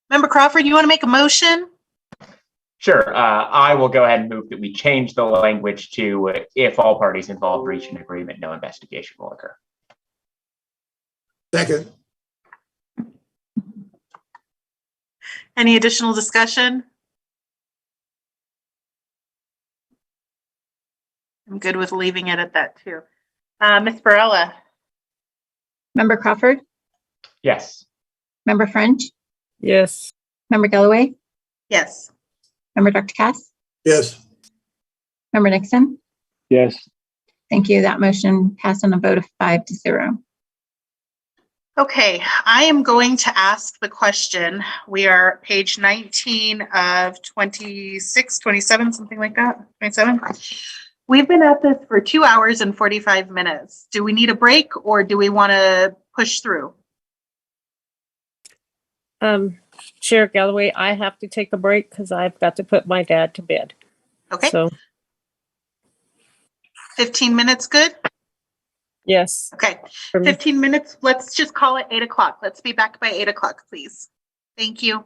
Member Crawford, you want to make a motion? Sure. I will go ahead and move that we change the language to if all parties involved reach an agreement, no investigation will occur. Second. Any additional discussion? I'm good with leaving it at that too. Ms. Barella? Member Crawford? Yes. Member French? Yes. Member Galloway? Yes. Member Dr. Cass? Yes. Member Nixon? Yes. Thank you. That motion passed on a vote of 5-0. Okay, I am going to ask the question. We are page 19 of 26, 27, something like that, 27. We've been at this for 2 hours and 45 minutes. Do we need a break, or do we want to push through? Chair Galloway, I have to take a break because I've got to put my dad to bed. Okay, So, 15 minutes, good? yes. Okay, for me. 15 minutes. Let's just call it 8 o'clock. Let's be back by 8 o'clock, please. Thank you.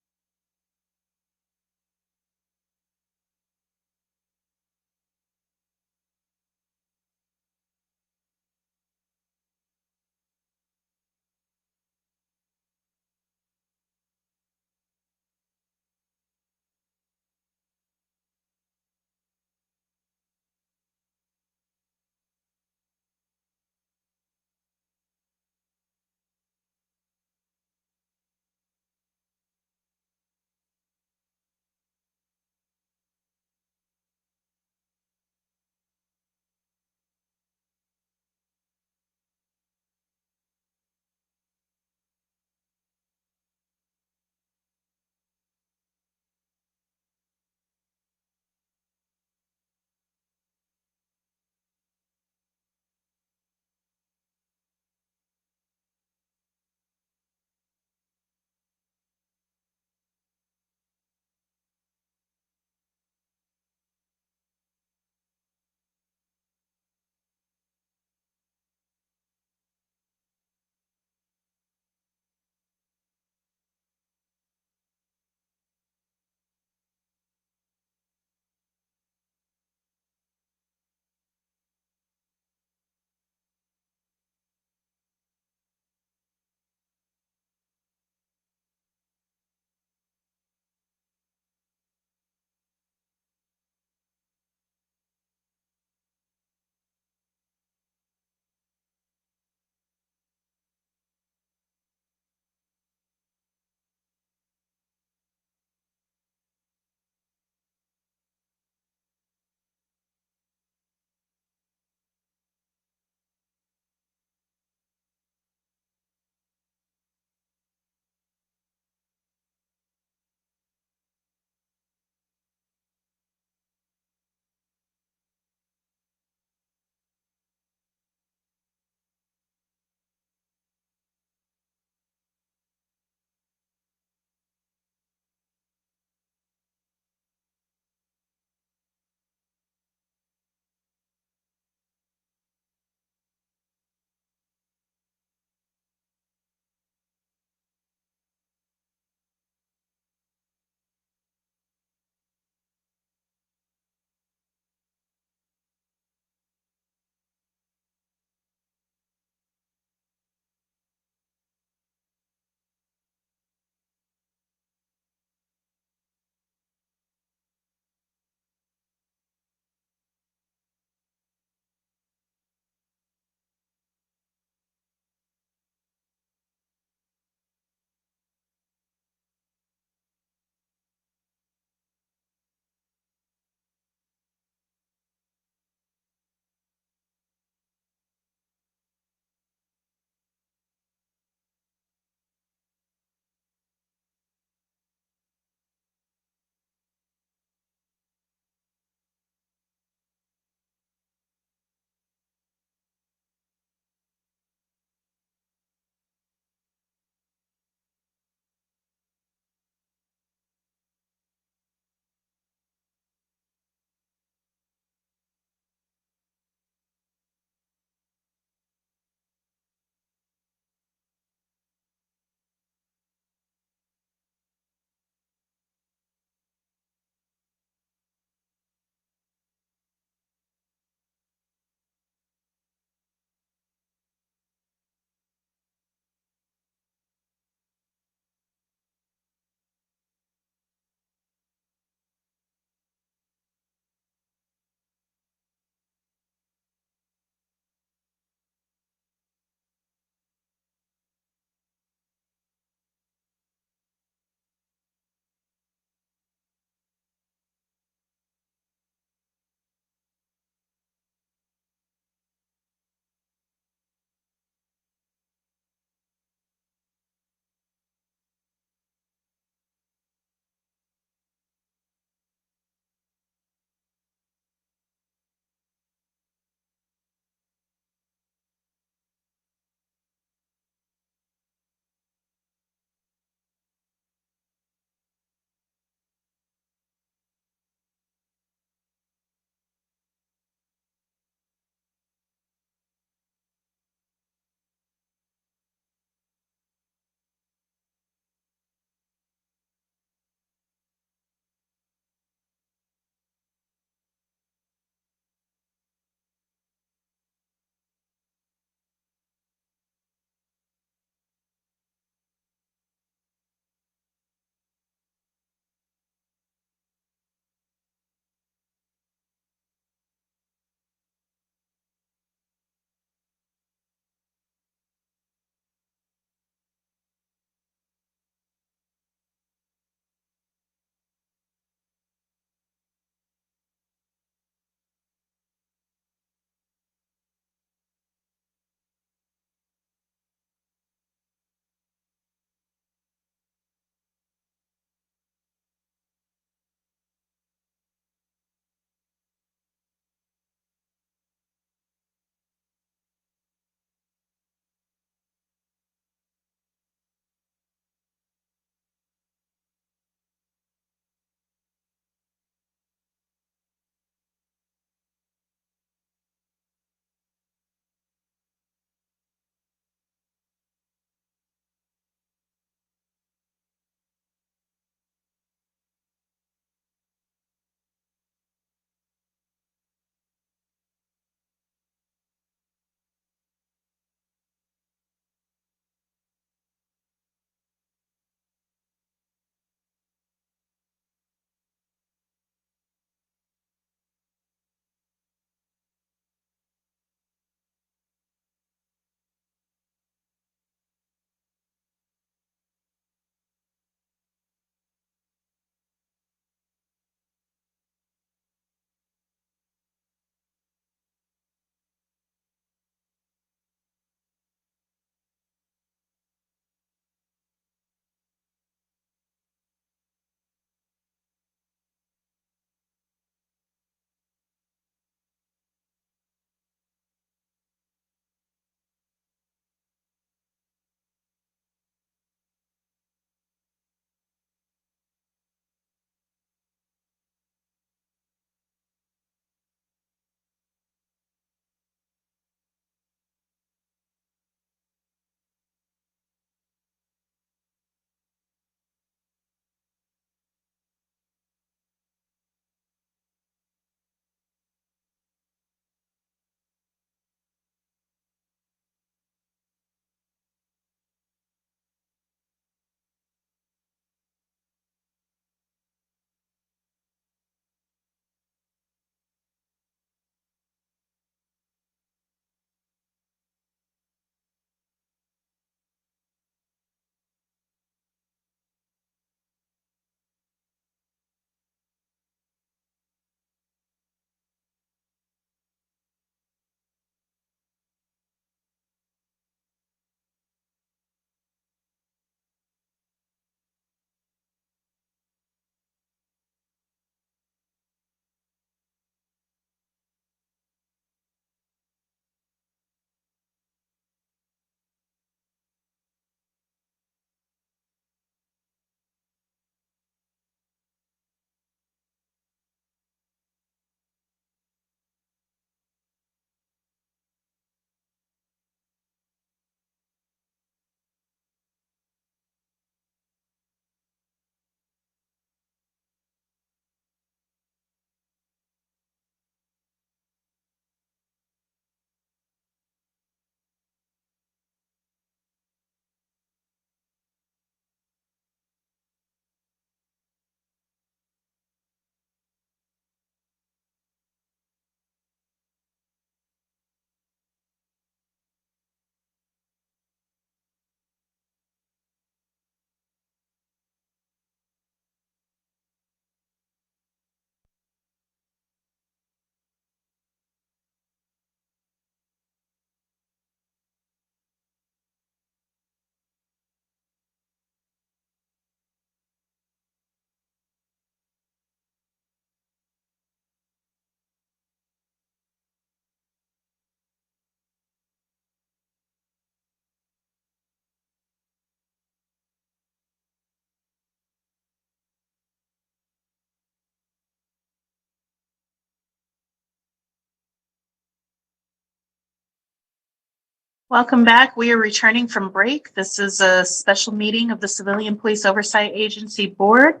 Welcome back. We are returning from break. This is a special meeting of the Civilian Police Oversight Agency Board,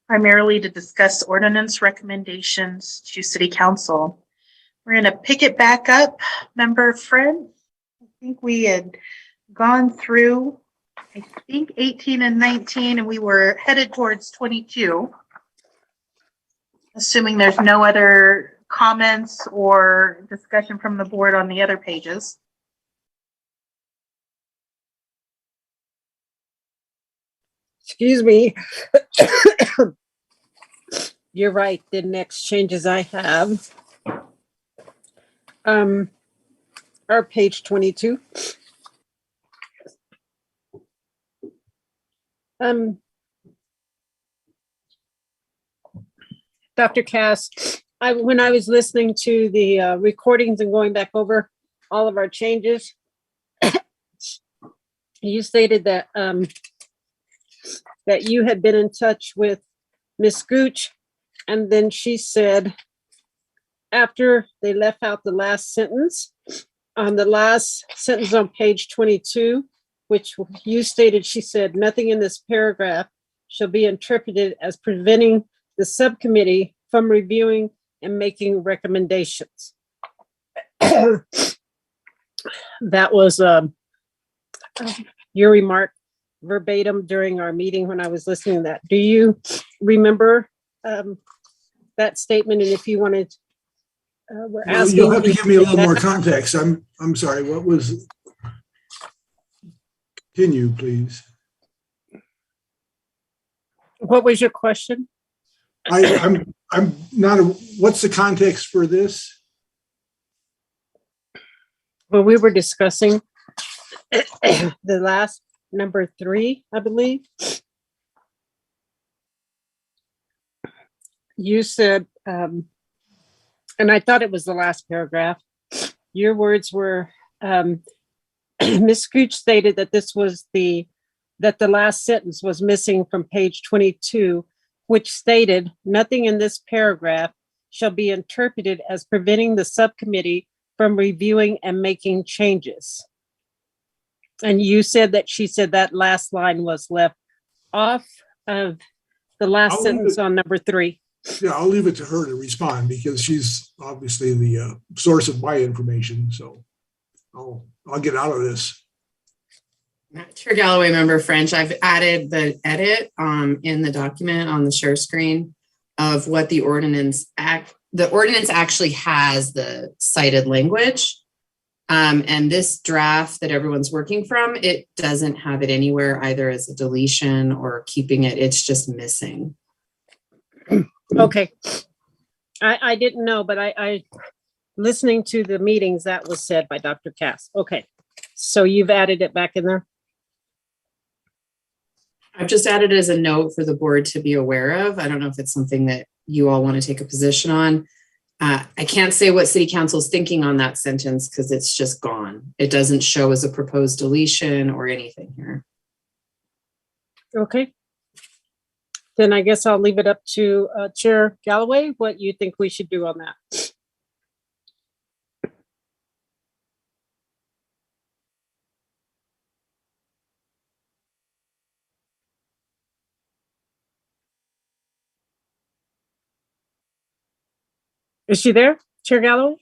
primarily to discuss ordinance recommendations to City Council. We're going to pick it back up. Member Fred, I think we had gone through, 18 and 19, and we were headed towards 22. Assuming there's no other comments or discussion from the board on the other pages. Excuse me. You're right. The next changes I have are page 22. Dr. Cass, when I was listening to the recordings and going back over all of our changes, you stated that that you had been in touch with Miss Gooch, and then she said after they left out the last sentence, on the last sentence on page 22, which you stated, she said, nothing in this paragraph shall be interpreted as preventing the subcommittee from reviewing and making recommendations. That was your remark verbatim during our meeting when I was listening to that. Do you remember that statement? And if you wanted, we're asking. You'll have to give me a little more context. I'm sorry. What was? Continue, please. What was your question? I'm not. What's the context for this? Well, we were discussing the last number 3, I believe. You said, and I thought it was the last paragraph. Your words were, Ms. Scooch stated that that the last sentence was missing from page 22, which stated, nothing in this paragraph shall be interpreted as preventing the subcommittee from reviewing and making changes. And you said that she said that last line was left off of the last sentence on number 3. Yeah, I'll leave it to her to respond because she's obviously the source of my information. So I'll get out of this. Chair Galloway, member French, I've added the edit in the document on the share screen of what the ordinance actually has the cited language. And this draft that everyone's working from, it doesn't have it anywhere either as a deletion or keeping it. It's just missing. Okay. I didn't know, but I listening to the meetings that was said by Dr. Cass. Okay. So you've added it back in there? I've just added it as a note for the board to be aware of. I don't know if it's something that you all want to take a position on. I can't say what City Council's thinking on that sentence because it's just gone. It doesn't show as a proposed deletion or anything here. Okay. Then I guess I'll leave it up to Chair Galloway, what you think we should do on that. Is she there, Chair Galloway?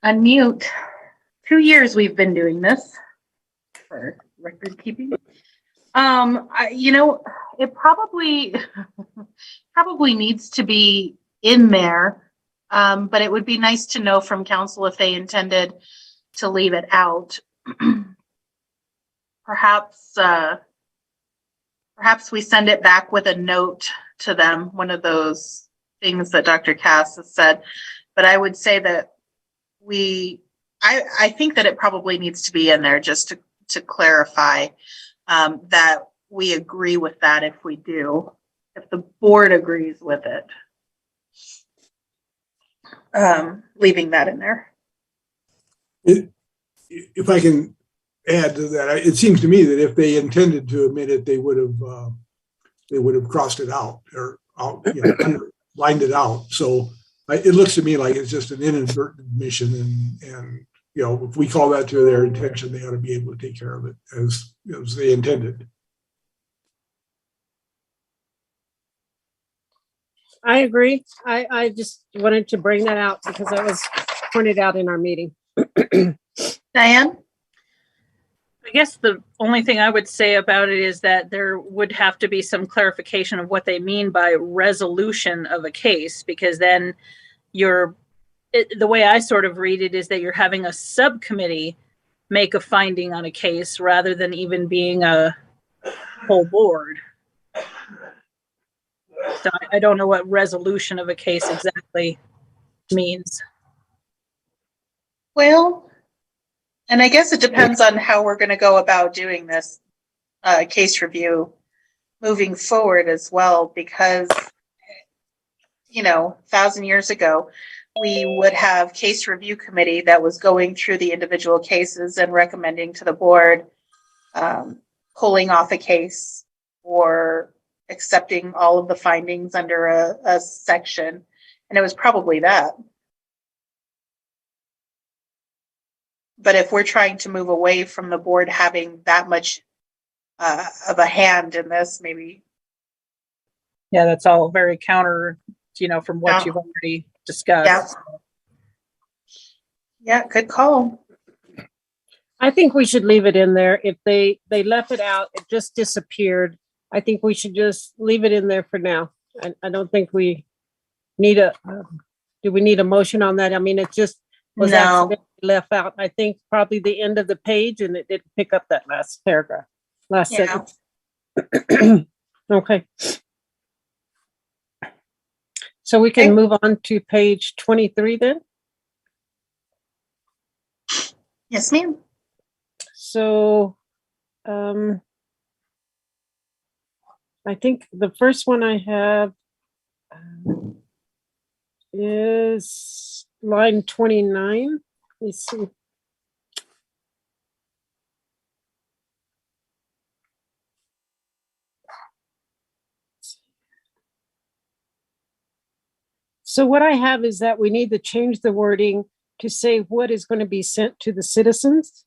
Unmute. 2 years we've been doing this for record keeping. It probably needs to be in there, but it would be nice to know from council if they intended to leave it out. Perhaps we send it back with a note to them, one of those things that Dr. Cass has said. But I would say that I think that it probably needs to be in there just to clarify that we agree with that if the board agrees with it. Leaving that in there. If I can add to that, it seems to me that if they intended to omit it, they would have crossed it out or lined it out. So it looks to me like it's just an inadvertent omission, and if we call that to their attention, they ought to be able to take care of it as they intended. I agree. I just wanted to bring that out because that was pointed out in our meeting. Diane? I guess the only thing I would say about it is that there would have to be some clarification of what they mean by resolution of a case, because then the way I sort of read it is that you're having a subcommittee make a finding on a case rather than even being a whole board. So I don't know what resolution of a case exactly means. Well, and I guess it depends on how we're going to go about doing this case review moving forward as well, because, 1,000 years ago, we would have case review committee that was going through the individual cases and recommending to the board pulling off a case or accepting all of the findings under a section. And it was probably that. But if we're trying to move away from the board having that much of a hand in this, maybe. Yeah, that's all very counter, from what you've already discussed. Yeah, good call. I think we should leave it in there. If they left it out, it just disappeared. I think we should just leave it in there for now. I don't think we need do we need a motion on that? I mean, it just was accidentally left out. I think probably the end of the page, and it didn't pick up that last paragraph, last sentence. Okay. So we can move on to page 23 then? Yes, ma'am. So, I think the first one I have is line 29. Let me see. So what I have is that we need to change the wording to say what is going to be sent to the citizens.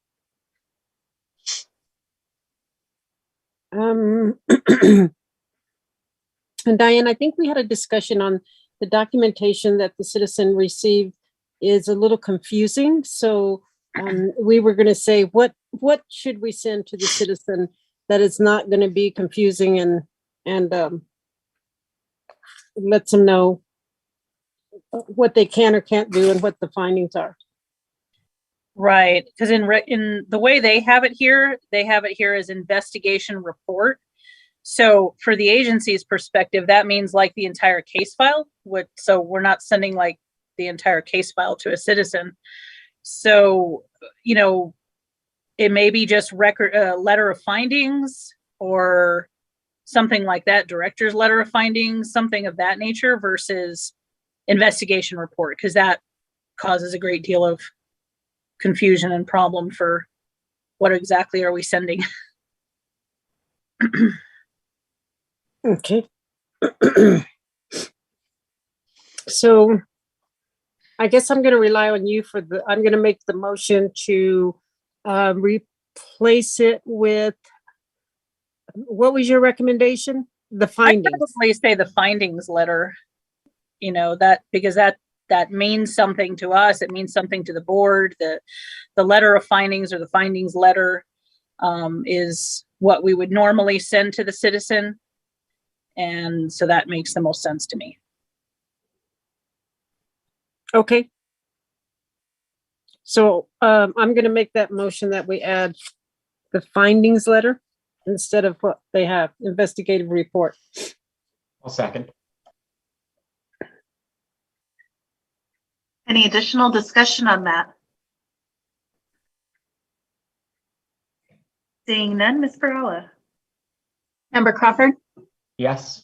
And Diane, I think we had a discussion on the documentation that the citizen received is a little confusing. So we were going to say, what should we send to the citizen that is not going to be confusing and lets them know what they can or can't do and what the findings are. Right, because in the way they have it here as investigation report. So for the agency's perspective, that means like the entire case file. So we're not sending like the entire case file to a citizen. So, it may be just letter of findings or something like that, director's letter of findings, something of that nature versus investigation report, because that causes a great deal of confusion and problem for what exactly are we sending. Okay. So I guess I'm going to rely on you I'm going to make the motion to replace it with, what was your recommendation? The findings. I probably say the findings letter, because that means something to us. It means something to the board. The letter of findings or the findings letter is what we would normally send to the citizen. And so that makes the most sense to me. Okay. So I'm going to make that motion that we add the findings letter instead of what they have, investigative report. I'll second. Any additional discussion on that? Seeing none, Ms. Perala. Member Crawford, Yes.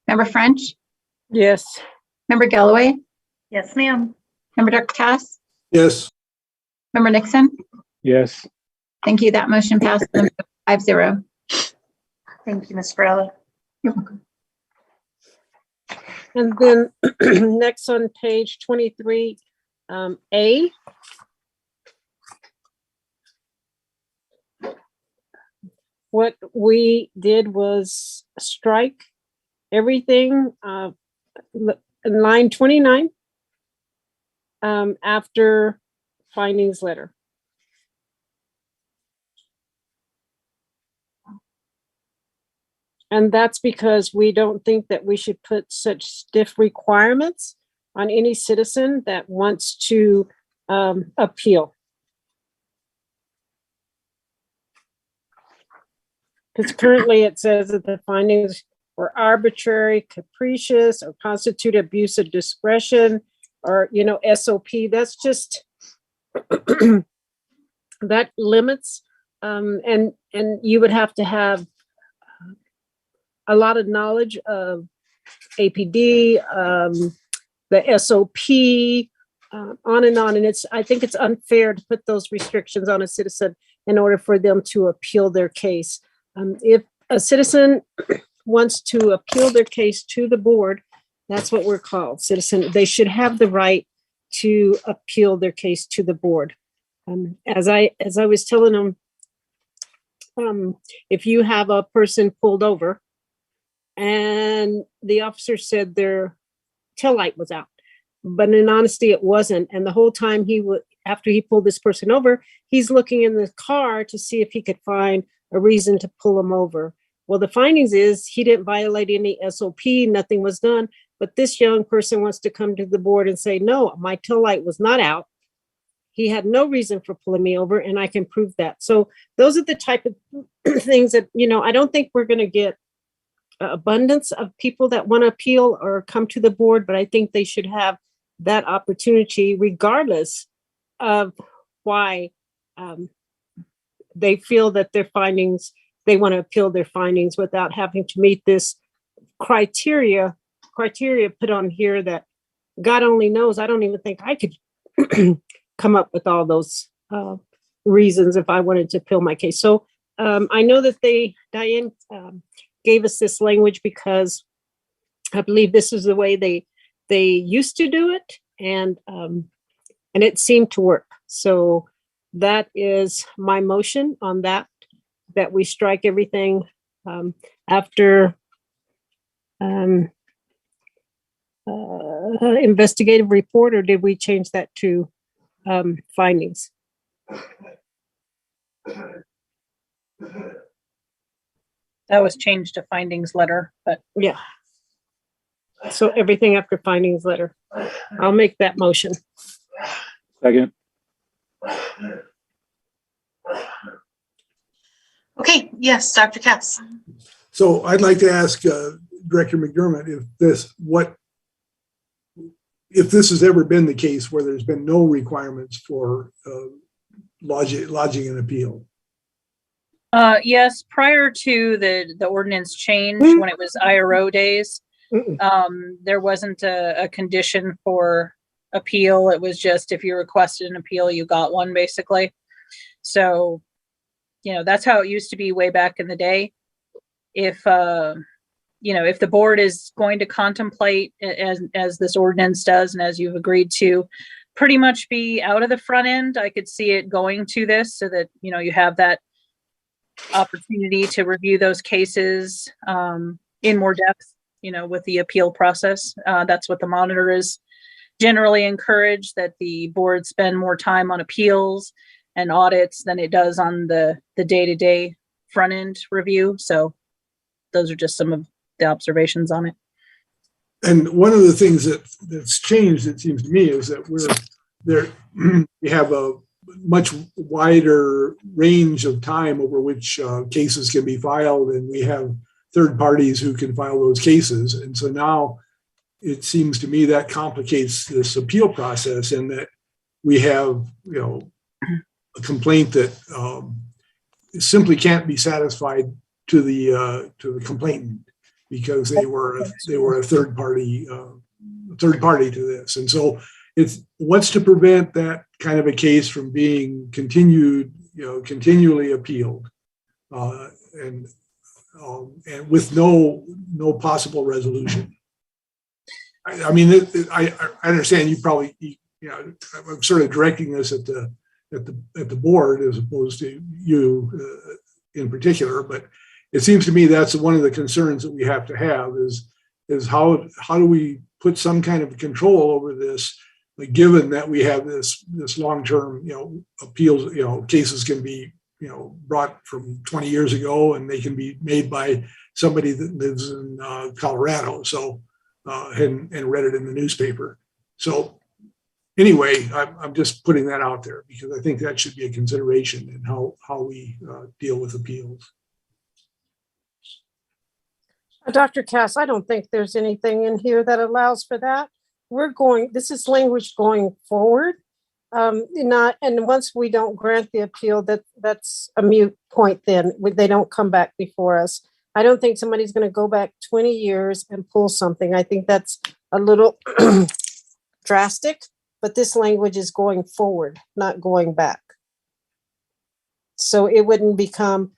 Member French, Yes. Member Galloway, Yes, ma'am. Member Dr. Cass, Yes. Member Nixon. Yes. Thank you. That motion passed 5-0. Thank you, Ms. Perala. You're welcome. And then next on page 23, A, what we did was strike everything in line 29 after findings letter. And that's because we don't think that we should put such stiff requirements on any citizen that wants to appeal. Because currently it says that the findings were arbitrary, capricious, or constitute abuse of discretion, or, you know, SOP. That's just, that limits, and you would have to have a lot of knowledge of APD, the SOP, on and on. And I think it's unfair to put those restrictions on a citizen in order for them to appeal their case. If a citizen wants to appeal their case to the board, that's what we're called, citizen. They should have the right to appeal their case to the board. As I was telling them, if you have a person pulled over and the officer said their tail light was out, but in honesty, it wasn't. And the whole time after he pulled this person over, he's looking in the car to see if he could find a reason to pull him over. Well, the findings is he didn't violate any SOP, nothing was done, but this young person wants to come to the board and say, no, my tail light was not out. He had no reason for pulling me over, and I can prove that. So those are the type of things that, you know, I don't think we're going to get abundance of people that want to appeal or come to the board, but I think they should have that opportunity regardless of why they feel that their findings, they want to appeal their findings without having to meet this criteria put on here that God only knows. I don't even think I could come up with all those reasons if I wanted to appeal my case. So I know that Diane gave us this language because I believe this is the way they used to do it, and it seemed to work. So that is my motion on that we strike everything after investigative report, or did we change that to findings? That was changed to findings letter, but Yeah. So everything after findings letter. I'll make that motion. Second. Okay, yes, Dr. Cass. So I'd like to ask Director McDermott if this has ever been the case where there's been no requirements for lodging an appeal. yes, prior to the ordinance change, when it was IRO days, there wasn't a condition for appeal. It was just if you requested an appeal, you got one, basically. So, you know, that's how it used to be way back in the day. If you know, if the board is going to contemplate, as this ordinance does, and as you've agreed to, pretty much be out of the front end, I could see it going to this so that, you know, you have that opportunity to review those cases in more depth, you know, with the appeal process. That's what the monitor is generally encouraged, that the board spend more time on appeals and audits than it does on the day-to-day front end review. So those are just some of the observations on it. And one of the things that's changed, it seems to me, is that we have a much wider range of time over which cases can be filed, and we have third parties who can file those cases. And so now it seems to me that complicates this appeal process, in that we have, you know, a complaint that simply can't be satisfied to the complainant because they were a third party to this. And so it's what's to prevent that kind of a case from being continually appealed, and with no possible resolution. I mean, I understand you probably, you know, I'm sort of directing this at the board as opposed to you, in particular, but it seems to me that's one of the concerns that we have to have is how do we put some kind of control over this, like, given that we have this long-term, appeals, cases can be, brought from 20 years ago, and they can be made by somebody that lives in Colorado, so and read it in the newspaper. So anyway, I'm just putting that out there because I think that should be a consideration in how we deal with appeals. Dr. Cass, I don't think there's anything in here that allows for that. This is language going forward. And once we don't grant the appeal, that's a moot point then. They don't come back before us. I don't think somebody's going to go back 20 years and pull something. I think that's a little drastic, but this language is going forward, not going back. So it wouldn't become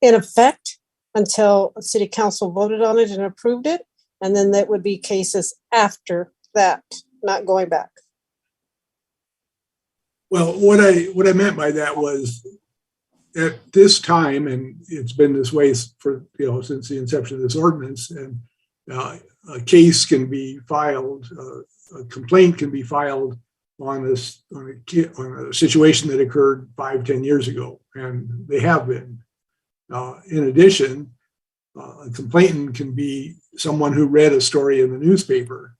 in effect until city council voted on it and approved it. And then that would be cases after that, not going back. Well, what I meant by that was at this time, and it's been this way for, since the inception of this ordinance, and a case can be filed, a complaint can be filed on a situation that occurred 5-10 years ago, and they have been. In addition, a complainant can be someone who read a story in the newspaper,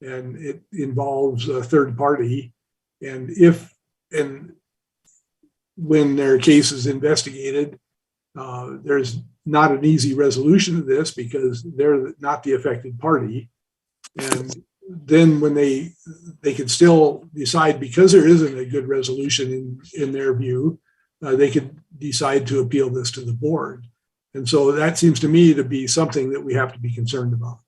and it involves a third party. And when their case is investigated, there's not an easy resolution of this because they're not the affected party. And then when they could still decide, because there isn't a good resolution in their view, they could decide to appeal this to the board. And so that seems to me to be something that we have to be concerned about.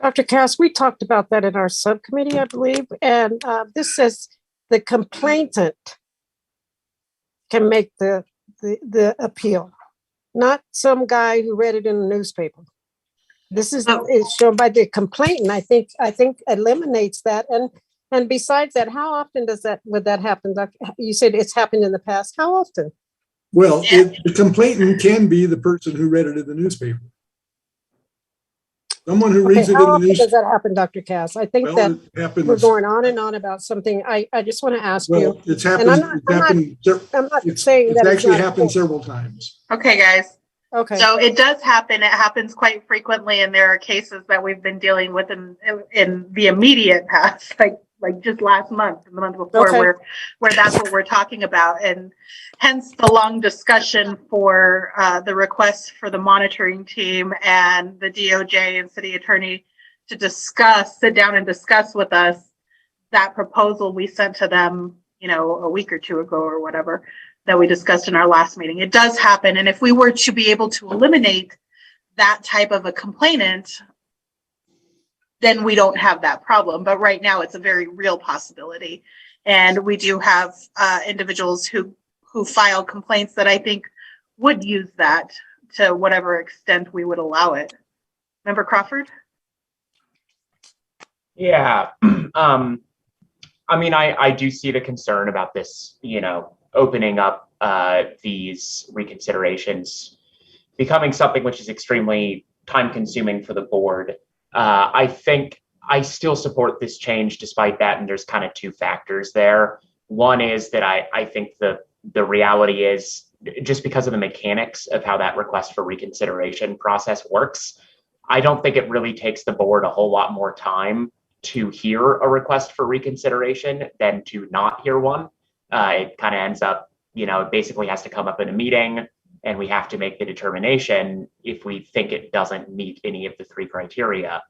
Dr. Cass, we talked about that in our subcommittee, I believe. And this says the complainant can make the appeal, not some guy who read it in the newspaper. This is shown by the complainant. I think eliminates that. And besides that, how often would that happen? You said it's happened in the past. How often? Well, the complainant can be the person who read it in the newspaper. Someone who reads it in How the often newspaper. does that happen, Dr. Cass? I think that we're going on and on about something. I just want to ask you. It's happened. I'm not saying that it's actually happened several times. Okay, guys. Okay. So it does happen. It happens quite frequently, and there are cases that we've been dealing with in the immediate past, like just last month and the month before, Okay. where that's what we're talking about, and hence the long discussion for the request for the monitoring team and the DOJ and city attorney to sit down and discuss with us that proposal we sent to them, a week or two ago or whatever, that we discussed in our last meeting. It does happen. And if we were to be able to eliminate that type of a complainant, then we don't have that problem. But right now it's a very real possibility. And we do have individuals who file complaints that I think would use that to whatever extent we would allow it. Member Crawford? Yeah. I do see the concern about this, opening up these reconsiderations becoming something which is extremely time consuming for the board. I think I still support this change despite that, and there's kind of two factors there. One is that I think the reality is, just because of the mechanics of how that request for reconsideration process works, I don't think it really takes the board a whole lot more time to hear a request for reconsideration than to not hear one. It kind of ends up, it basically has to come up in a meeting, and we have to make the determination if we think it doesn't meet any of the three criteria.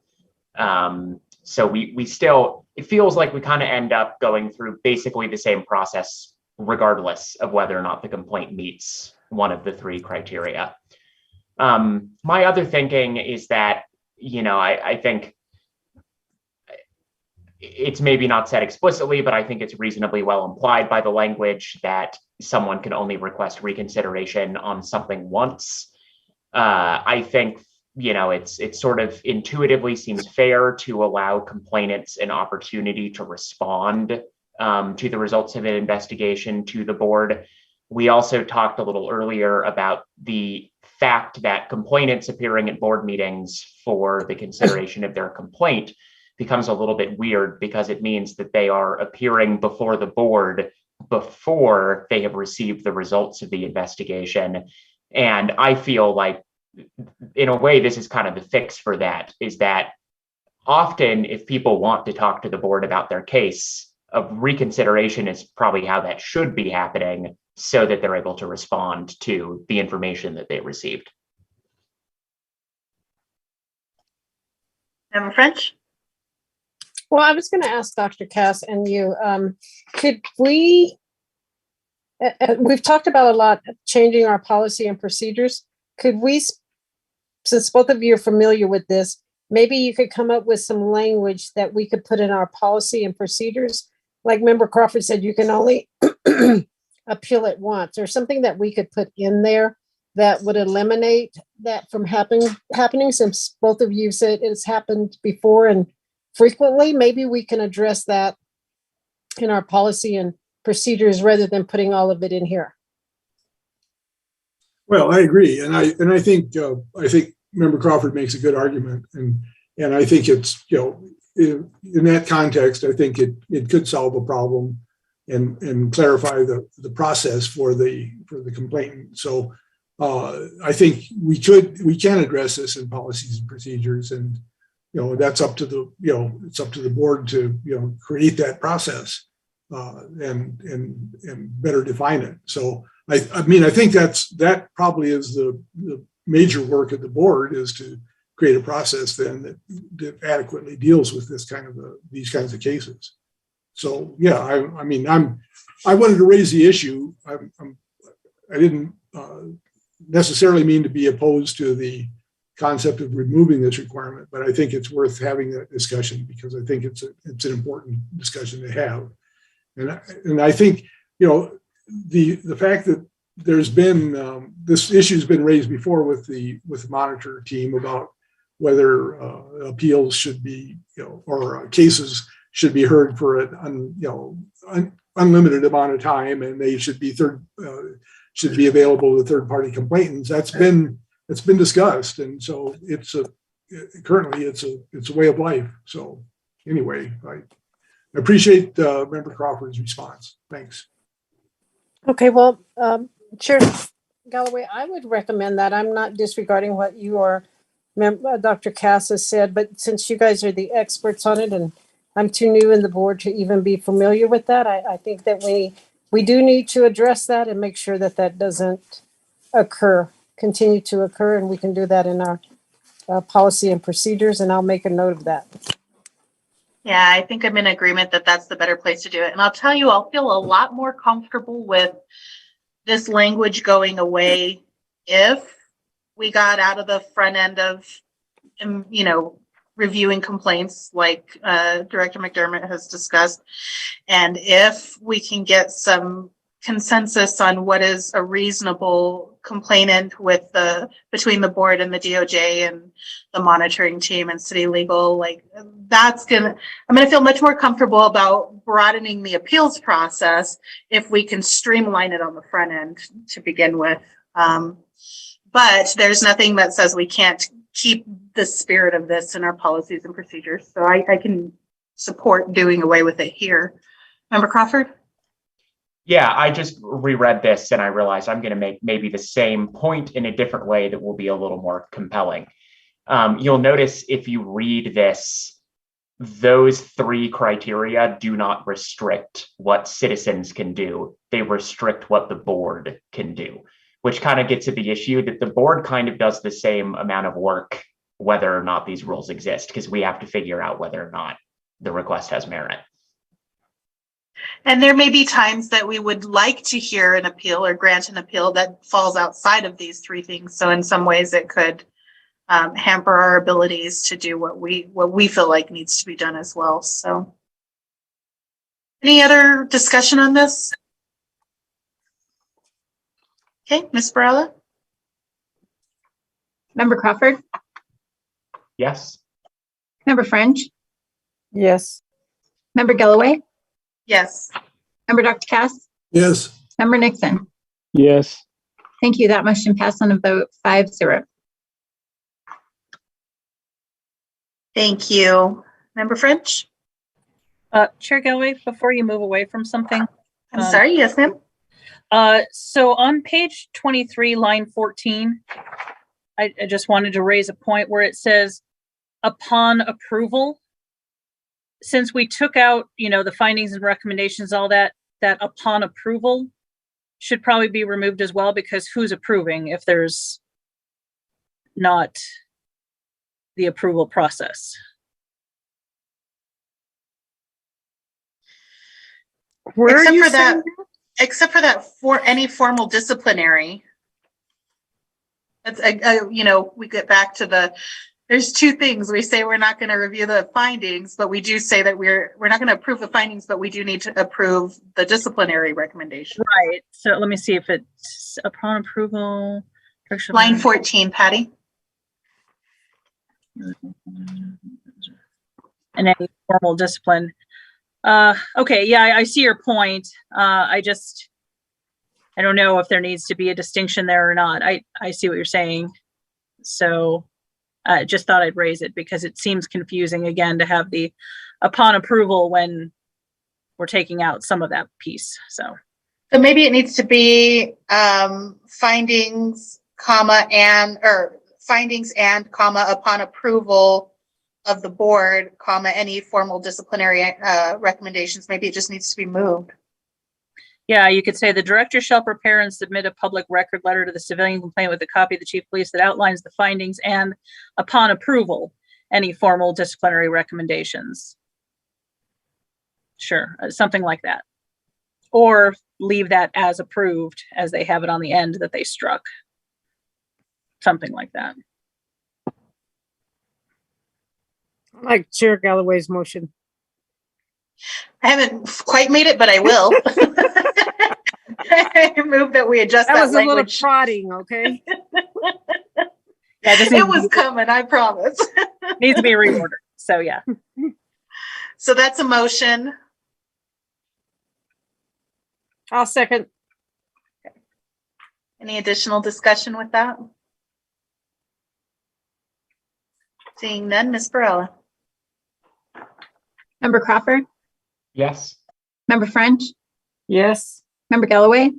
So we still, it feels like we kind of end up going through basically the same process, regardless of whether or not the complaint meets one of the three criteria. My other thinking is that, I think it's maybe not said explicitly, but I think it's reasonably well implied by the language that someone can only request reconsideration on something once. I think, it's sort of intuitively seems fair to allow complainants an opportunity to respond to the results of an investigation to the board. We also talked a little earlier about the fact that complainants appearing at board meetings for the consideration of their complaint becomes a little bit weird because it means that they are appearing before the board before they have received the results of the investigation. And I feel like, in a way, this is kind of the fix for that, is that often if people want to talk to the board about their case, a reconsideration is probably how that should be happening so that they're able to respond to the information that they received. Member French? Well, I was going to ask Dr. Cass and you, could we, we've talked about a lot, changing our policy and procedures. Could we, since both of you are familiar with this, maybe you could come up with some language that we could put in our policy and procedures? Like Member Crawford said, you can only appeal it once, or something that we could put in there that would eliminate that from happening, since both of you said it's happened before and frequently. Maybe we can address that in our policy and procedures rather than putting all of it in here. Well, I agree, and I think Member Crawford makes a good argument, and I think it's, in that context, I think it could solve a problem and clarify the process for the complainant. So I think we can address this in policies and procedures, and that's up to it's up to the board to create that process and better define it. So I mean, I think that probably is the major work of the board, is to create a process then that adequately deals with these kinds of cases. So yeah, I mean, I wanted to raise the issue. I didn't necessarily mean to be opposed to the concept of removing this requirement, but I think it's worth having that discussion because I think it's an important discussion to have. And I think the fact that there's been this issue's been raised before with the monitor team about whether appeals should be or cases should be heard for an unlimited amount of time, and they should be available to third-party complainants. That's been discussed, and so currently it's a way of life. So anyway, I appreciate Member Crawford's response. Thanks. Okay, well, Chair Galloway, I would recommend that. I'm not disregarding what you or Dr. Cass has said, but since you guys are the experts on it, and I'm too new in the board to even be familiar with that, I think that we do need to address that and make sure that that doesn't continue to occur, and we can do that in our policy and procedures, and I'll make a note of that. Yeah, I think I'm in agreement that that's the better place to do it. And I'll tell you, I'll feel a lot more comfortable with this language going away if we got out of the front end of, reviewing complaints like Director McDermott has discussed. And if we can get some consensus on what is a reasonable complainant between the board and the DOJ and the monitoring team and city legal, I'm gonna feel much more comfortable about broadening the appeals process if we can streamline it on the front end to begin with. But there's nothing that says we can't keep the spirit of this in our policies and procedures. So I can support doing away with it here. Member Crawford? Yeah, I just reread this and I realized I'm going to make maybe the same point in a different way that will be a little more compelling. You'll notice if you read this, those three criteria do not restrict what citizens can do. They restrict what the board can do, which kind of gets at the issue that the board kind of does the same amount of work whether or not these rules exist, because we have to figure out whether or not the request has merit. And there may be times that we would like to hear an appeal or grant an appeal that falls outside of these three things. So in some ways it could hamper our abilities to do what we feel like needs to be done as well. So any other discussion on this? Okay, Ms. Barella? Member Crawford, Yes. Member French, Yes. Member Galloway, Yes. Member Dr. Cass? Yes. Member Nixon? Yes. Thank you. That motion passed on a vote 5-0. Thank you. Member French? Chair Galloway, before you move away from something. I'm sorry. Yes, ma'am. So on page 23, line 14, I just wanted to raise a point where it says upon approval. Since we took out, the findings and recommendations, all that upon approval should probably be removed as well, because who's approving if there's not the approval process? Where are you saying? Except for that for any formal disciplinary. That's, we get back to there's two things. We say we're not going to review the findings, but we do say that we're not going to approve the findings, but we do need to approve the disciplinary recommendation. Right. So let me see if it's upon approval. Line 14, Patty. And any formal discipline. Okay, yeah, I see your point. I don't know if there needs to be a distinction there or not. I see what you're saying. So just thought I'd raise it because it seems confusing again to have the upon approval when we're taking out some of that piece. So maybe it needs to be findings, upon approval of the board, any formal disciplinary recommendations. Maybe it just needs to be moved. yeah, you could say the director shall prepare and submit a public record letter to the civilian complaint with a copy of the chief of police that outlines the findings and upon approval, any formal disciplinary recommendations. Sure, something like that. Or leave that as approved as they have it on the end that they struck. Something like that. I like Chair Galloway's motion. I haven't quite made it, but I will. I move that we adjust That that was a little language. prodding, okay? Yeah, just It was coming, I promise. needs to be reordered. So yeah. So that's a motion. I'll second. Any additional discussion with that? Seeing none, Ms. Barella. Member Crawford? Yes. Member French? Yes. Member Galloway?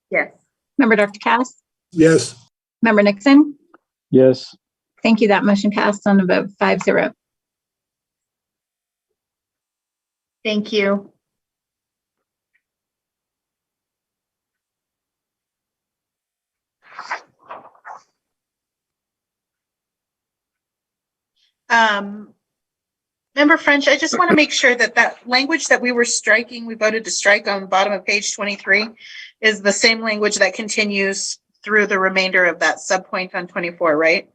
Yes. Member Dr. Cass? Yes. Member Nixon? Yes. Thank you. That motion passed on a vote 5-0. Thank you. Member French, I just want to make sure that language that we were striking, we voted to strike on the bottom of page 23, is the same language that continues through the remainder of that subpoint on 24, right?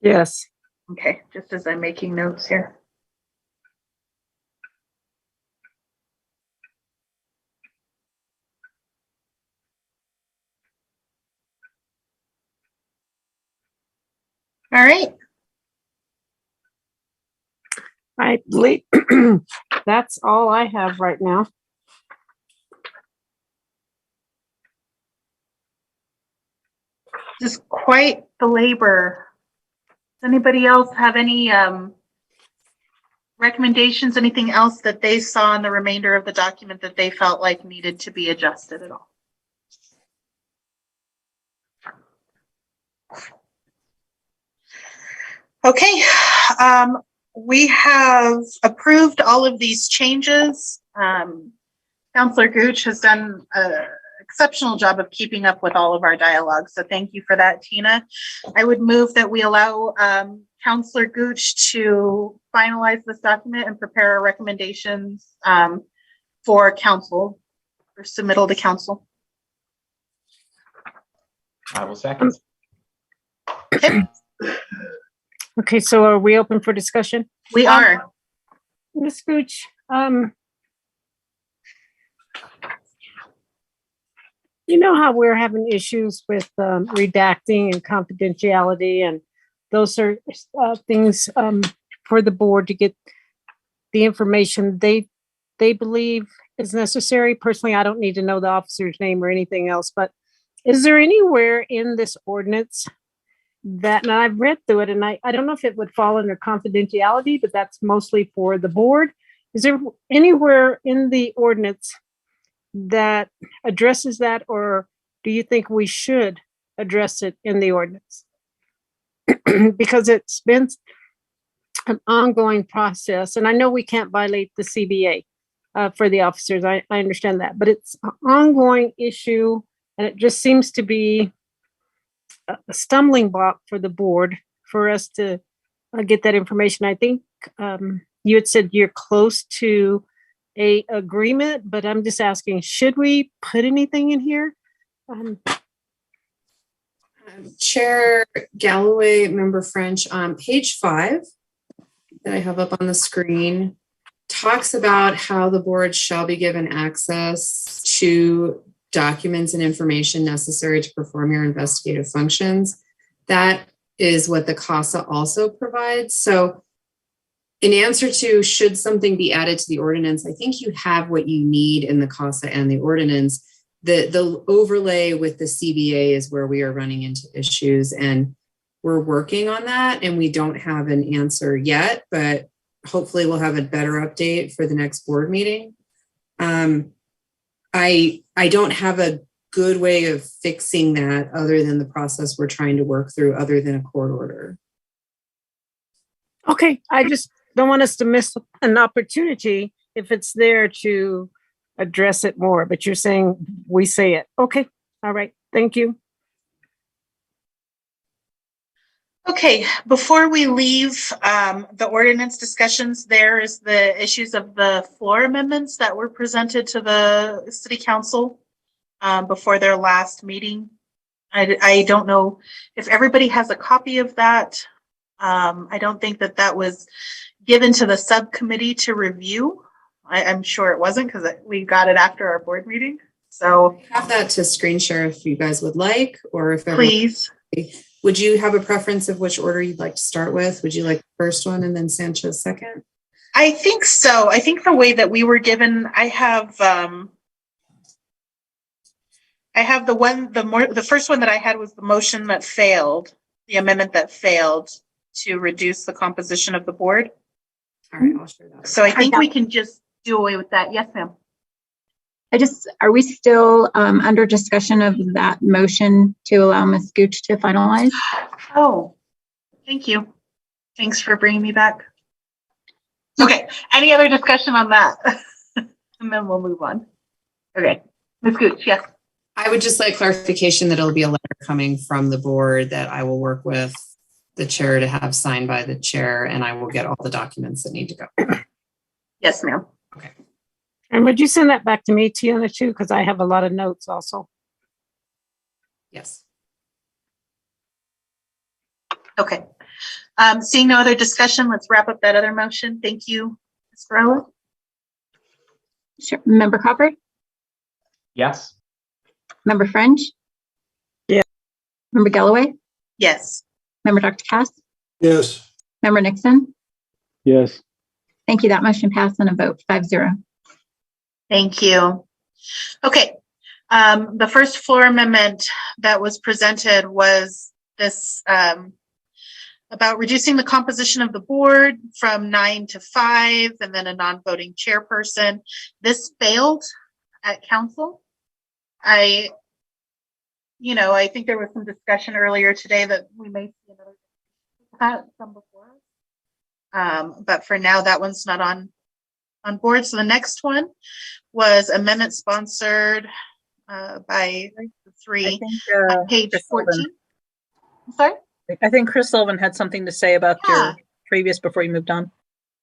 Yes. Okay, just as I'm making notes here. All right. I believe that's all I have right now. Just quite the labor. Does anybody else have any recommendations, anything else that they saw in the remainder of the document that they felt like needed to be adjusted at all? Okay, we have approved all of these changes. Counselor Gooch has done an exceptional job of keeping up with all of our dialogue, so thank you for that, Tina. I would move that we allow Counselor Gooch to finalize this document and prepare our recommendations for council, for submittal to council. I will second. Okay, so are we open for discussion? We are. Ms. Gooch, you know how we're having issues with redacting and confidentiality, and those are things for the board to get the information they they believe is necessary. Personally, I don't need to know the officer's name or anything else, but is there anywhere in this ordinance that, and I've read through it, and I don't know if it would fall under confidentiality, but that's mostly for the board. Is there anywhere in the ordinance that addresses that, or do you think we should address it in the ordinance? Because it's been an ongoing process, and I know we can't violate the CBA for the officers. I understand that, but it's an ongoing issue, and it just seems to be a stumbling block for the board for us to get that information. I think you had said you're close to a agreement, but I'm just asking, should we put anything in here? Chair Galloway, Member French, on page 5 that I have up on the screen talks about how the board shall be given access to documents and information necessary to perform your investigative functions. That is what the CASA also provides. So in answer to should something be added to the ordinance, I think you have what you need in the CASA and the ordinance. The overlay with the CBA is where we are running into issues, and we're working on that, and we don't have an answer yet, but hopefully we'll have a better update for the next board meeting. I don't have a good way of fixing that other than the process we're trying to work through, other than a court order. Okay, I just don't want us to miss an opportunity if it's there to address it more, but you're saying we say it. Okay, all right, thank you. Okay, before we leave the ordinance discussions, there is the issues of the floor amendments that were presented to the city council before their last meeting. I don't know if everybody has a copy of that. I don't think that was given to the subcommittee to review. I'm sure it wasn't, because we got it after our board meeting. So I have that to screen share if you guys would like, or if please. Would you have a preference of which order you'd like to start with? Would you like the first one and then Sanchez second? I think so. I think the way that we were given, I have the first one that I had was the motion that failed, the amendment that failed to reduce the composition of the board. All right, I'll share that. So I think we can just do away with that. Yes, ma'am. Are we still under discussion of that motion to allow Ms. Gooch to finalize? Oh, thank you. Thanks for bringing me back. Okay, any other discussion on that? And then we'll move on. Okay, Ms. Gooch, yes. I would just like clarification that it'll be a letter coming from the board that I will work with the chair to have signed by the chair, and I will get all the documents that need to go. Yes, ma'am. Okay. And would you send that back to me, Tiana, too? Because I have a lot of notes also. Yes. Okay. Seeing no other discussion, let's wrap up that other motion. Thank you, Ms. Farrella. Sure. Member Copper? Yes. Member French? Yeah. Member Galloway? Yes. Member Dr. Cass? Yes. Member Nixon? Yes. Thank you. That motion passed on a vote 5-0. Thank you. Okay. The first floor amendment that was presented was this about reducing the composition of the board from 9 to 5 and then a non-voting chairperson. This failed at council. I think there was some discussion earlier today that we may see another from before. But for now, that one's not on board. So the next one was amendment sponsored by the three on page 14. I'm sorry? I think Chris Sullivan had something to say about your previous before you moved on.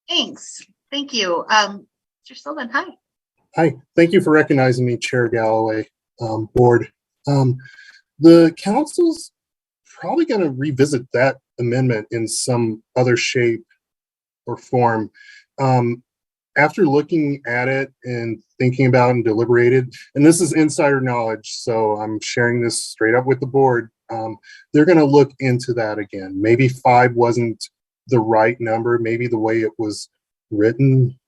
Thanks. Thank you. Mr. Sullivan, hi. Hi, thank you for recognizing me, Chair Galloway, board. The council's probably going to revisit that amendment in some other shape or form. After looking at it and thinking about it and deliberated, and this is insider knowledge, so I'm sharing this straight up with the board, they're going to look into that again. Maybe 5 wasn't the right number. Maybe the way it was written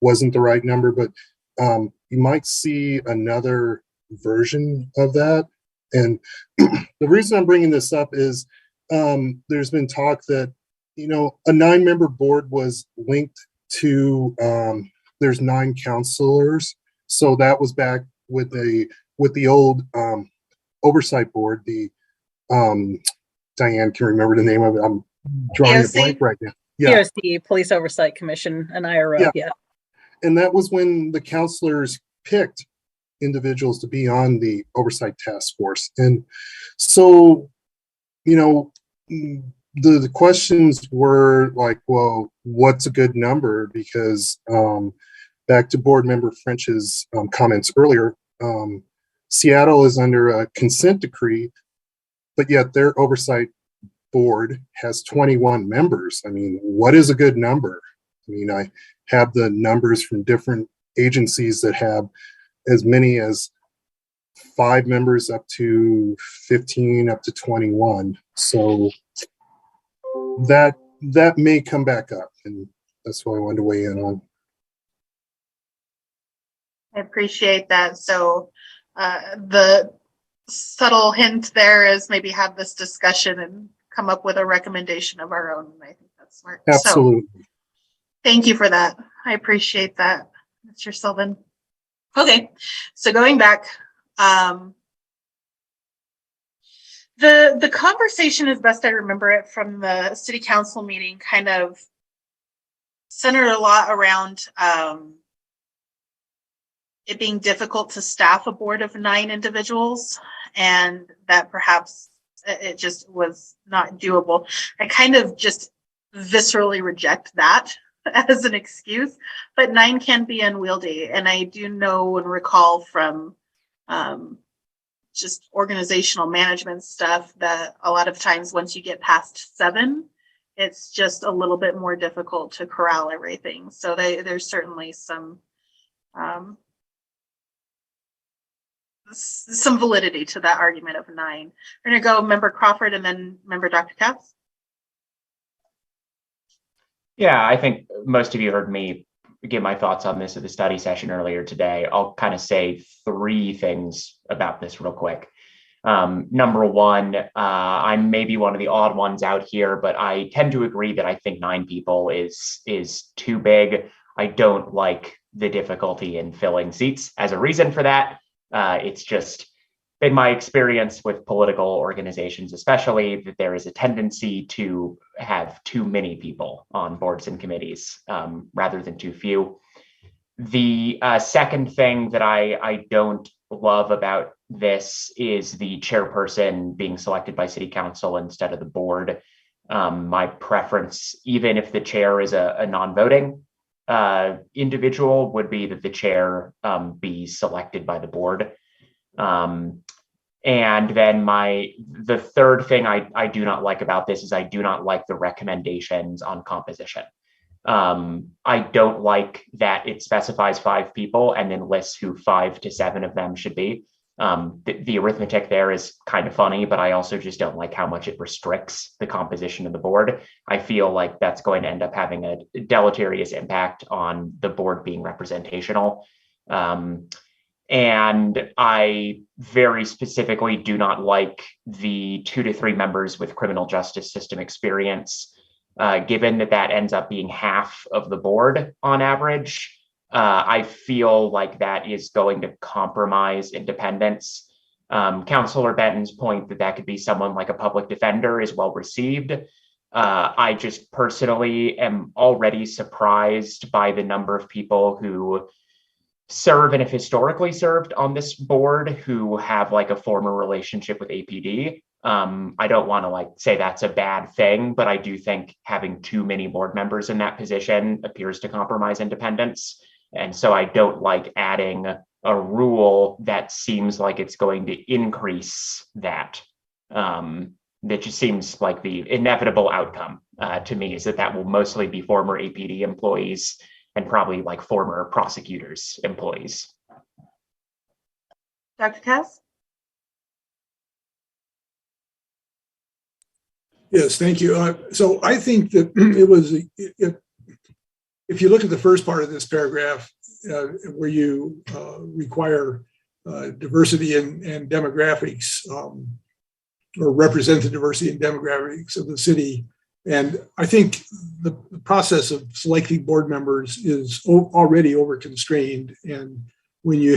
wasn't the right number, but you might see another version of that. And the reason I'm bringing this up is there's been talk that, you know, a 9-member board was linked to, there's 9 counselors. So that was back with the old oversight board, the Diane can remember the name of it. I'm drawing a POC? blank right now. Yeah. POC, Police Oversight Commission, and IRO. Yeah. Yeah. And that was when the counselors picked individuals to be on the oversight task force. And so, you know, the questions were like, well, what's a good number? Because back to board member French's comments earlier, Seattle is under a consent decree, but yet their oversight board has 21 members. I mean, what is a good number? I mean, I have the numbers from different agencies that have as many as 5 members up to 15, up to 21. So that may come back up, and that's what I wanted to weigh in on. I appreciate that. So the subtle hint there is maybe have this discussion and come up with a recommendation of our own. I think that's smart. Absolutely. So, thank you for that. I appreciate that, Mr. Sylvan. Okay, so going back, the conversation, as best I remember it from the city council meeting, kind of centered a lot around it being difficult to staff a board of 9 individuals, and that perhaps it just was not doable. I kind of just viscerally reject that as an excuse, but 9 can be unwieldy. And I do know and recall from just organizational management stuff that a lot of times once you get past 7, it's just a little bit more difficult to corral everything. So there's certainly some validity to that argument of 9. We're going to go Member Crawford and then Member Dr. Katz. Yeah, I think most of you heard me give my thoughts on this at the study session earlier today. I'll kind of say 3 things about this real quick. Number one, I'm maybe one of the odd ones out here, but I tend to agree that I think 9 people is too big. I don't like the difficulty in filling seats. As a reason for that, it's just been my experience with political organizations, especially, that there is a tendency to have too many people on boards and committees rather than too few. The second thing that I don't love about this is the chairperson being selected by city council instead of the board. My preference, even if the chair is a non-voting individual, would be that the chair be selected by the board. And then the third thing I do not like about this is I do not like the recommendations on composition. I don't like that it specifies 5 people and then lists who 5 to 7 of them should be. The arithmetic there is kind of funny, but I also just don't like how much it restricts the composition of the board. I feel like that's going to end up having a deleterious impact on the board being representational. And I very specifically do not like the 2 to 3 members with criminal justice system experience, given that ends up being half of the board on average. I feel like that is going to compromise independence. Councilor Benton's point that could be someone like a public defender is well received. I just personally am already surprised by the number of people who serve and have historically served on this board who have like a former relationship with APD. I don't want to say that's a bad thing, but I do think having too many board members in that position appears to compromise independence. And so I don't like adding a rule that seems like it's going to increase that. That just seems like the inevitable outcome to me, is that will mostly be former APD employees and probably like former prosecutors' employees. Dr. Katz? Yes, thank you. So I think that it was if you look at the first part of this paragraph, where you require diversity and demographics, or represent the diversity and demographics of the city. And I think the process of selecting board members is already over constrained. And when you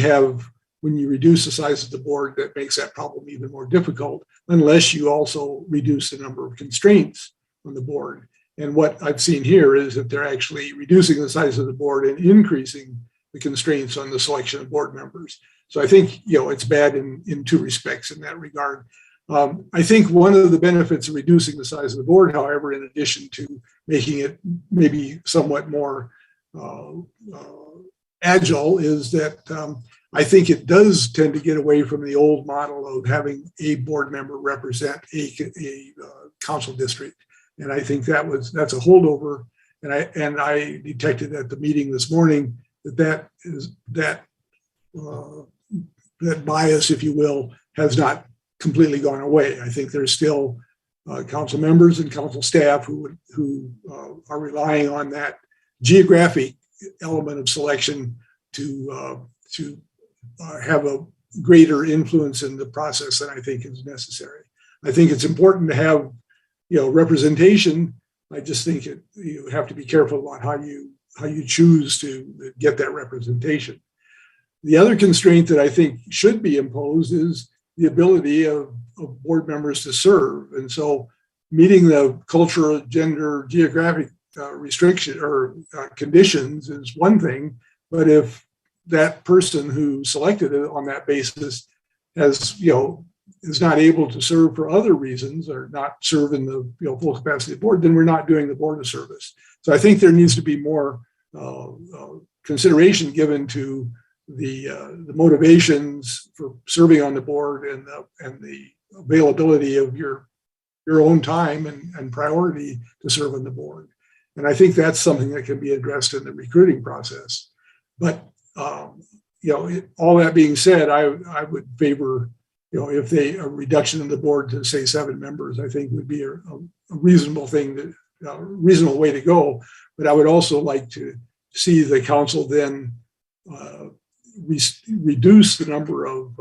reduce the size of the board, that makes that problem even more difficult, unless you also reduce the number of constraints on the board. And what I've seen here is that they're actually reducing the size of the board and increasing the constraints on the selection of board members. So I think, it's bad in two respects in that regard. I think one of the benefits of reducing the size of the board, however, in addition to making it maybe somewhat more agile, is that I think it does tend to get away from the old model of having a board member represent a council district. And I think that's a holdover. And I detected at the meeting this morning that bias, if you will, has not completely gone away. I think there's still council members and council staff who are relying on that geographic element of selection to have a greater influence in the process than I think is necessary. I think it's important to have representation. I just think you have to be careful about how you choose to get that representation. The other constraint that I think should be imposed is the ability of board members to serve. And so meeting the cultural, gender, geographic restriction or conditions is one thing, but if that person who selected it on that basis is not able to serve for other reasons or not serve in the full capacity of the board, then we're not doing the board a service. So I think there needs to be more consideration given to the motivations for serving on the board and the availability of your own time and priority to serve on the board. And I think that's something that can be addressed in the recruiting process. But all that being said, I would favor if a reduction of the board to say 7 members, I think would be a reasonable thing, a reasonable way to go. But I would also like to see the council then reduce the number of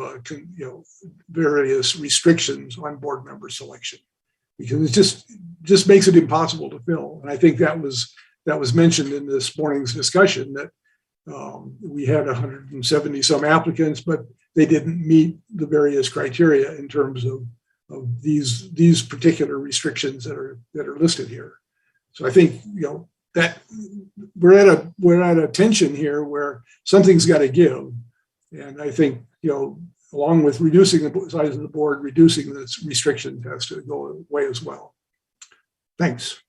various restrictions on board member selection, because it just makes it impossible to fill. And I think that was mentioned in this morning's discussion, that we had 170 some applicants, but they didn't meet the various criteria in terms of these particular restrictions that are listed here. So I think that we're at a tension here where something's got to give, and I think along with reducing the size of the board, reducing the restrictions has to go away as well. Thanks.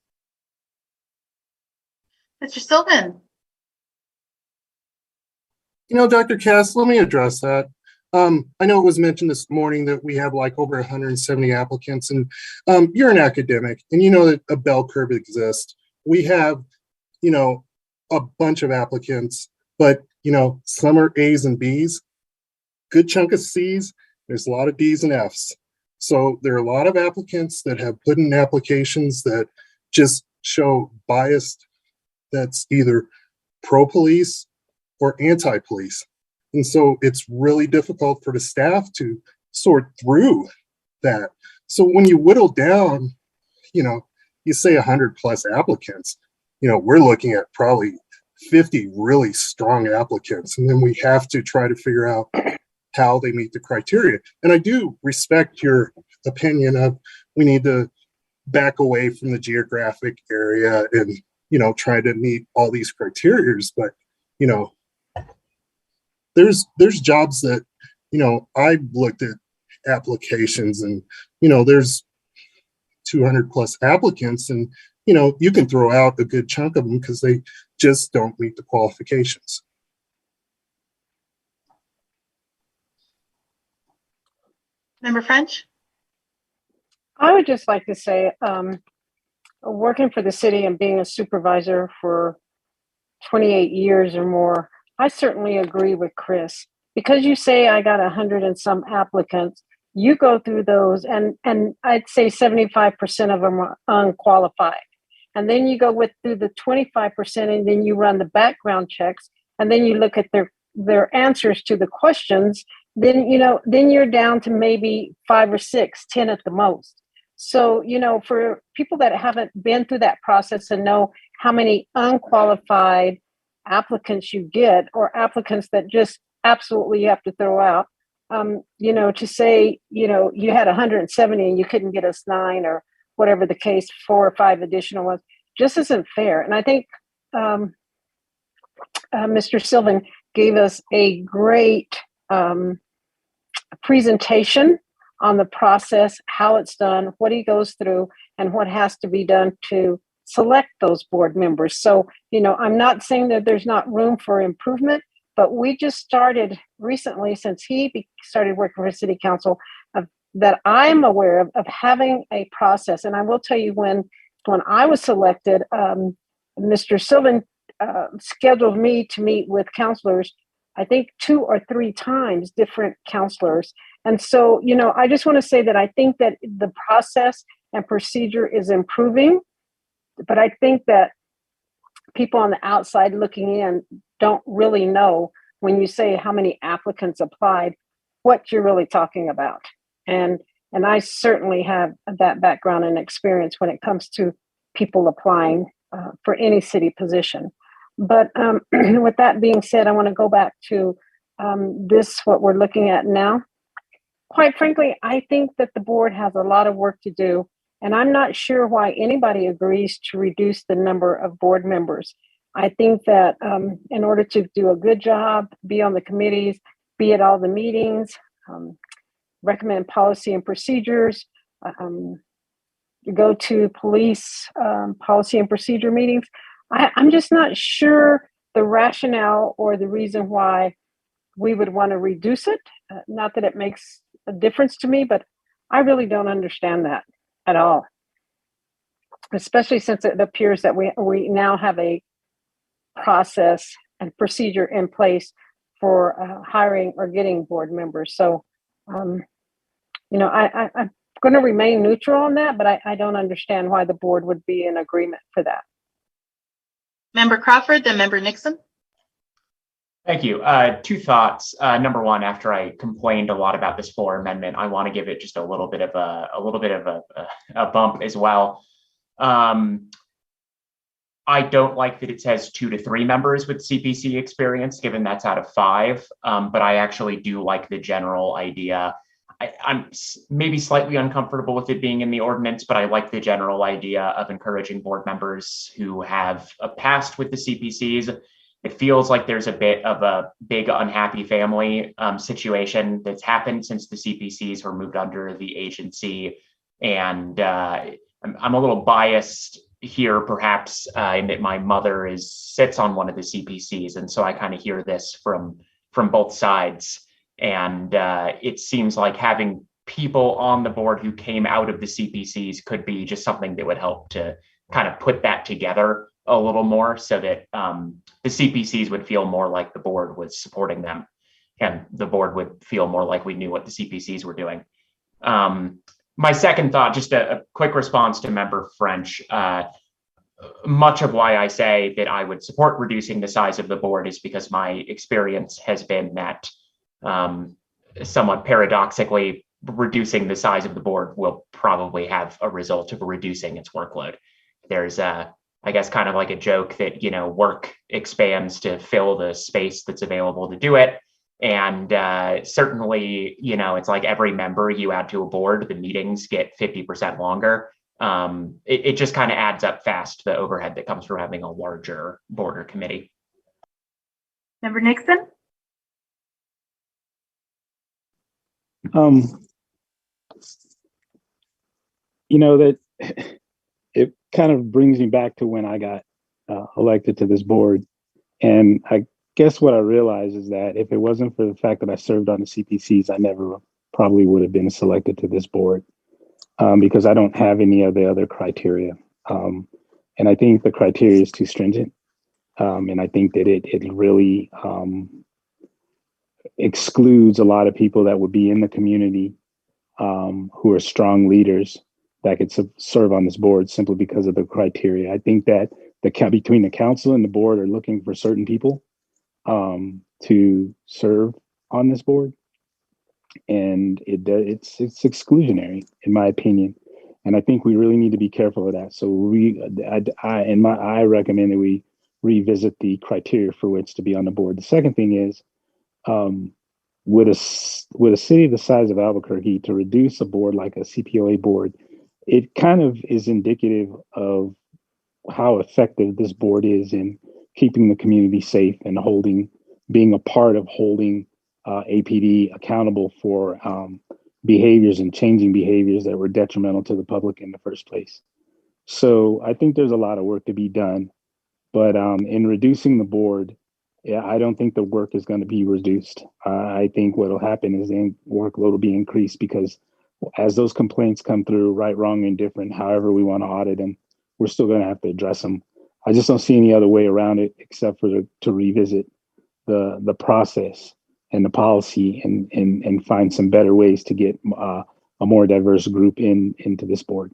Mr. Sylvan. Dr. Cass, let me address that. I know it was mentioned this morning that we have like over 170 applicants, and you're an academic and you know that a bell curve exists. We have, a bunch of applicants, but some are A's and B's, good chunk of C's, there's a lot of D's and F's. So there are a lot of applicants that have put in applications that just show bias that's either pro-police or anti-police. And so it's really difficult for the staff to sort through that. So when you whittle down, you say 100 plus applicants, we're looking at probably 50 really strong applicants. And then we have to try to figure out how they meet the criteria. And I do respect your opinion of we need to back away from the geographic area and, try to meet all these criteria. But, there's jobs that, I've looked at applications and, there's 200 plus applicants and, you can throw out a good chunk of them because they just don't meet the qualifications. Member French? I would just like to say, working for the city and being a supervisor for 28 years or more, I certainly agree with Chris. Because you say I got 100 and some applicants, you go through those and I'd say 75% of them are unqualified. and then you go through the 25%, and then you run the background checks, and then you look at their answers to the questions, then then you're down to maybe 5 or 6, 10 at the most. So for people that haven't been through that process and know how many unqualified applicants you get, or applicants that just absolutely you have to throw out, to say you had 170 and you couldn't get us 9, or whatever the case, 4 or 5 additional ones, just isn't fair. And I think Mr. Sylvan gave us a great presentation on the process, how it's done, what he goes through, and what has to be done to select those board members. So, I'm not saying that there's not room for improvement, but we just started recently, since he started working for City Council, that I'm aware of having a process. And I will tell you, when I was selected, Mr. Sylvan scheduled me to meet with counselors, I think 2 or 3 times, different counselors. And so, I just want to say that I think that the process and procedure is improving, but I think that people on the outside looking in don't really know, when you say how many applicants applied, what you're really talking about. And I certainly have that background and experience when it comes to people applying for any city position. But with that being said, I want to go back to what we're looking at now. Quite frankly, I think that the board has a lot of work to do, and I'm not sure why anybody agrees to reduce the number of board members. I think that in order to do a good job, be on the committees, be at all the meetings, recommend policy and procedures, go to police policy and procedure meetings, I'm just not sure the rationale or the reason why we would want to reduce it. Not that it makes a difference to me, but I really don't understand that at all. Especially since it appears that we now have a process and procedure in place for hiring or getting board members. So, I'm going to remain neutral on that, but I don't understand why the board would be in agreement for that. Member Crawford, then Member Nixon. Thank you. 2 thoughts. Number one, after I complained a lot about this floor amendment, I want to give it just a little bit of a bump as well. I don't like that it says 2 to 3 members with CPC experience, given that's out of 5. But I actually do like the general idea. I'm maybe slightly uncomfortable with it being in the ordinance, but I like the general idea of encouraging board members who have a past with the CPCs. It feels like there's a bit of a big unhappy family situation that's happened since the CPCs were moved under the agency. And I'm a little biased here, perhaps, in that my mother sits on one of the CPCs. And so I kind of hear this from both sides. And it seems like having people on the board who came out of the CPCs could be just something that would help to kind of put that together a little more, so that the CPCs would feel more like the board was supporting them, and the board would feel more like we knew what the CPCs were doing. My second thought, just a quick response to Member French. Much of why I say that I would support reducing the size of the board is because my experience has been that somewhat paradoxically, reducing the size of the board will probably have a result of reducing its workload. There's I guess kind of like a joke that, work expands to fill the space that's available to do it. And certainly, it's like every member you add to a board, the meetings get 50% longer. It just kind of adds up fast, the overhead that comes from having a larger board or committee. Member Nixon. That it kind of brings me back to when I got elected to this board. And I guess what I realized is that if it wasn't for the fact that I served on the CPCs, I never probably would have been selected to this board, because I don't have any of the other criteria. And I think the criteria is too stringent. And I think that it really excludes a lot of people that would be in the community, who are strong leaders, that could serve on this board simply because of the criteria. I think that between the council and the board are looking for certain people to serve on this board, and it's exclusionary in my opinion, and I think we really need to be careful of that. So I recommend that we revisit the criteria for which to be on the board. The second thing is, with a city the size of Albuquerque, to reduce a board like a CPOA board, it kind of is indicative of how effective this board is in keeping the community safe and being a part of holding APD accountable for behaviors and changing behaviors that were detrimental to the public in the first place. So I think there's a lot of work to be done, but in reducing the board, I don't think the work is going to be reduced. I think what will happen is the workload will be increased, because as those complaints come through, right, wrong, indifferent, however we want to audit them, we're still going to have to address them. I just don't see any other way around it except for to revisit the process and the policy and find some better ways to get a more diverse group into this board.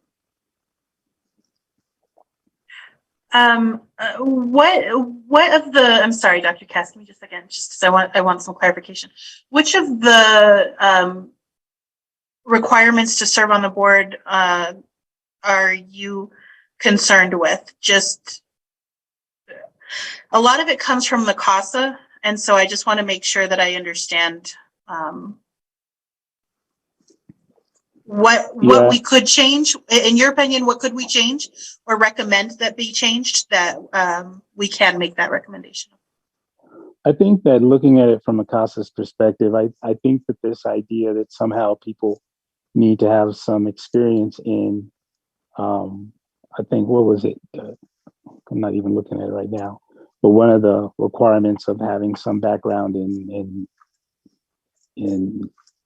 What of the, I'm sorry, Dr. Cass, give me just a second, just because I want some clarification. Which of the requirements to serve on the board are you concerned with? Just a lot of it comes from the CASA, and so I just want to make sure that I understand what we could change. In your opinion, what could we change or recommend that be changed that we can make that recommendation? I think that looking at it from a CASA's perspective, I think that this idea that somehow people need to have some experience in, I think, what was it? I'm not even looking at it right now, but one of the requirements of having some background in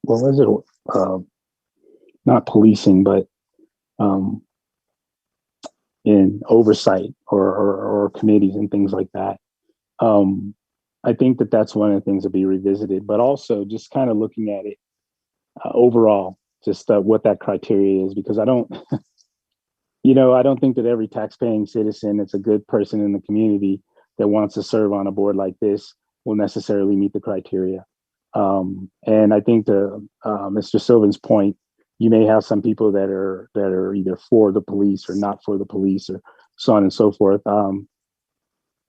what was it? Not policing, but in oversight or committees and things like that. I think that that's one of the things to be revisited, but also just kind of looking at it overall, just what that criteria is, because I don't, I don't think that every taxpaying citizen that's a good person in the community that wants to serve on a board like this will necessarily meet the criteria. And I think to Mr. Sylvan's point, you may have some people that are either for the police or not for the police, or so on and so forth.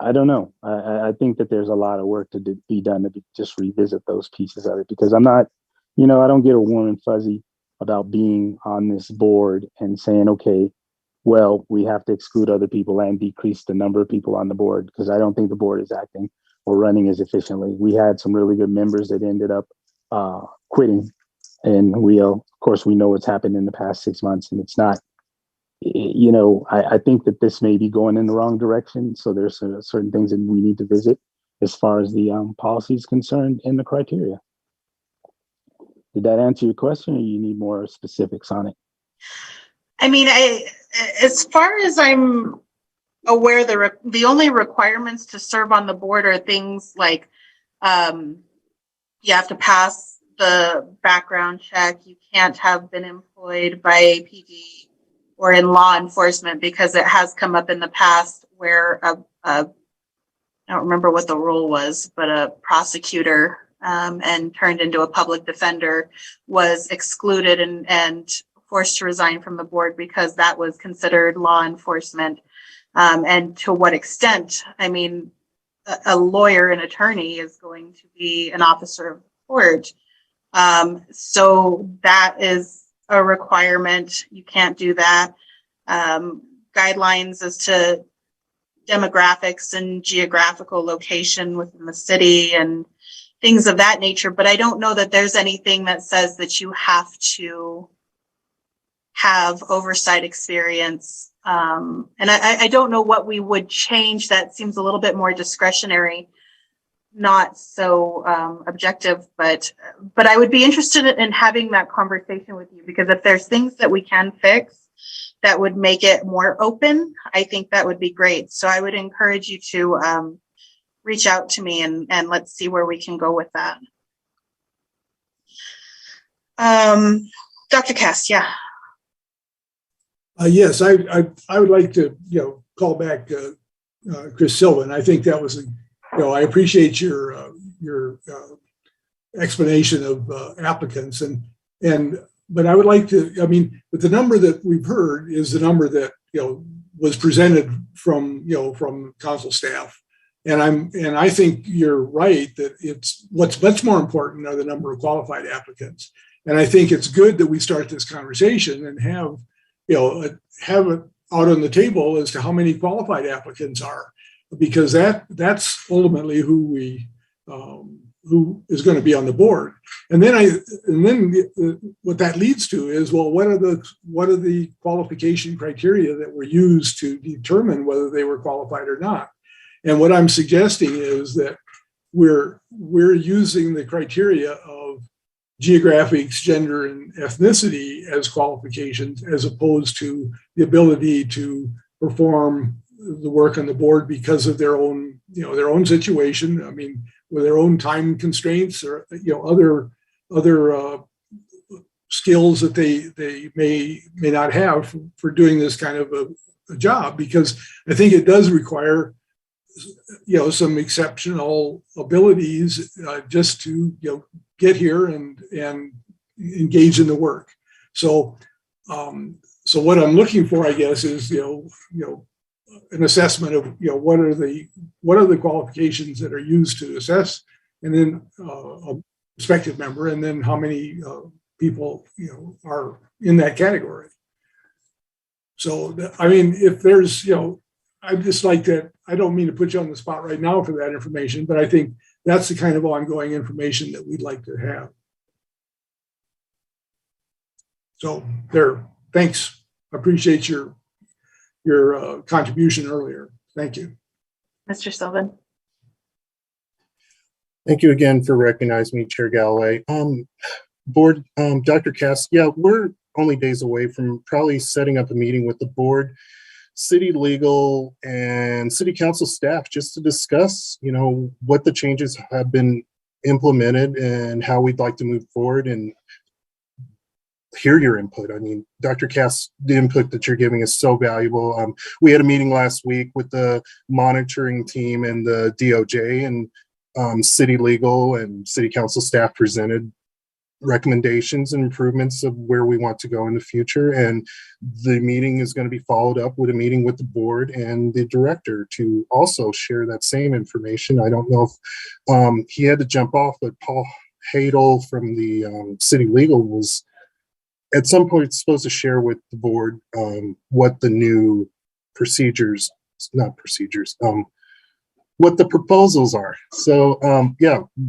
I don't know. I think that there's a lot of work to be done to just revisit those pieces of it, because I'm not, I don't get a warm and fuzzy about being on this board and saying, okay, well, we have to exclude other people and decrease the number of people on the board, because I don't think the board is acting or running as efficiently. We had some really good members that ended up quitting. And of course, we know what's happened in the past 6 months, and it's not, I think that this may be going in the wrong direction. So there's certain things that we need to visit as far as the policy is concerned and the criteria. Did that answer your question, or you need more specifics on it? I mean, as far as I'm aware, the only requirements to serve on the board are things like you have to pass the background check. You can't have been employed by APD or in law enforcement, because it has come up in the past where I don't remember what the role was, but a prosecutor and turned into a public defender was excluded and forced to resign from the board because that was considered law enforcement. And to what extent? I mean, a lawyer, an attorney, is going to be an officer of the court. So that is a requirement. You can't do that. Guidelines as to demographics and geographical location within the city and things of that nature. But I don't know that there's anything that says that you have to have oversight experience. And I don't know what we would change. That seems a little bit more discretionary, not so objective, but I would be interested in having that conversation with you, because if there's things that we can fix that would make it more open, I think that would be great. So I would encourage you to reach out to me and let's see where we can go with that. Dr. Cass, yeah. Yes, I would like to, call back Chris Sylvan. I think that was, I appreciate your explanation of applicants but I would like to, but the number that we've heard is the number that, was presented from council staff. And I think you're right that it's what's much more important are the number of qualified applicants. And I think it's good that we start this conversation and have it out on the table as to how many qualified applicants are, because that's ultimately who is going to be on the board. And then what that leads to is, well, what are the qualification criteria that were used to determine whether they were qualified or not? And what I'm suggesting is that we're using the criteria of geographics, gender, and ethnicity as qualifications, as opposed to the ability to perform the work on the board because of their own situation. I mean, with their own time constraints or other skills that they may not have for doing this kind of a job. Because I think it does require some exceptional abilities just to get here and engage in the work. So what I'm looking for, I guess, is an assessment of what are the qualifications that are used to assess, and then a prospective member, and then how many people are in that category. So if there's I'd just like that. I don't mean to put you on the spot right now for that information, but I think that's the kind of ongoing information that we'd like to have. So thanks. I appreciate your contribution earlier. Thank you. Mr. Sylvan. Thank you again for recognizing me, Chair Galloway. Board, Dr. Cass, we're only days away from probably setting up a meeting with the board, city legal, and city council staff just to discuss, what the changes have been implemented and how we'd like to move forward and hear your input. I mean, Dr. Cass, the input that you're giving is so valuable. We had a meeting last week with the monitoring team and the DOJ, and city legal and city council staff presented recommendations and improvements of where we want to go in the future. And the meeting is going to be followed up with a meeting with the board and the director to also share that same information. I don't know if he had to jump off, but Paul Hadel from the city legal was at some point supposed to share with the board what the new what the proposals are. So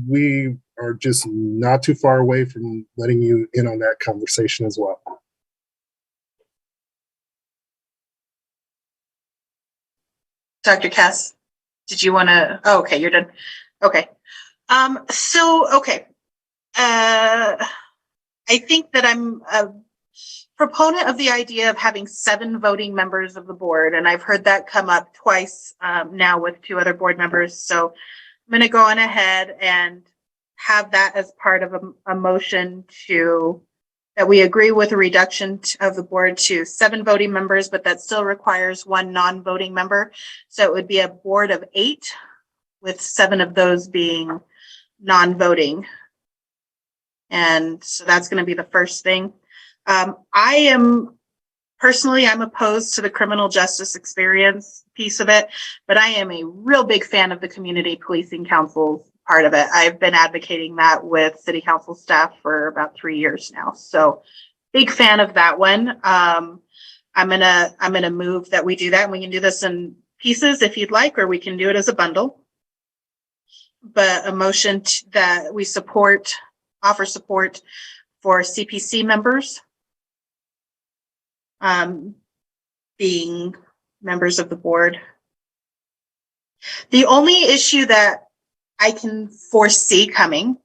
we are just not too far away from letting you in on that conversation as well. Dr. Cass, did you want to? Oh, okay, you're done. Okay. I think that I'm a proponent of the idea of having 7 voting members of the board, and I've heard that come up twice now with 2 other board members. So I'm going to go on ahead and have that as part of a motion that we agree with a reduction of the board to 7 voting members, but that still requires 1 non-voting member. So it would be a board of 8, with 7 of those being non-voting. And so that's going to be the first thing. I'm opposed to the criminal justice experience piece of it, but I am a real big fan of the community policing council's part of it. I've been advocating that with city council staff for about 3 years now. So big fan of that one. I'm gonna move that we do that, and we can do this in pieces if you'd like, or we can do it as a bundle. But a motion that we offer support for CPC members being members of the board. The only issue that I can foresee coming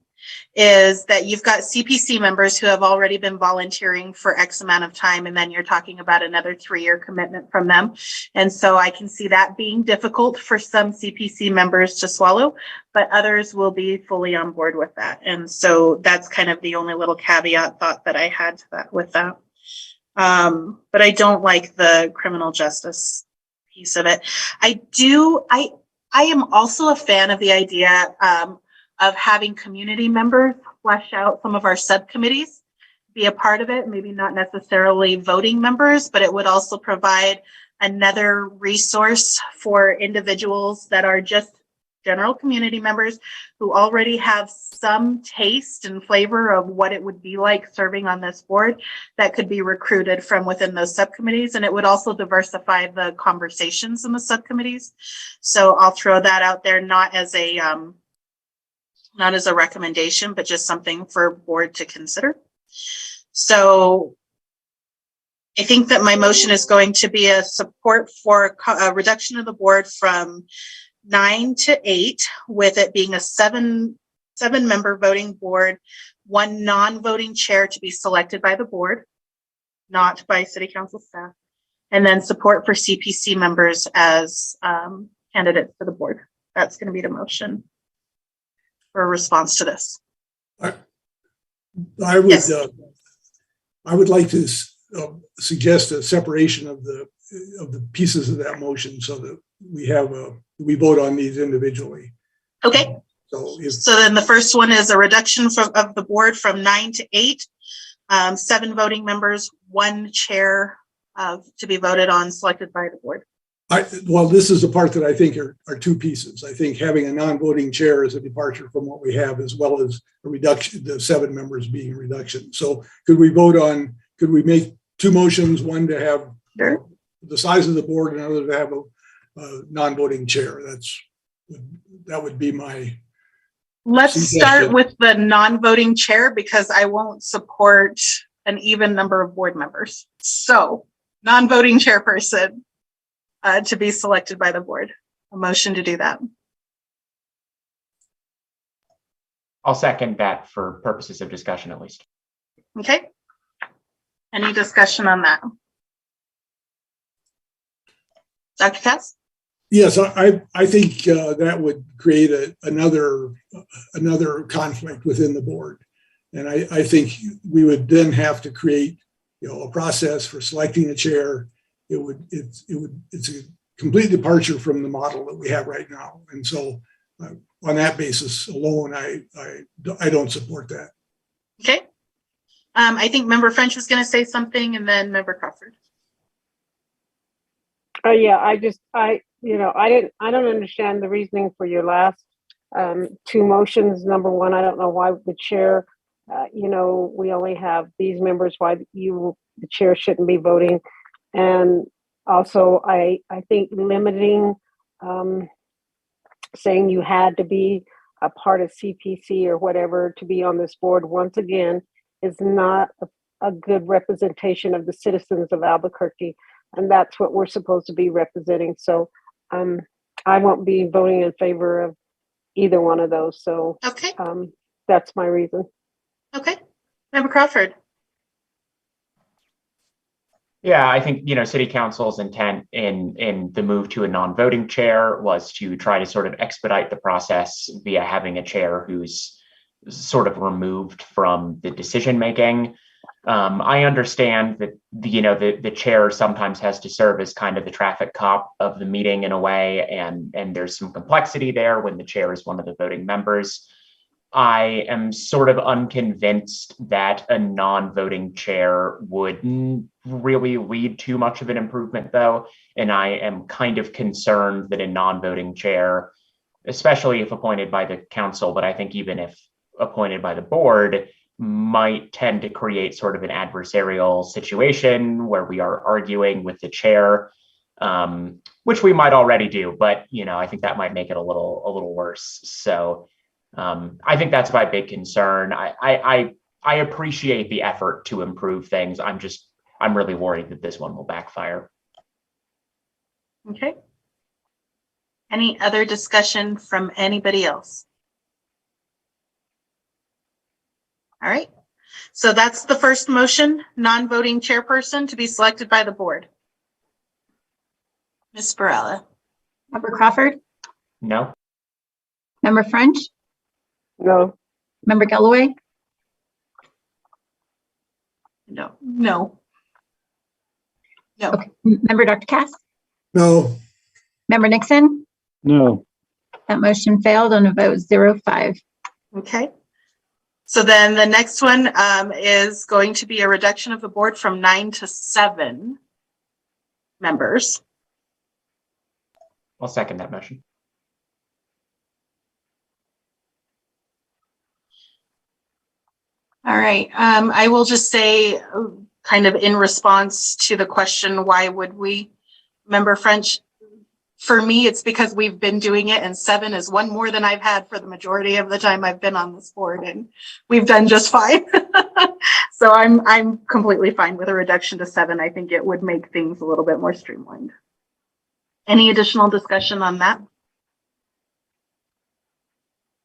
is that you've got CPC members who have already been volunteering for X amount of time, and then you're talking about another 3-year commitment from them. And so I can see that being difficult for some CPC members to swallow, but others will be fully on board with that. And so that's kind of the only little caveat thought that I had to that with that. But I don't like the criminal justice piece of it. I am also a fan of the idea of having community members flesh out some of our subcommittees, be a part of it, maybe not necessarily voting members, but it would also provide another resource for individuals that are just general community members who already have some taste and flavor of what it would be like serving on this board that could be recruited from within those subcommittees. And it would also diversify the conversations in the subcommittees. So I'll throw that out there, not as a recommendation, but just something for board to consider. So I think that my motion is going to be a support for a reduction of the board from 9 to 8, with it being a seven-member voting board, one non-voting chair to be selected by the board, not by city council staff, and then support for CPC members as candidates for the board. That's going to be the motion for a response to this. I would Yes. I would like to suggest a separation of the pieces of that motion so that we vote on these individually. Okay. So then the first one is a reduction of the board from 9 to 8, 7 voting members, 1 chair to be voted on, selected by the board. Well, this is the part that I think are two pieces. I think having a non-voting chair is a departure from what we have, as well as a reduction, the 7 members being a reduction. So could we make 2 motions, one to have the size of the board and another to have a non-voting chair? That would be my Let's start with the non-voting chair, because I won't support an even number of board members. So non-voting chairperson to be selected by the board. A motion to do that. I'll second that for purposes of discussion, at least. Okay. Any discussion on that? Dr. Katz? Yes, I think that would create another conflict within the board. And I think we would then have to create, a process for selecting a chair. It's a complete departure from the model that we have right now. And so on that basis alone, I don't support that. Okay. I think Member French was going to say something, and then Member Crawford. Yeah, I don't understand the reasoning for your last 2 motions. Number one, I don't know why the chair, we only have these members, why the chair shouldn't be voting. And also, I think limiting, saying you had to be a part of CPC or whatever to be on this board, once again, is not a good representation of the citizens of Albuquerque. And that's what we're supposed to be representing. So I won't be voting in favor of either one of those. So okay, that's my reason. Okay. Member Crawford. Yeah, I think, City Council's intent in the move to a non-voting chair was to try to sort of expedite the process via having a chair who's sort of removed from the decision-making. I understand that the chair sometimes has to serve as kind of the traffic cop of the meeting in a way, and there's some complexity there when the chair is one of the voting members. I am sort of unconvinced that a non-voting chair wouldn't really lead to much of an improvement, though, and I am kind of concerned that a non-voting chair, especially if appointed by the council, but I think even if appointed by the board, might tend to create sort of an adversarial situation where we are arguing with the chair, which we might already do, but I think that might make it a little worse. So I think that's my big concern. I appreciate the effort to improve things. I'm really worried that this one will backfire. Okay. Any other discussion from anybody else? All right. So that's the first motion, non-voting chairperson to be selected by the board. Ms. Barella. Member Crawford? No? Member French? No. Member Galloway? No. No. Okay. Member Dr. Cass? No, Member Nixon? No. That motion failed on a vote 0-5. Okay. So then the next one is going to be a reduction of the board from 9 to 7 members. I'll second that motion. All right. I will just say, kind of in response to the question, why would we? Member French, for me, it's because we've been doing it, and 7 is one more than I've had for the majority of the time I've been on this board, and we've done just fine. So I'm completely fine with a reduction to 7. I think it would make things a little bit more streamlined. Any additional discussion on that?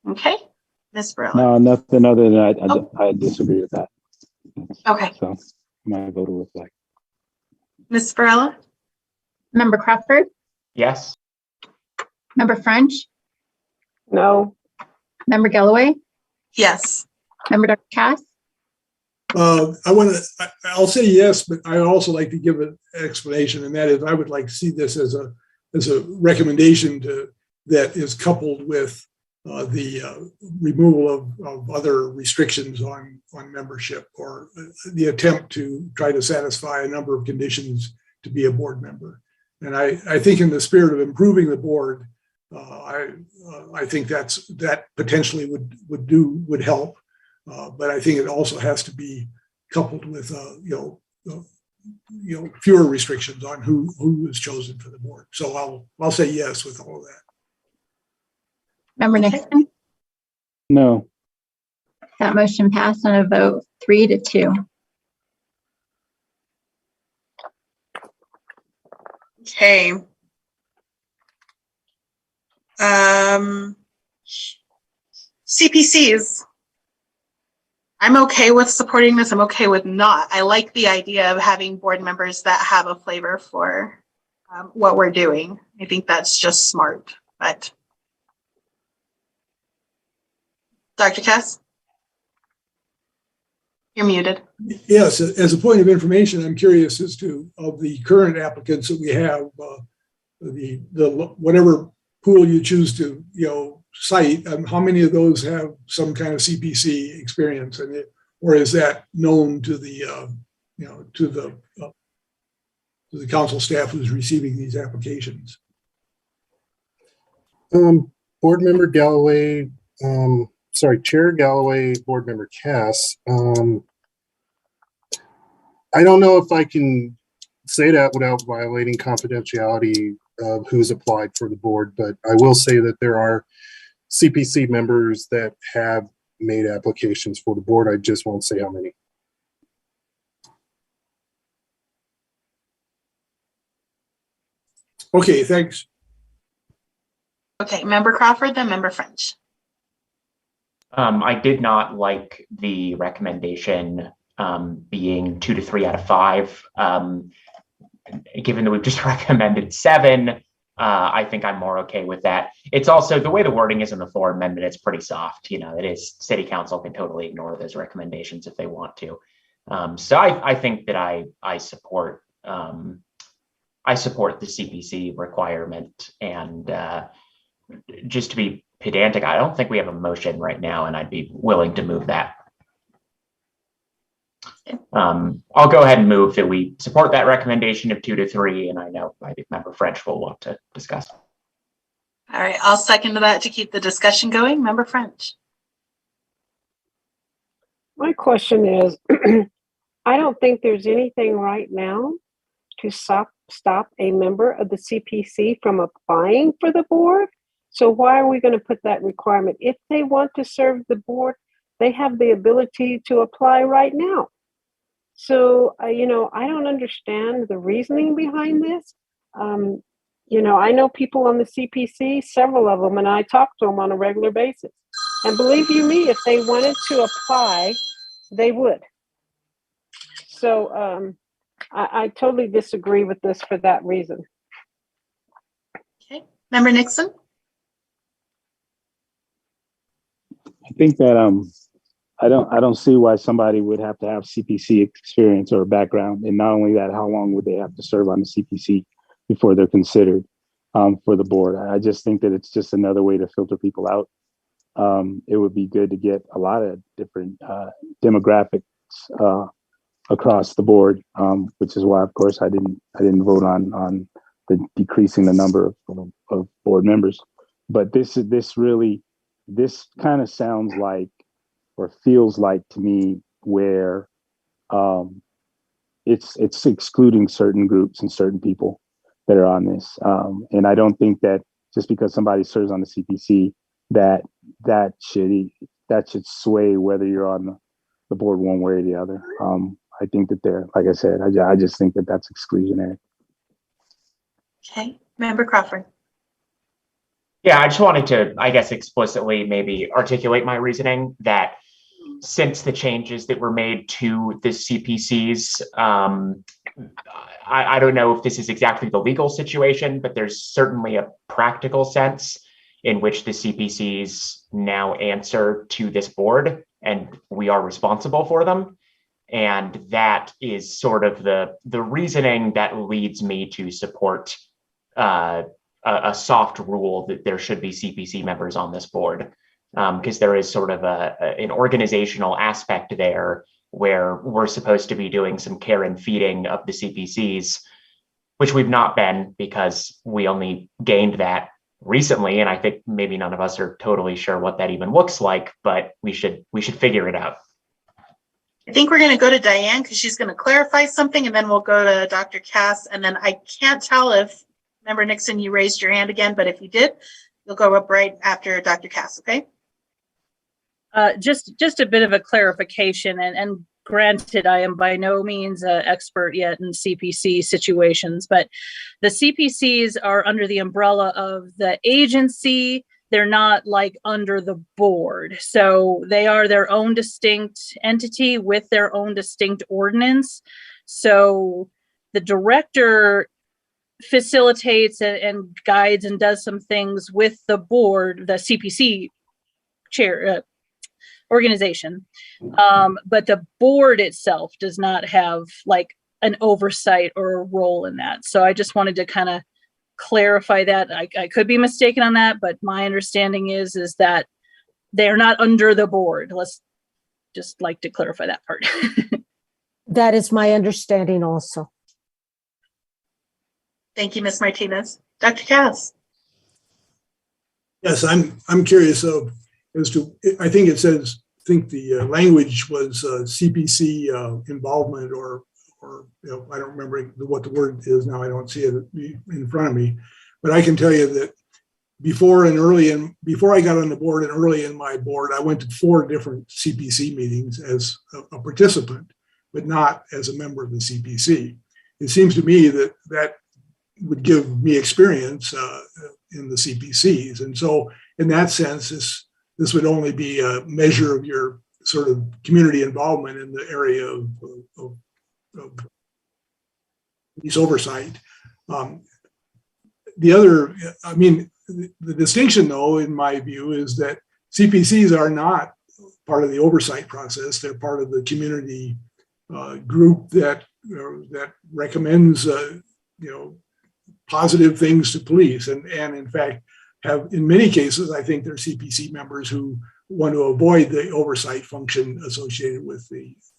Okay, Ms. Barilla. No, nothing other than I disagree with that. Okay, So my vote will reflect. Ms. Barilla. Member Crawford? Yes. Member French? No. Member Galloway? Yes. Member Dr. Cass? I'll say yes, but I also like to give an explanation, and that is I would like to see this as a recommendation that is coupled with the removal of other restrictions on membership, or the attempt to try to satisfy a number of conditions to be a board member. And I think in the spirit of improving the board, I think that potentially would help. But I think it also has to be coupled with fewer restrictions on who is chosen for the board. So I'll say yes with all of that. Member Nixon? No. That motion passed on a vote 3-2. Okay. CPCs. I'm okay with supporting this. I'm okay with not. I like the idea of having board members that have a flavor for what we're doing. I think that's just smart. But Dr. Cass? You're muted. Yes, as a point of information, I'm curious as to, of the current applicants that we have, the whatever pool you choose to cite, how many of those have some kind of CPC experience in it, or is that known to the to the council staff who's receiving these applications? Board Member Galloway, Chair Galloway, Board Member Cass. I don't know if I can say that without violating confidentiality of who's applied for the board, but I will say that there are CPC members that have made applications for the board. I just won't say how many. Okay, thanks. Okay, Member Crawford, then Member French. I did not like the recommendation being 2 to 3 out of 5. Given that we've just recommended 7, I think I'm more okay with that. It's also the way the wording is in the 4 amendment, it's pretty soft. It is city council can totally ignore those recommendations if they want to. So I think that I support the CPC requirement. And just to be pedantic, I don't think we have a motion right now, and I'd be willing to move that. I'll go ahead and move that we support that recommendation of 2 to 3, and I know Member French will want to discuss. All right, I'll second that to keep the discussion going. Member French. My question is, I don't think there's anything right now to stop a member of the CPC from applying for the board. So why are we going to put that requirement? If they want to serve the board, they have the ability to apply right now. So, I don't understand the reasoning behind this. I know people on the CPC, several of them, and I talk to them on a regular basis. And believe you me, if they wanted to apply, they would. So I totally disagree with this for that reason. Okay, Member Nixon. I think that I don't see why somebody would have to have CPC experience or background. And not only that, how long would they have to serve on the CPC before they're considered for the board? I just think that it's just another way to filter people out. It would be good to get a lot of different demographics across the board, which is why, of course, I didn't vote on the decreasing the number of board members. But this kind of sounds like, or feels like to me, where it's excluding certain groups and certain people that are on this. And I don't think that just because somebody serves on the CPC, that should sway whether you're on the board one way or the other. I think that like I said, I just think that that's exclusionary. Okay, Member Crawford. Yeah, I just wanted to, I guess, explicitly maybe articulate my reasoning that since the changes that were made to the CPCs, I don't know if this is exactly the legal situation, but there's certainly a practical sense in which the CPCs now answer to this board and we are responsible for them. And that is sort of the reasoning that leads me to support a soft rule that there should be CPC members on this board, because there is sort of an organizational aspect there where we're supposed to be doing some care and feeding of the CPCs, which we've not been because we only gained that recently. And I think maybe none of us are totally sure what that even looks like, but we should figure it out. I think we're going to go to Diane because she's going to clarify something, and then we'll go to Dr. Cass. And then I can't tell if, Member Nixon, you raised your hand again, but if you did, you'll go up right after Dr. Cass, okay? Just a bit of a clarification, and granted, I am by no means an expert yet in CPC situations, but the CPCs are under the umbrella of the agency. They're not like under the board. So they are their own distinct entity with their own distinct ordinance. So the director facilitates and guides and does some things with the board, the CPC chair organization. But the board itself does not have like an oversight or a role in that. So I just wanted to kind of clarify that. I could be mistaken on that, but my understanding is that they're not under the board. Let's just like to clarify that part. That is my understanding also. Thank you, Ms. Martinez. Dr. Cass. Yes, I'm curious as to, I think it says, the language was CPC involvement or I don't remember what the word is now. I don't see it in front of me, but I can tell you that before I got on the board and early in my board, I went to 4 different CPC meetings as a participant, but not as a member of the CPC. It seems to me that would give me experience in the CPCs. And so in that sense, this would only be a measure of your sort of community involvement in the area of police oversight. The distinction, though, in my view, is that CPCs are not part of the oversight process. They're part of the community group that recommends, positive things to police, and in fact have, in many cases, I think they're CPC members who want to avoid the oversight function associated with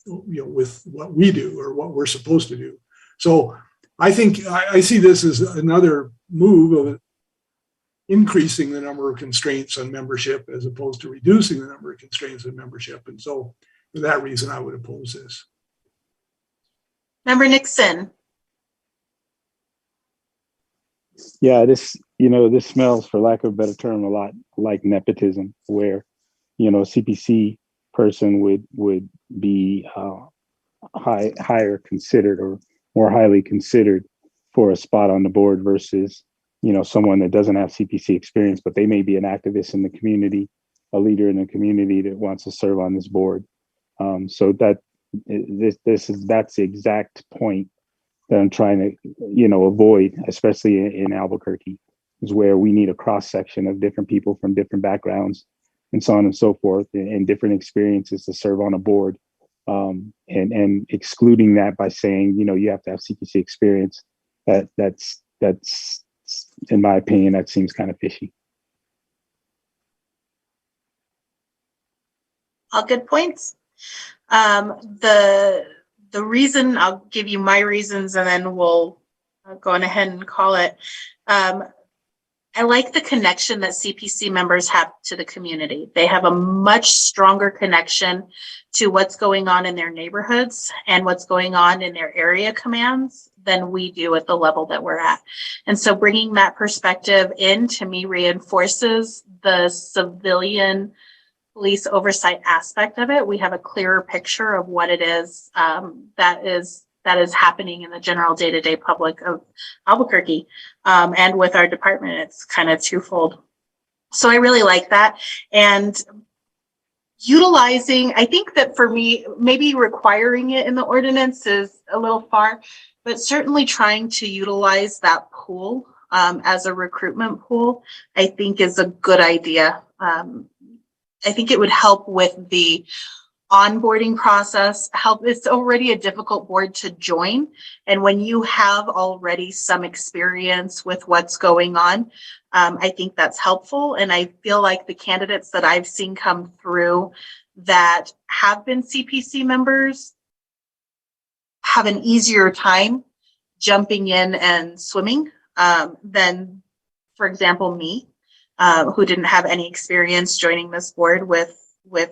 with what we do or what we're supposed to do. So I think I see this as another move of increasing the number of constraints on membership as opposed to reducing the number of constraints on membership. And so for that reason, I would oppose this. Member Nixon. Yeah, this smells, for lack of a better term, a lot like nepotism, where, a CPC person would be higher considered or more highly considered for a spot on the board versus, someone that doesn't have CPC experience, but they may be an activist in the community, a leader in the community that wants to serve on this board. So that's the exact point that I'm trying to, avoid, especially in Albuquerque, is where we need a cross section of different people from different backgrounds and so on and so forth, and different experiences to serve on a board. And excluding that by saying, you have to have CPC experience, that's in my opinion, that seems kind of fishy. All good points. The reason, I'll give you my reasons and then we'll go on ahead and call it. I like the connection that CPC members have to the community. They have a much stronger connection to what's going on in their neighborhoods and what's going on in their area commands than we do at the level that we're at. And so bringing that perspective in, to me, reinforces the civilian police oversight aspect of it. We have a clearer picture of what it is that is happening in the general day-to-day public of Albuquerque. And with our department, it's kind of twofold. So I really like that. And utilizing, I think that for me, maybe requiring it in the ordinance is a little far, but certainly trying to utilize that pool as a recruitment pool, I think is a good idea. I think it would help with the onboarding process. It's already a difficult board to join. And when you have already some experience with what's going on, I think that's helpful. And I feel like the candidates that I've seen come through that have been CPC members have an easier time jumping in and swimming than, for example, me, who didn't have any experience joining this board with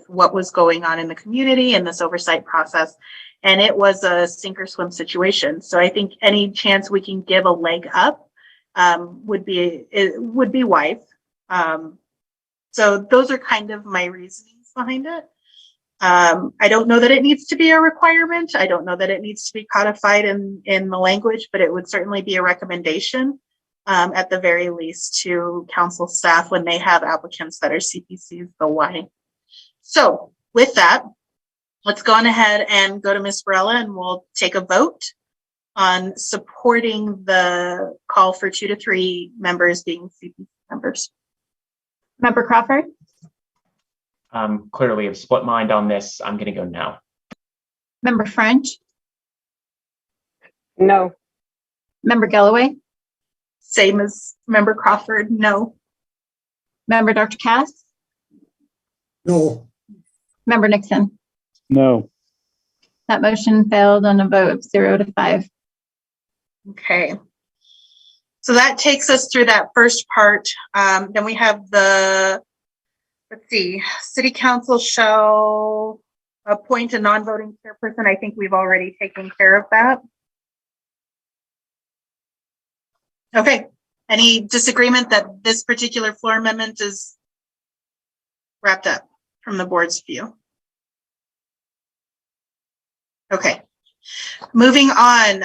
what was going on in the community and this oversight process. And it was a sink or swim situation. So I think any chance we can give a leg up would be wise. So those are kind of my reasonings behind it. I don't know that it needs to be a requirement. I don't know that it needs to be codified in the language, but it would certainly be a recommendation at the very least to council staff when they have applicants that are CPCs, the why. So with that, let's go on ahead and go to Ms. Varela and we'll take a vote on supporting the call for 2 to 3 members being CPC members. Member Crawford? Clearly a split mind on this. I'm going to go no. Member French? No. Member Galloway? Same as Member Crawford, no. Member Dr. Cass? No. Member Nixon? No. That motion failed on a vote of 0 to 5. Okay. So that takes us through that first part. Then we have let's see, City Council shall appoint a non-voting chairperson. I think we've already taken care of that. Okay. Any disagreement that this particular floor amendment is wrapped up from the board's view? Okay. Moving on,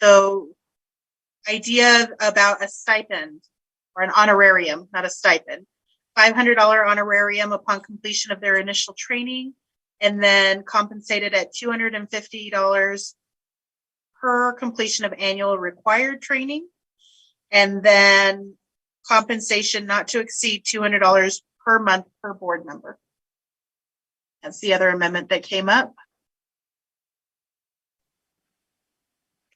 the idea about a stipend or an honorarium, not a stipend. $500 honorarium upon completion of their initial training, and then compensated at $250 per completion of annual required training, and then compensation not to exceed $200 per month per board member. That's the other amendment that came up.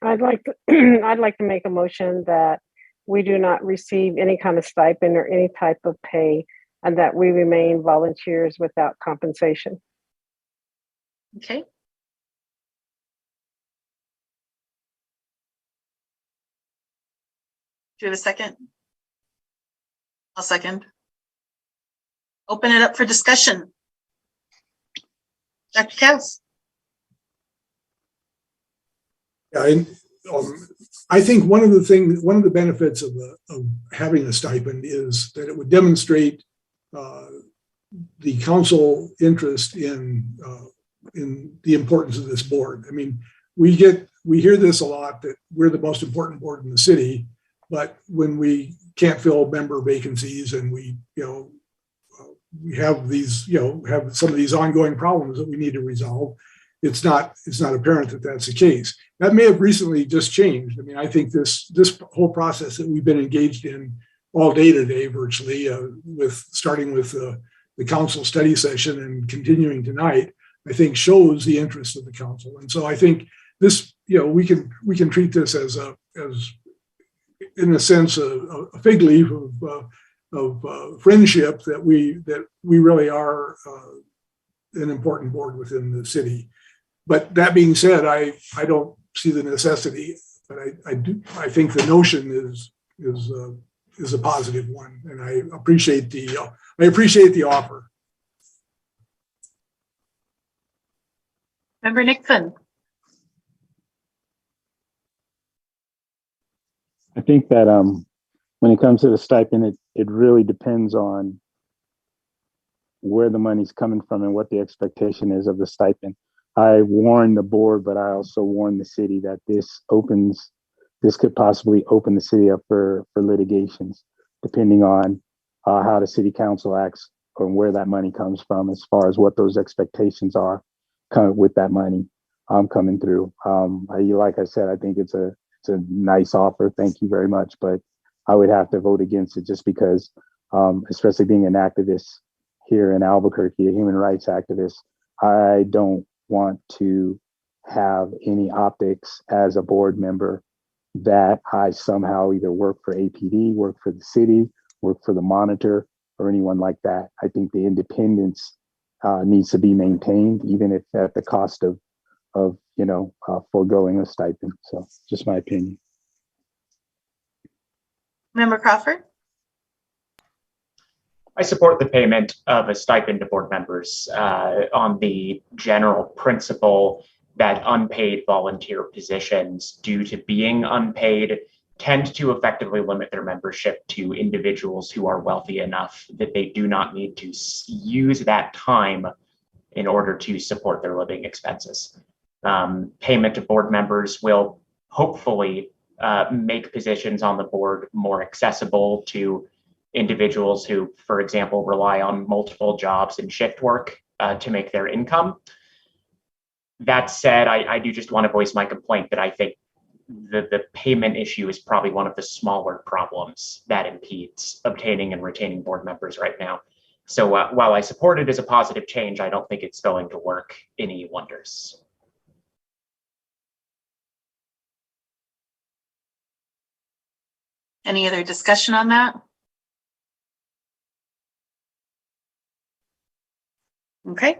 I'd like to make a motion that we do not receive any kind of stipend or any type of pay, and that we remain volunteers without compensation. Okay. Do you have a second? I'll second. Open it up for discussion. Dr. Cass. Yeah, I think one of the benefits of having a stipend is that it would demonstrate the council interest in the importance of this board. I mean, we hear this a lot, that we're the most important board in the city, but when we can't fill member vacancies and we have these, have some of these ongoing problems that we need to resolve, it's not apparent that that's the case. That may have recently just changed. I mean, I think this whole process that we've been engaged in all day today, virtually, starting with the the council study session and continuing tonight, I think shows the interest of the council. And so I think this, we can treat this as in a sense a fig leaf of friendship that we really are an important board within the city. But that being said, I don't see the necessity, but I think the notion is a positive one, and I appreciate the offer. Member Nixon. I think that when it comes to the stipend, it really depends on where the money's coming from and what the expectation is of the stipend. I warned the board, but I also warned the city that this could possibly open the city up for litigations, depending on how the city council acts or where that money comes from, as far as what those expectations are with that money coming through. Like I said, I think it's a nice offer. Thank you very much, but I would have to vote against it just because, especially being an activist here in Albuquerque, a human rights activist, I don't want to have any optics as a board member that I somehow either work for APD, work for the city, work for the monitor, or anyone like that. I think the independence needs to be maintained, even if at the cost of foregoing a stipend. So just my opinion. Member Crawford. I support the payment of a stipend to board members on the general principle that unpaid volunteer positions, due to being unpaid, tend to effectively limit their membership to individuals who are wealthy enough that they do not need to use that time in order to support their living expenses. Payment to board members will hopefully make positions on the board more accessible to individuals who, for example, rely on multiple jobs and shift work to make their income. That said, I do just want to voice my complaint that I think the payment issue is probably one of the smaller problems that impedes obtaining and retaining board members right now. So while I support it as a positive change, I don't think it's going to work any wonders. Any other discussion on that? Okay.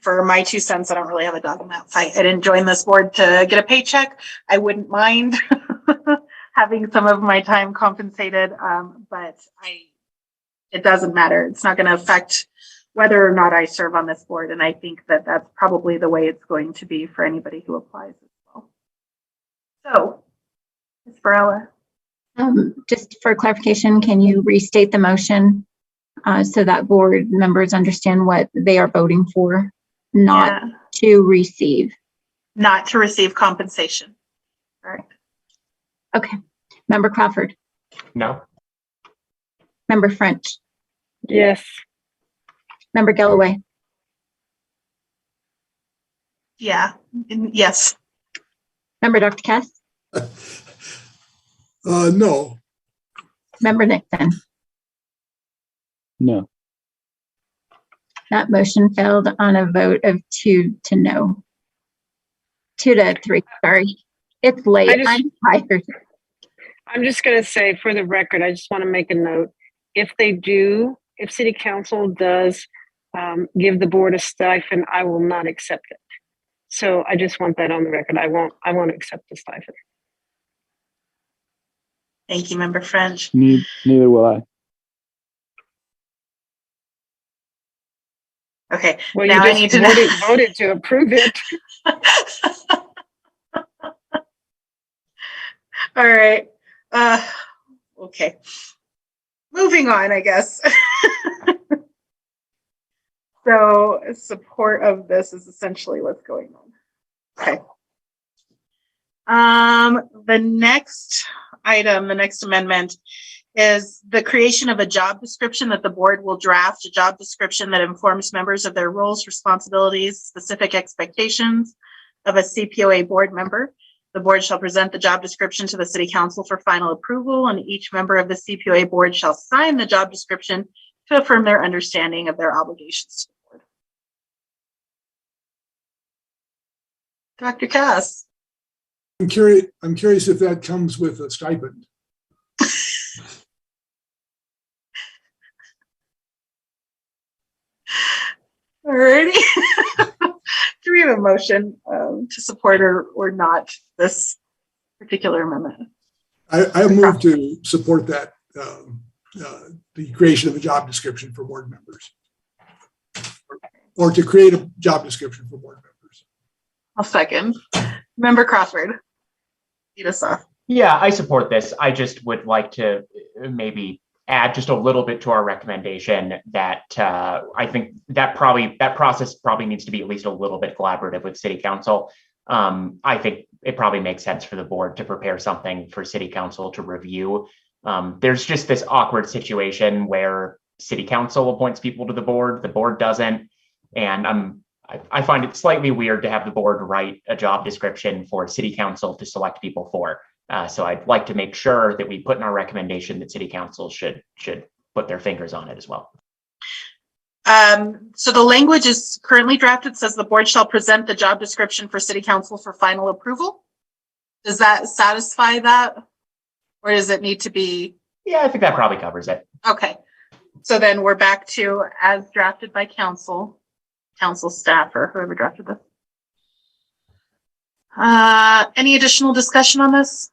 For my 2 cents, I don't really have a dog in that fight. I didn't join this board to get a paycheck. I wouldn't mind having some of my time compensated, but it doesn't matter. It's not going to affect whether or not I serve on this board, and I think that that's probably the way it's going to be for anybody who applies as well. So, Ms. Varela. Just for clarification, can you restate the motion so that board members understand what they are voting for? Not to receive. Not to receive compensation. All right. Okay. Member Crawford. No. Member French. Yes. Member Galloway. Yeah. Yes. Member Dr. Cass. No. Member Nixon. No. That motion failed on a vote of 2 to no. 2 to 3, sorry. It's late. I'm tired. I'm just going to say, for the record, I just want to make a note. If city council does give the board a stipend, I will not accept it. So I just want that on the record. I won't accept the stipend. Thank you, Member French. Neither will I. Okay. Well, now you I need just to voted to approve it. All right. Okay. Moving on, I guess. So support of this is essentially what's going on. Okay. The next item, the next amendment, is the creation of a job description that the board will draft, a job description that informs members of their roles, responsibilities, specific expectations of a CPOA board member. The board shall present the job description to the city council for final approval, and each member of the CPOA board shall sign the job description to affirm their understanding of their obligations to the board. Dr. Cass. I'm curious if that comes with a stipend. All righty. Do we have a motion to support or not this particular amendment? I move to support that, the creation of a job description for board members. Or to create a job description for board members. I'll second. Member Crawford. Lead us off. Yeah, I support this. I just would like to maybe add just a little bit to our recommendation that I think that process probably needs to be at least a little bit collaborative with City Council. I think it probably makes sense for the board to prepare something for City Council to review. There's just this awkward situation where City Council appoints people to the board doesn't, and I find it slightly weird to have the board write a job description for City Council to select people for. So I'd like to make sure that we put in our recommendation that City Council should put their fingers on it as well. So the language is currently drafted, says the board shall present the job description for City Council for final approval. Does that satisfy that? Or does it need to be? Yeah, I think that probably covers it. Okay. So then we're back to as drafted by council staff, or whoever drafted this. Any additional discussion on this?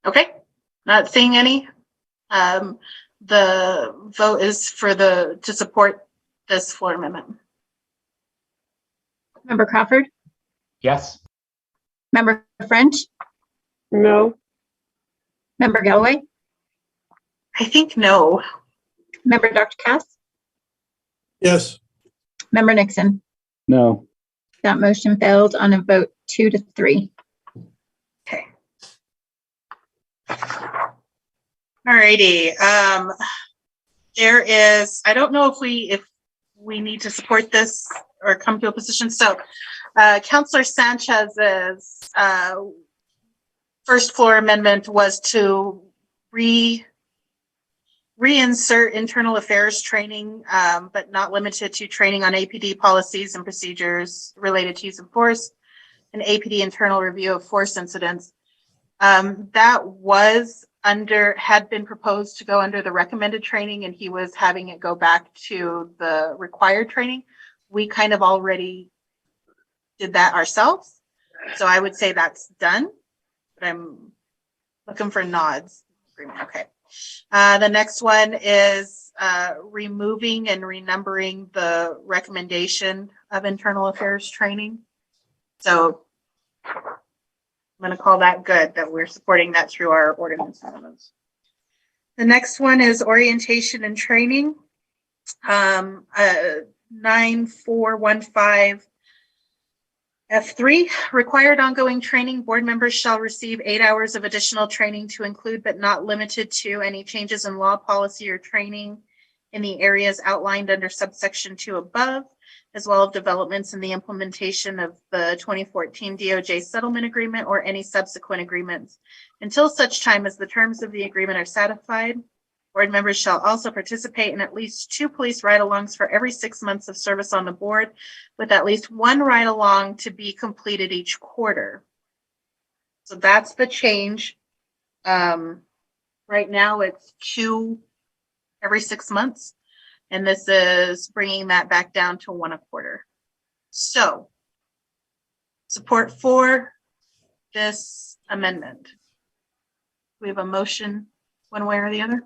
Okay, not seeing any. The vote is to support this floor amendment. Member Crawford, Yes. Member French, No. Member Galloway, I think no. Member Dr. Cass, Yes. Member Nixon. No. That motion failed on a vote 2-3. Okay. All righty. There is, I don't know if we need to support this or come to a position. So Councillor Sanchez's first floor amendment was to reinsert internal affairs training, but not limited to training on APD policies and procedures related to use of force and APD internal review of force incidents. That had been proposed to go under the recommended training, and he was having it go back to the required training. We kind of already did that ourselves. So I would say that's done, but I'm looking for nods. Okay. The next one is removing and renumbering the recommendation of internal affairs training. So I'm going to call that good, that we're supporting that through our ordinance amendments. The next one is orientation and training. 9415 F3, required ongoing training. Board members shall receive 8 hours of additional training to include, but not limited to, any changes in law, policy, or training in the areas outlined under subsection 2 above, as well as developments in the implementation of the 2014 DOJ settlement agreement or any subsequent agreements until such time as the terms of the agreement are satisfied. Board members shall also participate in at least 2 police ride-alongs for every 6 months of service on the board, with at least 1 ride-along to be completed each quarter. So that's the change. Right now it's 2 every 6 months. And this is bringing that back down to 1 a quarter. So support for this amendment. We have a motion one way or the other.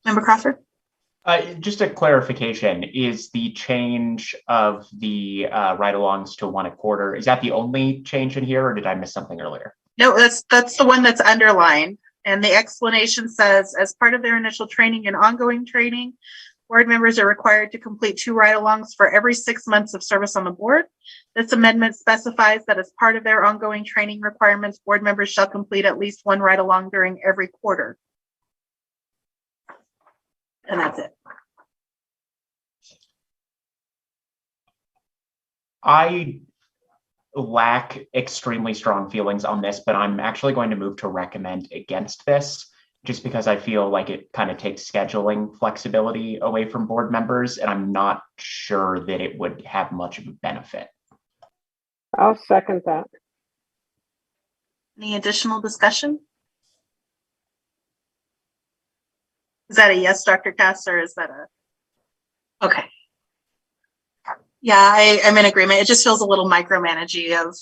Member Crawford? Just a clarification, is the change of the ride-alongs to 1 a quarter, is that the only change in here, or did I miss something earlier? No, that's the one that's underlined. And the explanation says, as part of their initial training and ongoing training, board members are required to complete 2 ride-alongs for every 6 months of service on the board. This amendment specifies that as part of their ongoing training requirements, board members shall complete at least 1 ride-along during every quarter. And that's it. lack extremely strong feelings on this, but I'm actually going to move to recommend against this, just because I feel like it kind of takes scheduling flexibility away from board members, and I'm not sure that it would have much of a benefit. I'll second that. Any additional discussion? Is that a yes, Dr. Cass, or is that a? Okay. Yeah, I'm in agreement. It just feels a little micromanaging of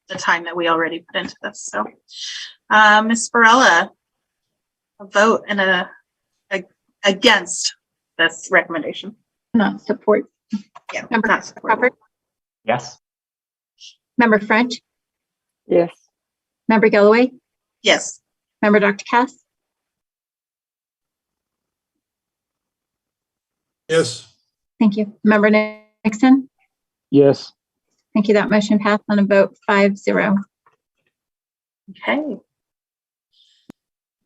the time that we already put into this. So, Ms. Barella, a vote and a against this recommendation. Not support. Yeah, Member not support. Crawford, Yes. Member French, Yes. Member Galloway, Yes. Member Dr. Cass, Yes. thank you. Member Nixon, Yes. thank you. That motion passed on a vote 5-0. Okay.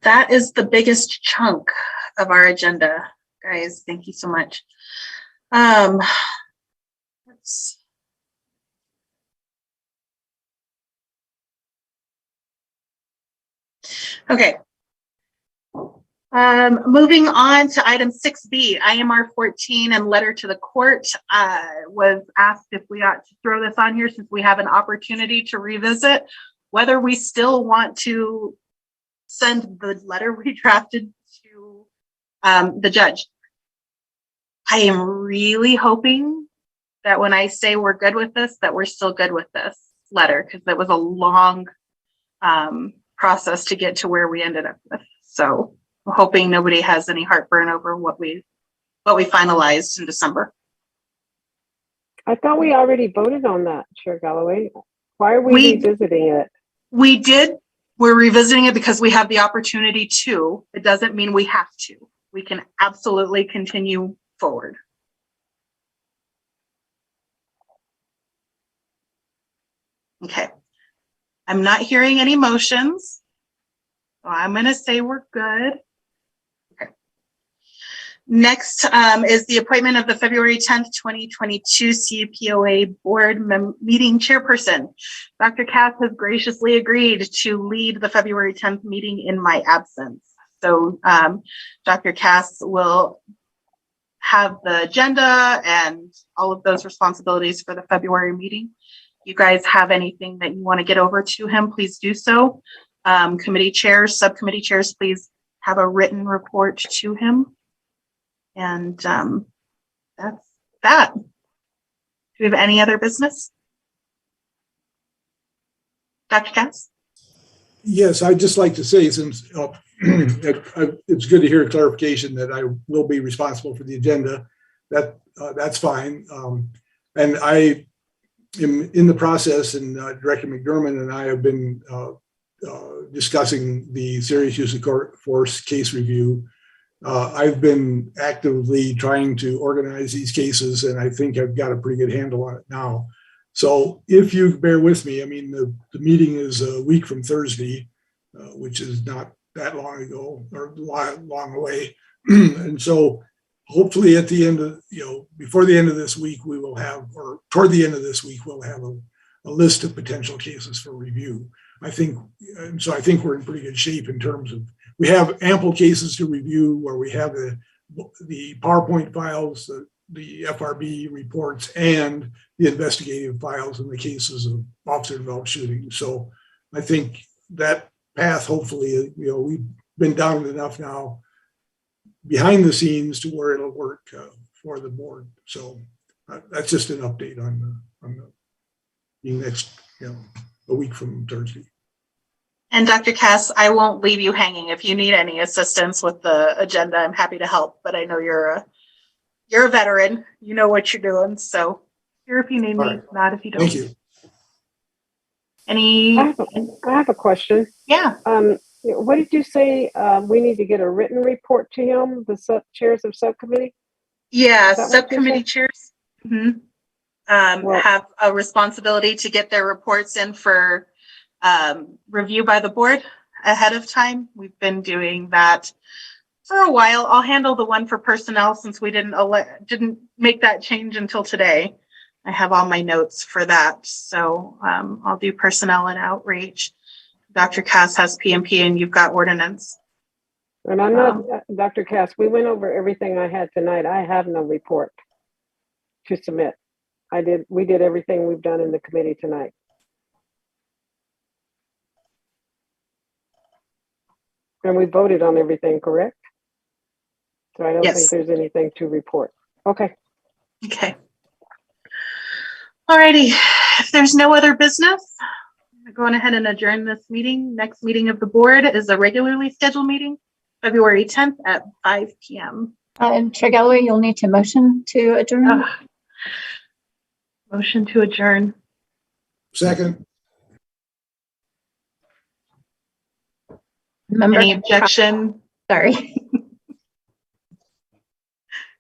That is the biggest chunk of our agenda, guys. Thank you so much. Okay. Moving on to item 6B, IMR 14 and letter to the court. Was asked if we ought to throw this on here since we have an opportunity to revisit whether we still want to send the letter we drafted to the judge. I am really hoping that when I say we're good with this, that we're still good with this letter, because it was a long process to get to where we ended up with. So I'm hoping nobody has any heartburn over what we finalized in December. I thought we already voted on that, Chair Galloway. Why are we revisiting it? We did. We're revisiting it because we have the opportunity to. It doesn't mean we have to. We can absolutely continue forward. Okay. I'm not hearing any motions. So I'm going to say we're good. Okay. Next is the appointment of the February 10th, 2022 CUPOA board meeting chairperson. Dr. Cass has graciously agreed to lead the February 10th meeting in my absence. So Dr. Cass will have the agenda and all of those responsibilities for the February meeting. You guys have anything that you want to get over to him, please do so. Committee chairs, subcommittee chairs, please have a written report to him. And that's that. Do we have any other business? Dr. Cass? Yes, I'd just like to say, since it's good to hear a clarification that I will be responsible for the agenda. That's fine. And I am in the process, and Director McDermott and I have been discussing the serious use of force case review. I've been actively trying to organize these cases, and I think I've got a pretty good handle on it now. So if you bear with me, I mean, the meeting is a week from Thursday, which is not that long ago or long away. And so hopefully at the end of, before the end of this week, we will have, or toward the end of this week, we'll have a list of potential cases for review. I think we're in pretty good shape in terms of, we have ample cases to review where we have the PowerPoint files, the FRB reports, and the investigative files in the cases of officer-involved shootings. So I think that path, hopefully, we've been down enough now behind the scenes to where it'll work for the board. So that's just an update on the next, a week from Thursday. And Dr. Cass, I won't leave you hanging. If you need any assistance with the agenda, I'm happy to help. But I know you're a veteran. You know what you're doing. So here if you need me, not if you don't. Thank you. I have a question. Yeah. What did you say? We need to get a written report to him, the chairs of subcommittee? Yeah, subcommittee chairs have a responsibility to get their reports in for review by the board ahead of time. We've been doing that for a while. I'll handle the one for personnel since we didn't make that change until today. I have all my notes for that. So I'll do personnel and outreach. Dr. Cass has PMP and you've got ordinance. And I'm not, Dr. Cass, we went over everything I had tonight. I have no report to submit. We did everything we've done in the committee tonight. And we voted on everything, correct? So I don't think Yes. there's anything to report. Okay. Okay. All righty. If there's no other business, I'm going ahead and adjourn this meeting. Next meeting of the board is a regularly scheduled meeting, February 10th at 5 p.m. Chair Galloway, you'll need to motion to adjourn. Motion to adjourn. Second. Member, Any objection? sorry.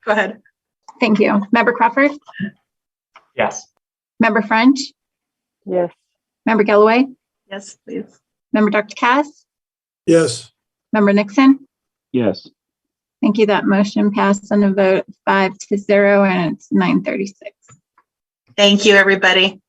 Go ahead. Thank you. Member Crawford, Yes. Member French, Yes. Member Galloway, Yes, please. Member Dr. Cass, Yes. Member Nixon. Yes. Thank you. That motion passed on a vote 5-0, and it's 9:36. Thank you, everybody.